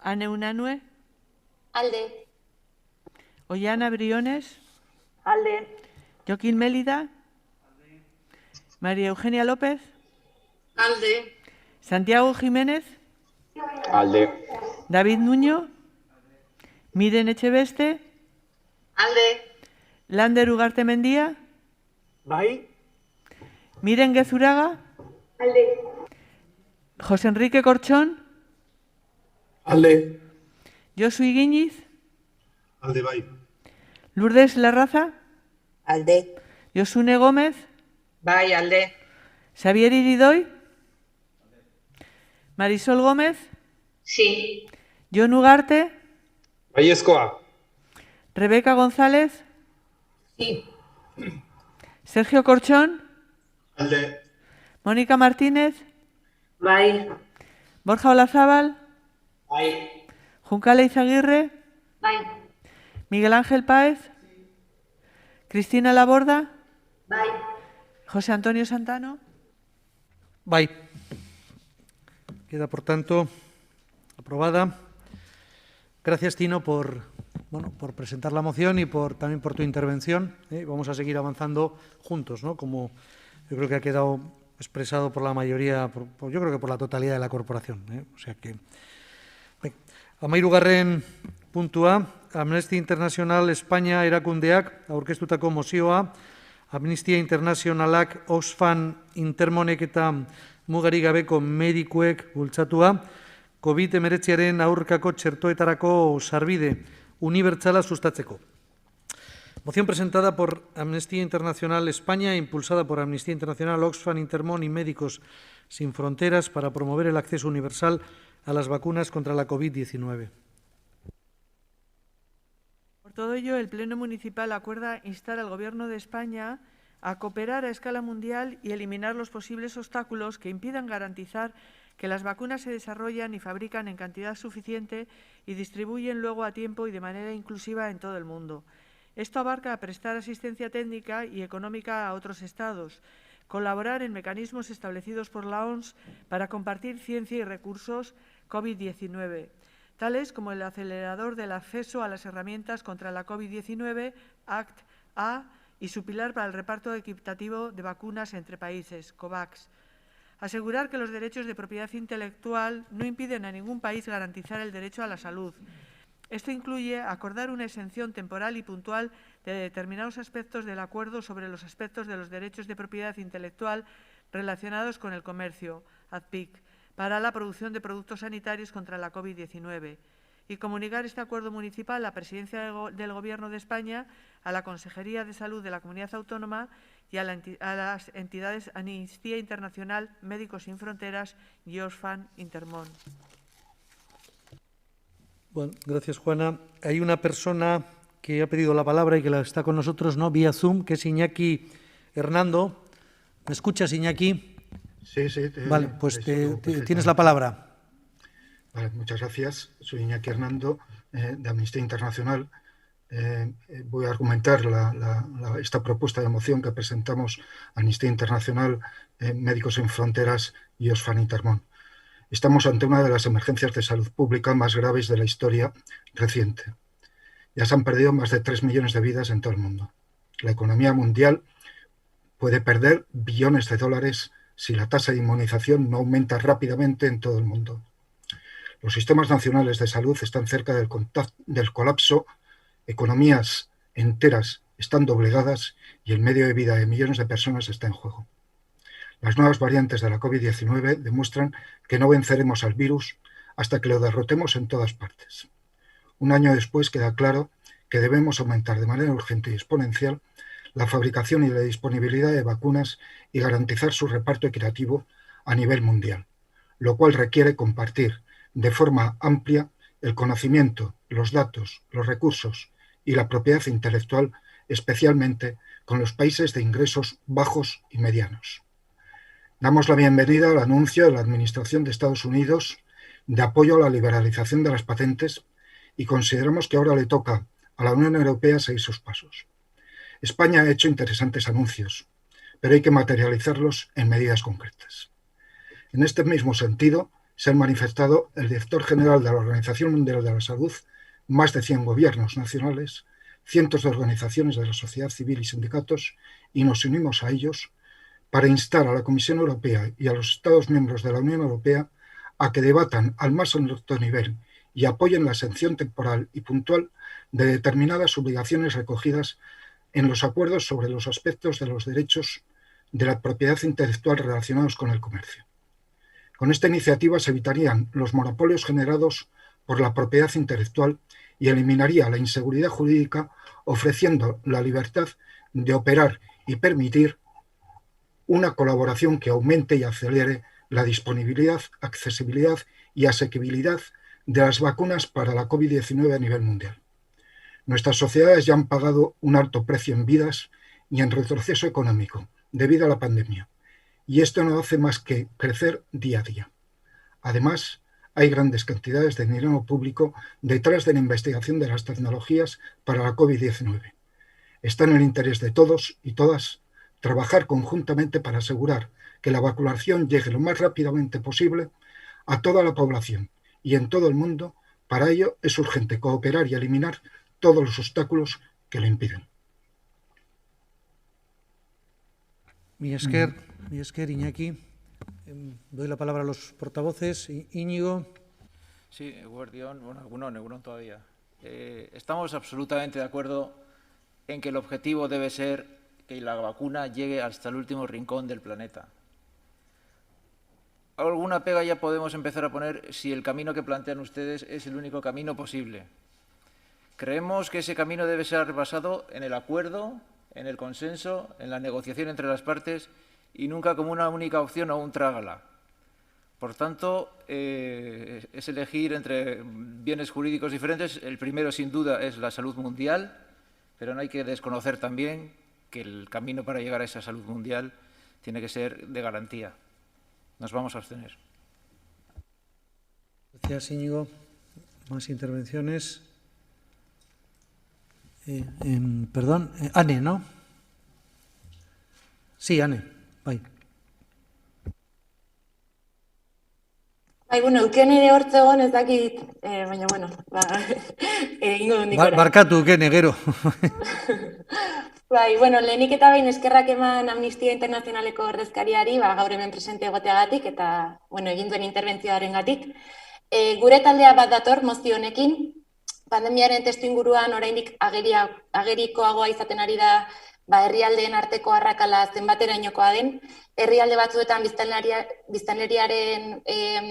Ane Unanue. Alde. Ollana Briones. Alde. Joaquín Mélida. María Eugenia López. Alde. Santiago Jiménez. Alde. David Nuño. Miren Echeveste. Alde. Lander Ugarte Mendía. Bai. Miren Gezuraga. Alde. José Enrique Corchón. Alde. Josu Iguiñiz. Alde bai. Lourdes Larraza. Alde. Josune Gómez. Bai, alde. Xavier Iridoy. Marisol Gómez. Sí. Jon Ugarte. Baiezkoa. Rebeca González. Sí. Sergio Corchón. Alde. Mónica Martínez. Bai. Borja Olazábal. Bai. Juncala Izaguirre. Bai. Miguel Ángel Páez. Cristina Laborda. Bai. José Antonio Santano. Bai. Queda, por tanto, aprobada. Gracias, Tino, por presentar la moción y también por tu intervención. Vamos a seguir avanzando juntos, ¿no? Como yo creo que ha quedado expresado por la mayoría, yo creo que por la totalidad de la corporación. O sea que... Amairugarren puntua, Amnistia Internacional España erakundeak aurkeztutako mozioa, Amnistia Internacionalak Oxfam Intermonek eta mugarik gabeko medikuek bultzatua, COVID-19aren aurkako txertoetarako sarbide unibertsala sustatzeko. Moción presentada por Amnistía Internacional España, impulsada por Amnistía Internacional, Oxfam, Intermon y Médicos Sin Fronteras para promover el acceso universal a las vacunas contra la COVID-19. Por todo ello, el Pleno Municipal acuerda instar al Gobierno de España a cooperar a escala mundial y eliminar los posibles obstáculos que impidan garantizar que las vacunas se desarrollan y fabrican en cantidad suficiente y distribuyen luego a tiempo y de manera inclusiva en todo el mundo. Esto abarca prestar asistencia técnica y económica a otros Estados, colaborar en mecanismos establecidos por la OMS para compartir ciencia y recursos COVID-19, tales como el acelerador del acceso a las herramientas contra la COVID-19, ACT-A, y su pilar para el reparto equitativo de vacunas entre países, COVAX. Asegurar que los derechos de propiedad intelectual no impiden a ningún país garantizar el derecho a la salud. Esto incluye acordar una exención temporal y puntual de determinados aspectos del acuerdo sobre los aspectos de los derechos de propiedad intelectual relacionados con el comercio, ADPIC, para la producción de productos sanitarios contra la COVID-19 y comunicar este acuerdo municipal a la Presidencia del Gobierno de España, a la Consejería de Salud de la Comunidad Autónoma y a las entidades Amnistía Internacional, Médicos Sin Fronteras y Oxfam Intermon. Bueno, gracias, Juana. Hay una persona que ha pedido la palabra y que está con nosotros, ¿no?, vía Zoom, que es Iñaki Hernando. ¿Me escuchas, Iñaki? Sí. Vale, pues tienes la palabra. Vale, muchas gracias. Soy Iñaki Hernando, de Amnistía Internacional. Voy a argumentar esta propuesta de moción que presentamos Amnistía Internacional, Médicos Sin Fronteras y Oxfam Intermon. Estamos ante una de las emergencias de salud pública más graves de la historia reciente. Ya se han perdido más de 3 millones de vidas en todo el mundo. La economía mundial puede perder billones de dólares si la tasa de inmunización no aumenta rápidamente en todo el mundo. Los sistemas nacionales de salud están cerca del colapso, economías enteras están doblegadas y el medio de vida de millones de personas está en juego. Las nuevas variantes de la COVID-19 demuestran que no venceremos al virus hasta que lo derrotemos en todas partes. Un año después queda claro que debemos aumentar de manera urgente y exponencial la fabricación y la disponibilidad de vacunas y garantizar su reparto equitativo a nivel mundial, lo cual requiere compartir de forma amplia el conocimiento, los datos, los recursos y la propiedad intelectual, especialmente con los países de ingresos bajos y medianos. Damos la bienvenida al anuncio de la Administración de Estados Unidos de apoyo a la liberalización de las patentes y consideramos que ahora le toca a la Unión Europea seguir sus pasos. España ha hecho interesantes anuncios, pero hay que materializarlos en medidas concretas. En este mismo sentido, se han manifestado el director general de la Organización Mundial de la Salud, más de 100 gobiernos nacionales, cientos de organizaciones de la sociedad civil y sindicatos, y nos unimos a ellos para instar a la Comisión Europea y a los Estados miembros de la Unión Europea a que debatan al más alto nivel y apoyen la exención temporal y puntual de determinadas obligaciones recogidas en los acuerdos sobre los aspectos de los derechos de la propiedad intelectual relacionados con el comercio. Con esta iniciativa se evitarían los monopolios generados por la propiedad intelectual y eliminaría la inseguridad jurídica, ofreciendo la libertad de operar y permitir una colaboración que aumente y acelere la disponibilidad, accesibilidad y asequibilidad de las vacunas para la COVID-19 a nivel mundial. Nuestras sociedades ya han pagado un alto precio en vidas y en retroceso económico debido a la pandemia, y esto no hace más que crecer día a día. Además, hay grandes cantidades de dinero público detrás de la investigación de las tecnologías para la COVID-19. Está en el interés de todos y todas trabajar conjuntamente para asegurar que la vacunación llegue lo más rápidamente posible a toda la población y en todo el mundo. Para ello es urgente cooperar y eliminar todos los obstáculos que lo impiden. Mi esker, Iñaki. Doy la palabra a los portavoces. Íñigo. Sí, Eguerdión, bueno, Egunon todavía. Estamos absolutamente de acuerdo en que el objetivo debe ser que la vacuna llegue hasta el último rincón del planeta. Alguna pega ya podemos empezar a poner si el camino que plantean ustedes es el único camino posible. Creemos que ese camino debe ser basado en el acuerdo, en el consenso, en la negociación entre las partes y nunca como una única opción o un trágala. Por tanto, es elegir entre bienes jurídicos diferentes. El primero, sin duda, es la salud mundial, pero no hay que desconocer también que el camino para llegar a esa salud mundial tiene que ser de garantía. Nos vamos a abstener. Gracias, Íñigo. Más intervenciones. Perdón, Ane, ¿no? Sí, Ane. Bai. Bueno, euken ere hortze egon ez dakit, baina, bueno, egingo dut nikora. Barkatu, Eukene, gero. Bueno, lehenik eta behin eskerrak eman Amnistia Internazionaleko ordezkariari, gaur hemen presente egoteagatik eta, egin duen interbentzioaren gatik. Gure taldea bat dator mozio honekin, pandemiaren testuinguruan oraindik agerikoagoa izaten ari da herrialdeen arteko arrakala zenbaterainokoa den, herrialde batzuetan biztanleriaren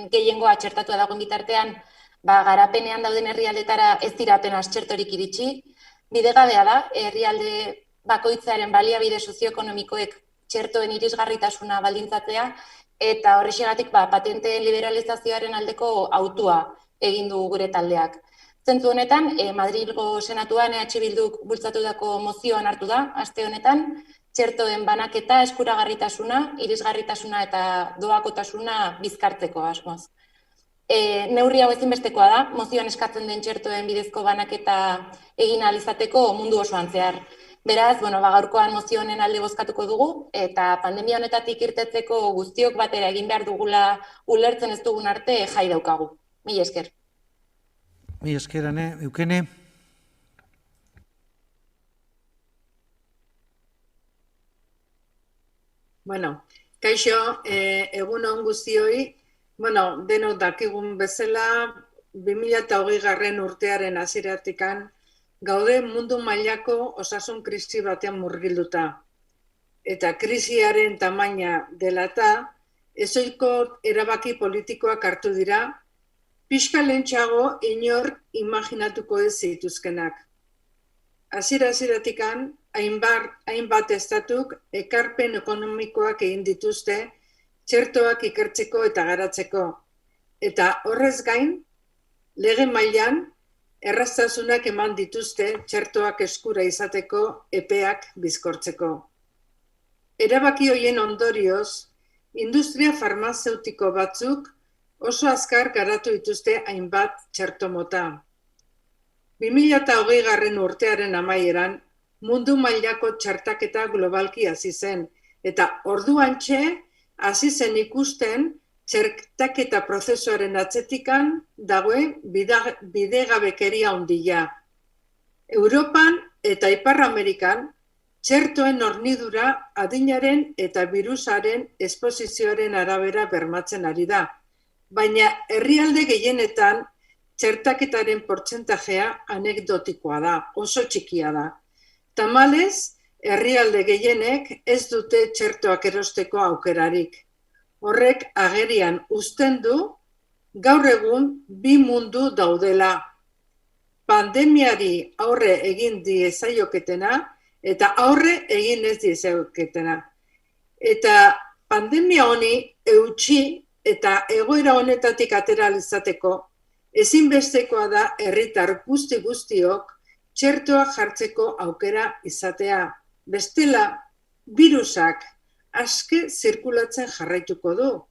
gehiengoa txertatua dagoen bitartean, garapenean dauden herrialdetara ez dira apenas txertorik iritsi. Bidegabea da, herrialde bakoitzaren baliabide sozioekonomikoek txertoen irisgarritasuna baldintzatzea, eta horrexegatik patenteen liberalizazioaren aldeko autua egin du gure taldeak. Zentzu honetan, Madrilgo Senatuan EH Bilduk bultzatutako mozioan hartu da, aste honetan, txertoen banaketa, eskuragarritasuna, irisgarritasuna eta doakotasuna bizkartzeko asmoz. Neurri hau ezinbestekoa da, mozioan eskatzen den txertoen bidezko banaketa egin ahal izateko mundu osoan zehar. Beraz, gaurkoan mozio honen alde bozkatuko dugu, eta pandemia honetatik irtetzeko guztiok batera egin behar dugula ulertzen ez dugun arte jai daukagu. Mila esker. Mila esker, Ane. Eukene. Kaixo, egun on guztioi, denok dakigun bezala, 2020 urtearen hasieratikan gaude mundu mailako osasun krisi batean murgilduta. Eta krisiaren tamaina dela eta ezohiko erabaki politikoak hartu dira, pixka lehentxeago inor imaginatuko ez zituzkenak. Hasiera-hasieratik hainbat estatuk ekarpen ekonomikoak egin dituzte txertoak ikertzeko eta garatzeko. Eta horrez gain, lege mailan erraztasunak eman dituzte txertoak eskura izateko epeak bizkortzeko. Erabaki horien ondorioz, industria farmazeutiko batzuk oso azkar garatu dituzte hainbat txerto mota. 2020 urtearen amaieran mundu mailako txertaketa globalki hasi zen, eta orduantxe hasi zen ikusten txertaketa prozesuaren atzetikan dagoen bidegabekeria handia. Europan eta Ipar Amerikan txertoen hornidura adinaren eta birusaren esposizioaren arabera bermatzen ari da, baina herrialde gehienetan txertaketaren portzentajea anekdotikoa da, oso txikia da. Tamalez, herrialde gehienek ez dute txertoak erosteko aukerarik. Horrek agerian uzten du, gaur egun bi mundu daudela. Pandemiari aurre egin diezaioketena eta aurre egin ez diezaioketena. Eta pandemia honi eutsi eta egoera honetatik atera izateko, ezinbestekoa da herritar guztiok txertoak jartzeko aukera izatea. Bestela, birusak aske zirkulatzen jarraituko du.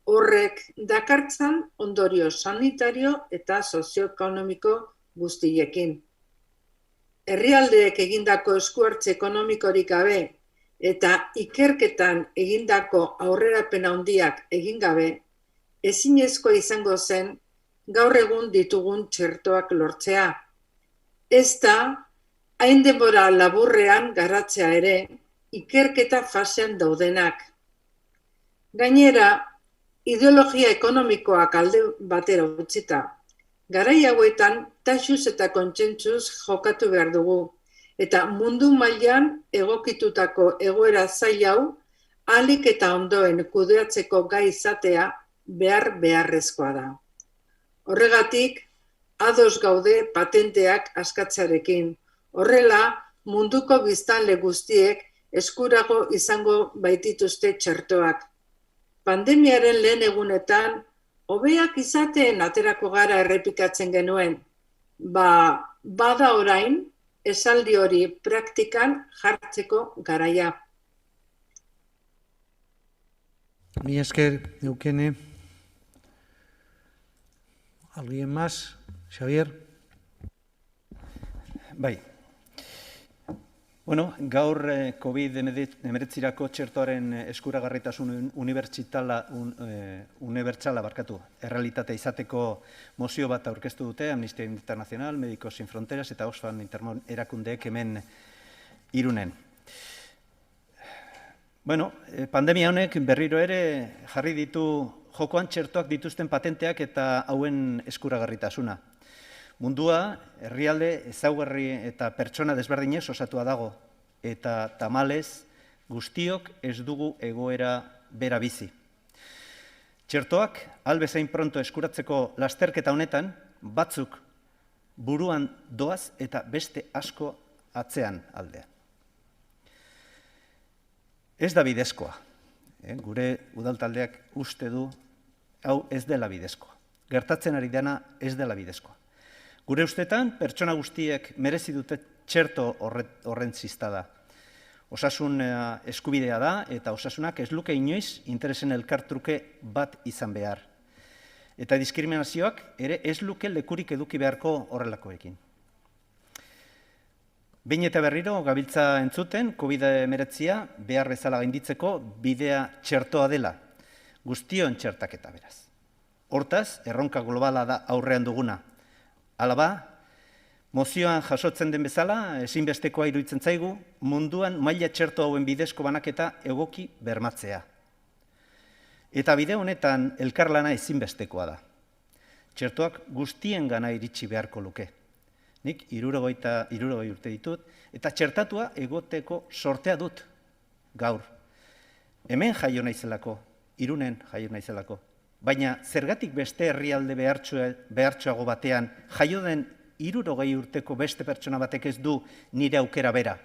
Horrek dakartzan ondorio sanitario eta sozioekonomiko guztiekin. Herrialdeek egindako eskuhartze ekonomikorik gabe eta ikerketan egindako aurrerapen handiak egin gabe, ezinezkoa izango zen gaur egun ditugun txertoak lortzea. Ez da, hain denbora laburrean garatzea ere, ikerketa fasean daudenak. Gainera, ideologia ekonomikoak alde batera utzita. Garai hauetan, taxuz eta kontsentsuz jokatu behar dugu, eta mundu mailan egokitutako egoera zail hau, ahalik eta ondoen kudeatzeko gai izatea beharrezkoa da. Horregatik, ados gaude patenteak askatzearekin. Horrela, munduko biztanle guztiek eskurago izango baitituzte txertoak. Pandemiaren lehen egunetan, hobeak izateen aterako gara errepikatzen genuen. Bada orain, esaldi hori praktikan jartzeko garaia. Mi esker, Eukene. ¿Alguien más? Xavier. Bai. Bueno, gaur COVID-19 txertoaren eskuragarritasun unibertsala errealitatea izateko mozio bat aurkeztu dute Amnistia Internacional, Médicos Sin Fronteras eta Oxfam Intermón erakundeek hemen Irunen. Bueno, pandemia honek berriro ere jarri ditu jokoan txertoak dituzten patenteak eta hauen eskuragarritasuna. Mundua, herrialde, ezaugarri eta pertsona desberdinez osatua dago, eta tamalez guztiok ez dugu egoera bera bizi. Txertoak, albezain pronto eskuratzeko lasterketa honetan, batzuk buruan doaz eta beste asko atzean aldea. Ez da bidezkoa. Gure udaltaldeak uste du, hau ez dela bidezkoa. Gertatzen ari dena ez dela bidezkoa. Gure ustetan, pertsona guztiek merezi dute txerto horren ziztada. Osasun eskubidea da eta osasunak ez luke inoiz interesen elkartruke bat izan behar. Eta diskriminazioak ere ez luke lekurik eduki beharko horrelakoekin. Behin eta berriro gabiltza entzuten, COVID-19 behar bezala gainditzeko bidea txertoa dela, guztion txertaketa beraz. Hortaz, erronka globala da aurrean duguna. Hala ba, mozioan jasotzen den bezala, ezinbestekoa iruditzen zaigu, munduan maila txerto hauen bidezko banaketa egoki bermatzea. Eta bide honetan elkarlana ezinbestekoa da. Txertoak guztien gana iritsi beharko luke. Nik 60 urte ditut, eta txertatua egoteko sortea dut gaur. Hemen jaio naizelako, Irunen jaio naizelako. Baina zergatik beste herrialde behartsuago batean jaio den 60 urteko beste pertsona batek ez du nire aukera bera.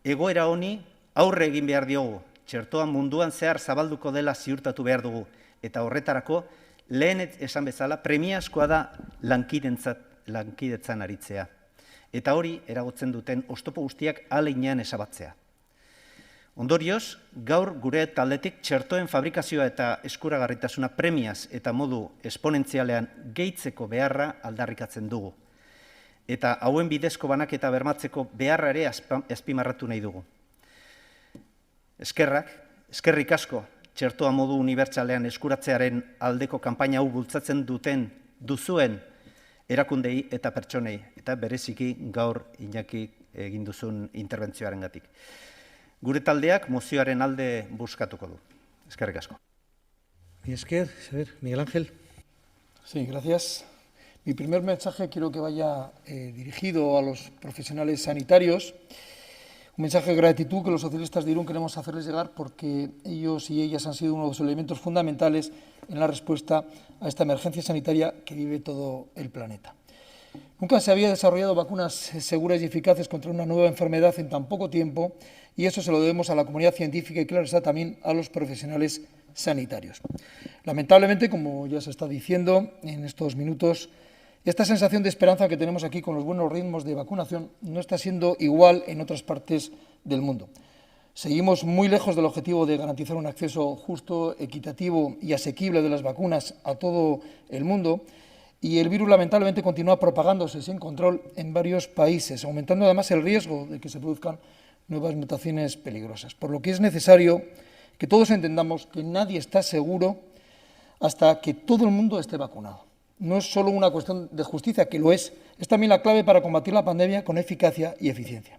Egoera honi aurre egin behar diogu, txertoa munduan zehar zabalduko dela ziurtatu behar dugu, eta horretarako lehen esan bezala premiazkoa da lankidetzan aritzea. Eta hori eragotzen duten oztopo guztiak aleinean esabatzea. Ondorioz, gaur gure taldetik txertoen fabrikazioa eta eskuragarritasuna premiaz eta modu esponentzialean gehitzeko beharra aldarrikatzen dugu. Eta hauen bidezko banaketa bermatzeko beharra ere azpimarratu nahi dugu. Eskerrik asko, txertoa modu unibertsalean eskuratzearen aldeko kanpaina hau bultzatzen duzuen erakundei eta pertsonei, eta bereziki gaur Iñaki egin duzun interbentzioarengatik. Gure taldeak mozioaren alde buskatuko du. Eskerrik asko. Mi esker, Miguel Ángel. Sí, gracias. Mi primer mensaje quiero que vaya dirigido a los profesionales sanitarios. Un mensaje de gratitud que los socialistas de Irún queremos hacerles llegar porque ellos y ellas han sido uno de los elementos fundamentales en la respuesta a esta emergencia sanitaria que vive todo el planeta. Nunca se había desarrollado vacunas seguras y eficaces contra una nueva enfermedad en tan poco tiempo y eso se lo debemos a la comunidad científica y, claro está, también a los profesionales sanitarios. Lamentablemente, como ya se está diciendo en estos minutos, esta sensación de esperanza que tenemos aquí con los buenos ritmos de vacunación no está siendo igual en otras partes del mundo. Seguimos muy lejos del objetivo de garantizar un acceso justo, equitativo y asequible de las vacunas a todo el mundo. Y el virus lamentablemente continúa propagándose sin control en varios países, aumentando además el riesgo de que se produzcan nuevas mutaciones peligrosas. Por lo que es necesario que todos entendamos que nadie está seguro hasta que todo el mundo esté vacunado. No es solo una cuestión de justicia, que lo es también la clave para combatir la pandemia con eficacia y eficiencia.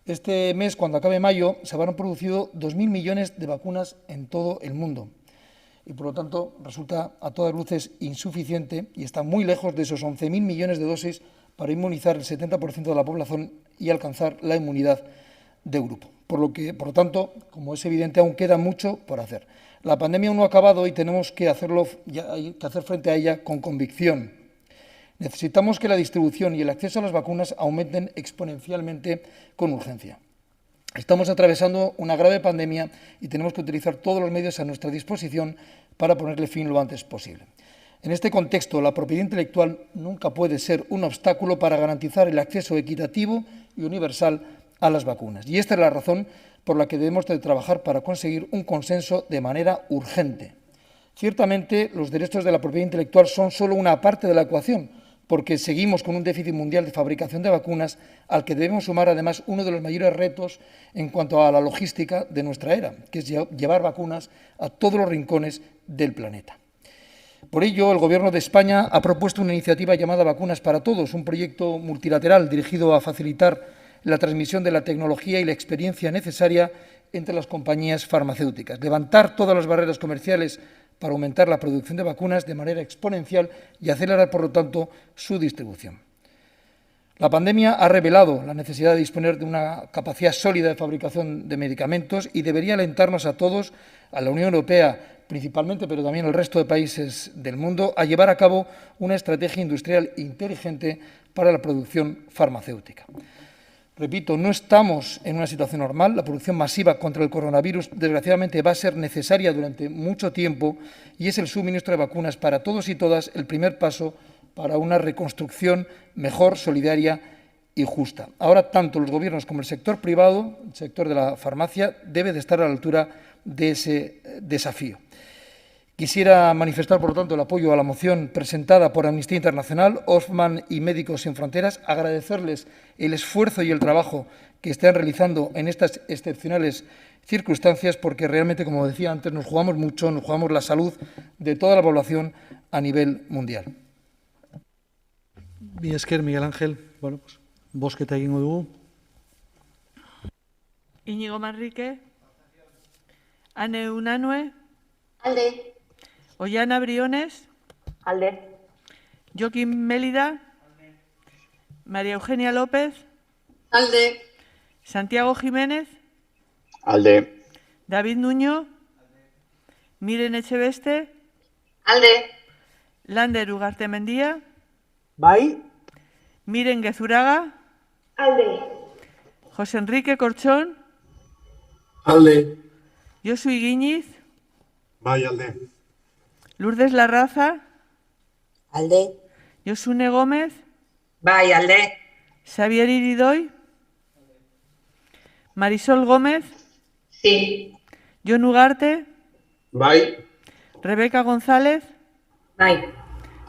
Este mes, cuando acabe mayo, se habrán producido 2.000 millones de vacunas en todo el mundo y, por lo tanto, resulta a todas luces insuficiente y está muy lejos de esos 11.000 millones de dosis para inmunizar el 70% de la población y alcanzar la inmunidad de grupo. Por lo tanto, como es evidente, aún queda mucho por hacer. La pandemia aún no ha acabado y tenemos que hacer frente a ella con convicción. Necesitamos que la distribución y el acceso a las vacunas aumenten exponencialmente con urgencia. Estamos atravesando una grave pandemia y tenemos que utilizar todos los medios a nuestra disposición para ponerle fin lo antes posible. En este contexto, la propiedad intelectual nunca puede ser un obstáculo para garantizar el acceso equitativo y universal a las vacunas. Y esta es la razón por la que debemos de trabajar para conseguir un consenso de manera urgente. Ciertamente, los derechos de la propiedad intelectual son solo una parte de la ecuación, porque seguimos con un déficit mundial de fabricación de vacunas al que debemos sumar, además, uno de los mayores retos en cuanto a la logística de nuestra era, que es llevar vacunas a todos los rincones del planeta. Por ello, el Gobierno de España ha propuesto una iniciativa llamada Vacunas para Todos, un proyecto multilateral dirigido a facilitar la transmisión de la tecnología y la experiencia necesaria entre las compañías farmacéuticas, levantar todas las barreras comerciales para aumentar la producción de vacunas de manera exponencial y acelerar, por lo tanto, su distribución. La pandemia ha revelado la necesidad de disponer de una capacidad sólida de fabricación de medicamentos y debería alentarnos a todos, a la Unión Europea principalmente, pero también al resto de países del mundo, a llevar a cabo una estrategia industrial inteligente para la producción farmacéutica. Repito, no estamos en una situación normal. La producción masiva contra el coronavirus, desgraciadamente, va a ser necesaria durante mucho tiempo y es el suministro de vacunas para todos y todas el primer paso para una reconstrucción mejor, solidaria y justa. Ahora, tanto los gobiernos como el sector privado, el sector de la farmacia, debe de estar a la altura de ese desafío. Quisiera manifestar, por lo tanto, el apoyo a la moción presentada por Amnistía Internacional, Oxfam y Médicos Sin Fronteras, agradecerles el esfuerzo y el trabajo que están realizando en estas excepcionales circunstancias, porque realmente, como decía antes, nos jugamos mucho, nos jugamos la salud de toda la población a nivel mundial. Mila esker, Miguel Ángel. Bueno, pues, bozketa egingo dugu. Íñigo Manrique. Ane Unanue. Alde. Ollana Briones. Alde. Joaquín Mélida. Alde. María Eugenia López. Alde. Santiago Jiménez. Alde. David Nuño. Alde. Miren Echeveste. Alde. Lander Ugarte Mendía. Bai. Miren Gezuraga. Alde. José Enrique Corchón. Alde. Josu Iguiñiz. Bai, alde. Lourdes Larraza. Alde. Josune Gómez. Bai, alde. Xavier Iridoy. Marisol Gómez. Sí. Jon Ugarte. Bai. Rebeca González. Bai.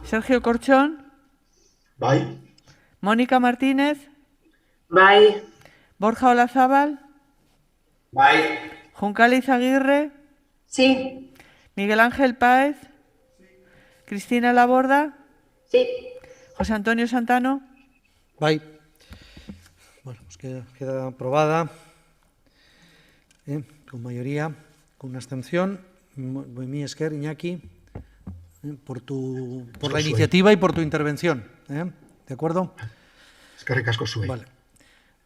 Sergio Corchón. Bai. Mónica Martínez. Bai. Borja Olazábal. Bai. Juncali Izaguirre. Sí. Miguel Ángel Páez. Cristina Laborda. Sí. José Antonio Santano. Bai. Bueno, pues queda aprobada con mayoría, con una abstención. Mila esker, Iñaki, por la iniciativa y por tu intervención. ¿De acuerdo? Eskerrik asko zuei. Vale.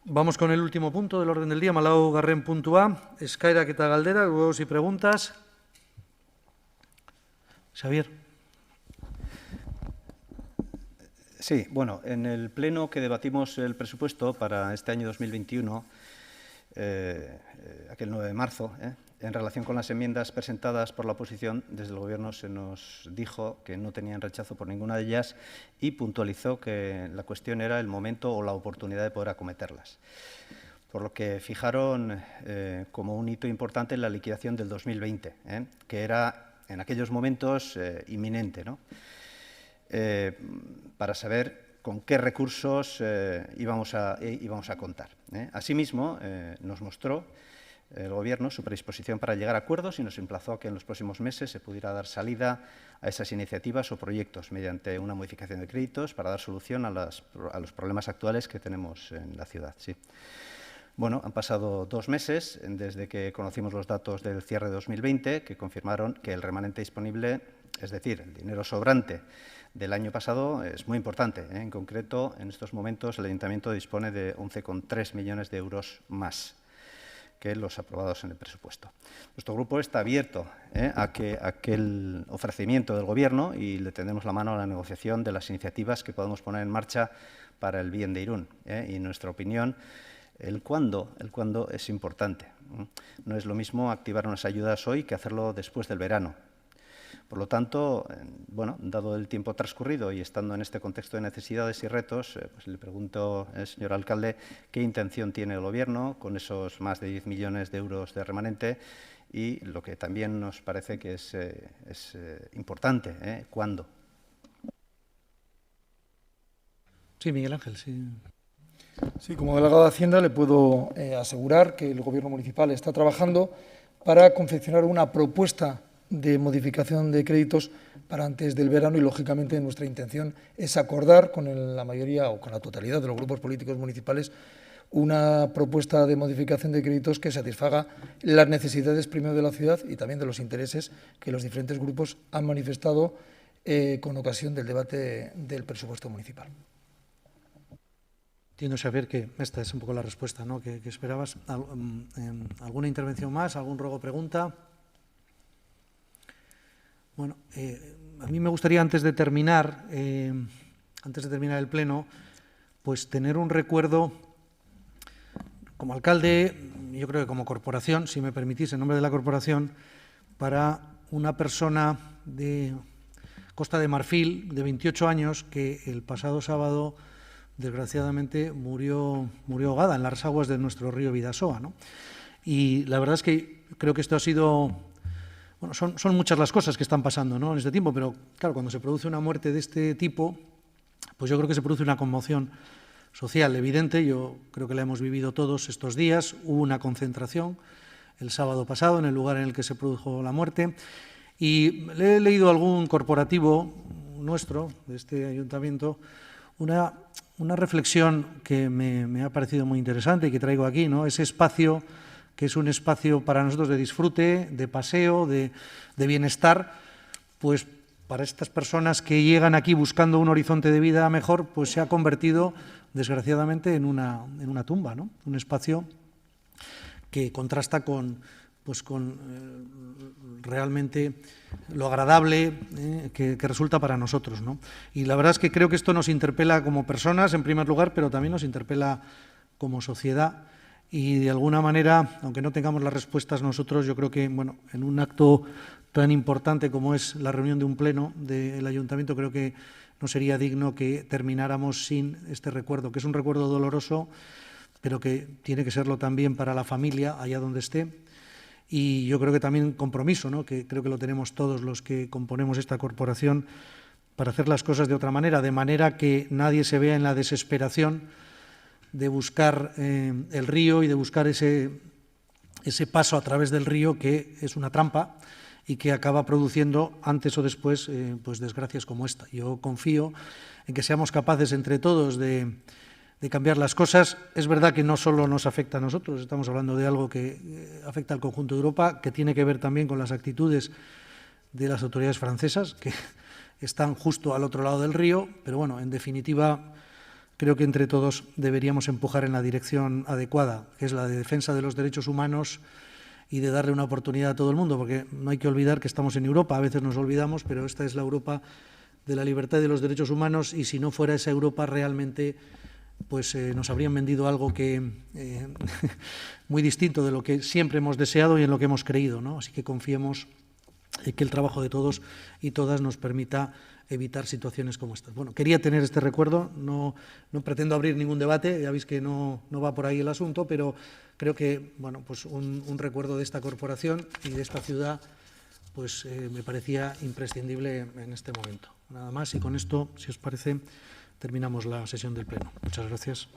Vamos con el último punto del orden del día, malaugarren puntua, eskaerak eta galderak, huevos y preguntas. Xavier. Sí, bueno, en el pleno que debatimos el presupuesto para este año 2021, aquel 9 de marzo, en relación con las enmiendas presentadas por la oposición, desde el Gobierno se nos dijo que no tenían rechazo por ninguna de ellas y puntualizó que la cuestión era el momento o la oportunidad de poder acometerlas. Por lo que fijaron como un hito importante la liquidación del 2020, que era en aquellos momentos inminente, ¿no? Para saber con qué recursos íbamos a contar. Asimismo, nos mostró el Gobierno su predisposición para llegar a acuerdos y nos emplazó a que en los próximos meses se pudiera dar salida a esas iniciativas o proyectos mediante una modificación de créditos para dar solución a los problemas actuales que tenemos en la ciudad. Sí. Bueno, han pasado 2 meses desde que conocimos los datos del cierre de 2020 que confirmaron que el remanente disponible, es decir, el dinero sobrante del año pasado, es muy importante. En concreto, en estos momentos el Ayuntamiento dispone de 11,3 millones de euros más que los aprobados en el presupuesto. Nuestro grupo está abierto a aquel ofrecimiento del Gobierno y le tendremos la mano a la negociación de las iniciativas que podemos poner en marcha para el bien de Irún. Y en nuestra opinión, el cuándo es importante. No es lo mismo activar unas ayudas hoy que hacerlo después del verano. Por lo tanto, bueno, dado el tiempo transcurrido y estando en este contexto de necesidades y retos, pues le pregunto, señor alcalde, qué intención tiene el Gobierno con esos más de 10 millones de euros de remanente y lo que también nos parece que es importante, ¿cuándo? Sí, Miguel Ángel, sí. Sí, como delegado de Hacienda le puedo asegurar que el Gobierno municipal está trabajando para confeccionar una propuesta de modificación de créditos para antes del verano y, lógicamente, nuestra intención es acordar con la mayoría o con la totalidad de los grupos políticos municipales una propuesta de modificación de créditos que satisfaga las necesidades primero de la ciudad y también de los intereses que los diferentes grupos han manifestado con ocasión del debate del presupuesto municipal. Entiendo saber que esta es un poco la respuesta, ¿no?, que esperabas. ¿Alguna intervención más? ¿Algún ruego o pregunta? Bueno, a mí me gustaría, antes de terminar el pleno, pues tener un recuerdo como alcalde, yo creo que como corporación, si me permitís, en nombre de la corporación, para una persona de Costa de Marfil, de 28 años, que el pasado sábado, desgraciadamente, murió ahogada en las aguas de nuestro río Bidasoa, ¿no? Y la verdad es que creo que esto ha sido... Bueno, son muchas las cosas que están pasando, ¿no?, en este tiempo, pero claro, cuando se produce una muerte de este tipo, pues yo creo que se produce una conmoción social evidente. Yo creo que la hemos vivido todos estos días. Hubo una concentración el sábado pasado en el lugar en el que se produjo la muerte y le he leído a algún corporativo nuestro, de este ayuntamiento, una reflexión que me ha parecido muy interesante y que traigo aquí, ¿no? Ese espacio que es un espacio para nosotros de disfrute, de paseo, de bienestar, pues para estas personas que llegan aquí buscando un horizonte de vida mejor, pues se ha convertido, desgraciadamente, en una tumba, ¿no? Un espacio que contrasta con realmente lo agradable que resulta para nosotros, ¿no? Y la verdad es que creo que esto nos interpela como personas, en primer lugar, pero también nos interpela como sociedad. Y, de alguna manera, aunque no tengamos las respuestas nosotros, yo creo que, bueno, en un acto tan importante como es la reunión de un pleno del Ayuntamiento, creo que no sería digno que termináramos sin este recuerdo, que es un recuerdo doloroso, pero que tiene que serlo también para la familia, allá donde esté. Y yo creo que también compromiso, ¿no?, que creo que lo tenemos todos los que componemos esta corporación, para hacer las cosas de otra manera, de manera que nadie se vea en la desesperación de buscar el río y de buscar ese paso a través del río, que es una trampa y que acaba produciendo antes o después pues desgracias como esta. Yo confío en que seamos capaces entre todos de cambiar las cosas. Es verdad que no solo nos afecta a nosotros, estamos hablando de algo que afecta al conjunto de Europa, que tiene que ver también con las actitudes de las autoridades francesas, que están justo al otro lado del río, pero bueno, en definitiva, creo que entre todos deberíamos empujar en la dirección adecuada, que es la de defensa de los derechos humanos y de darle una oportunidad a todo el mundo, porque no hay que olvidar que estamos en Europa, a veces nos olvidamos, pero esta es la Europa de la libertad y de los derechos humanos, y si no fuera esa Europa realmente, pues nos habrían vendido algo que muy distinto de lo que siempre hemos deseado y en lo que hemos creído, ¿no? Así que confiemos en que el trabajo de todos y todas nos permita evitar situaciones como estas. Bueno, quería tener este recuerdo, no pretendo abrir ningún debate, ya veis que no va por ahí el asunto, pero creo que, bueno, pues un recuerdo de esta corporación y de esta ciudad, pues me parecía imprescindible en este momento. Nada más, y con esto, si os parece, terminamos la sesión del Pleno. Muchas gracias.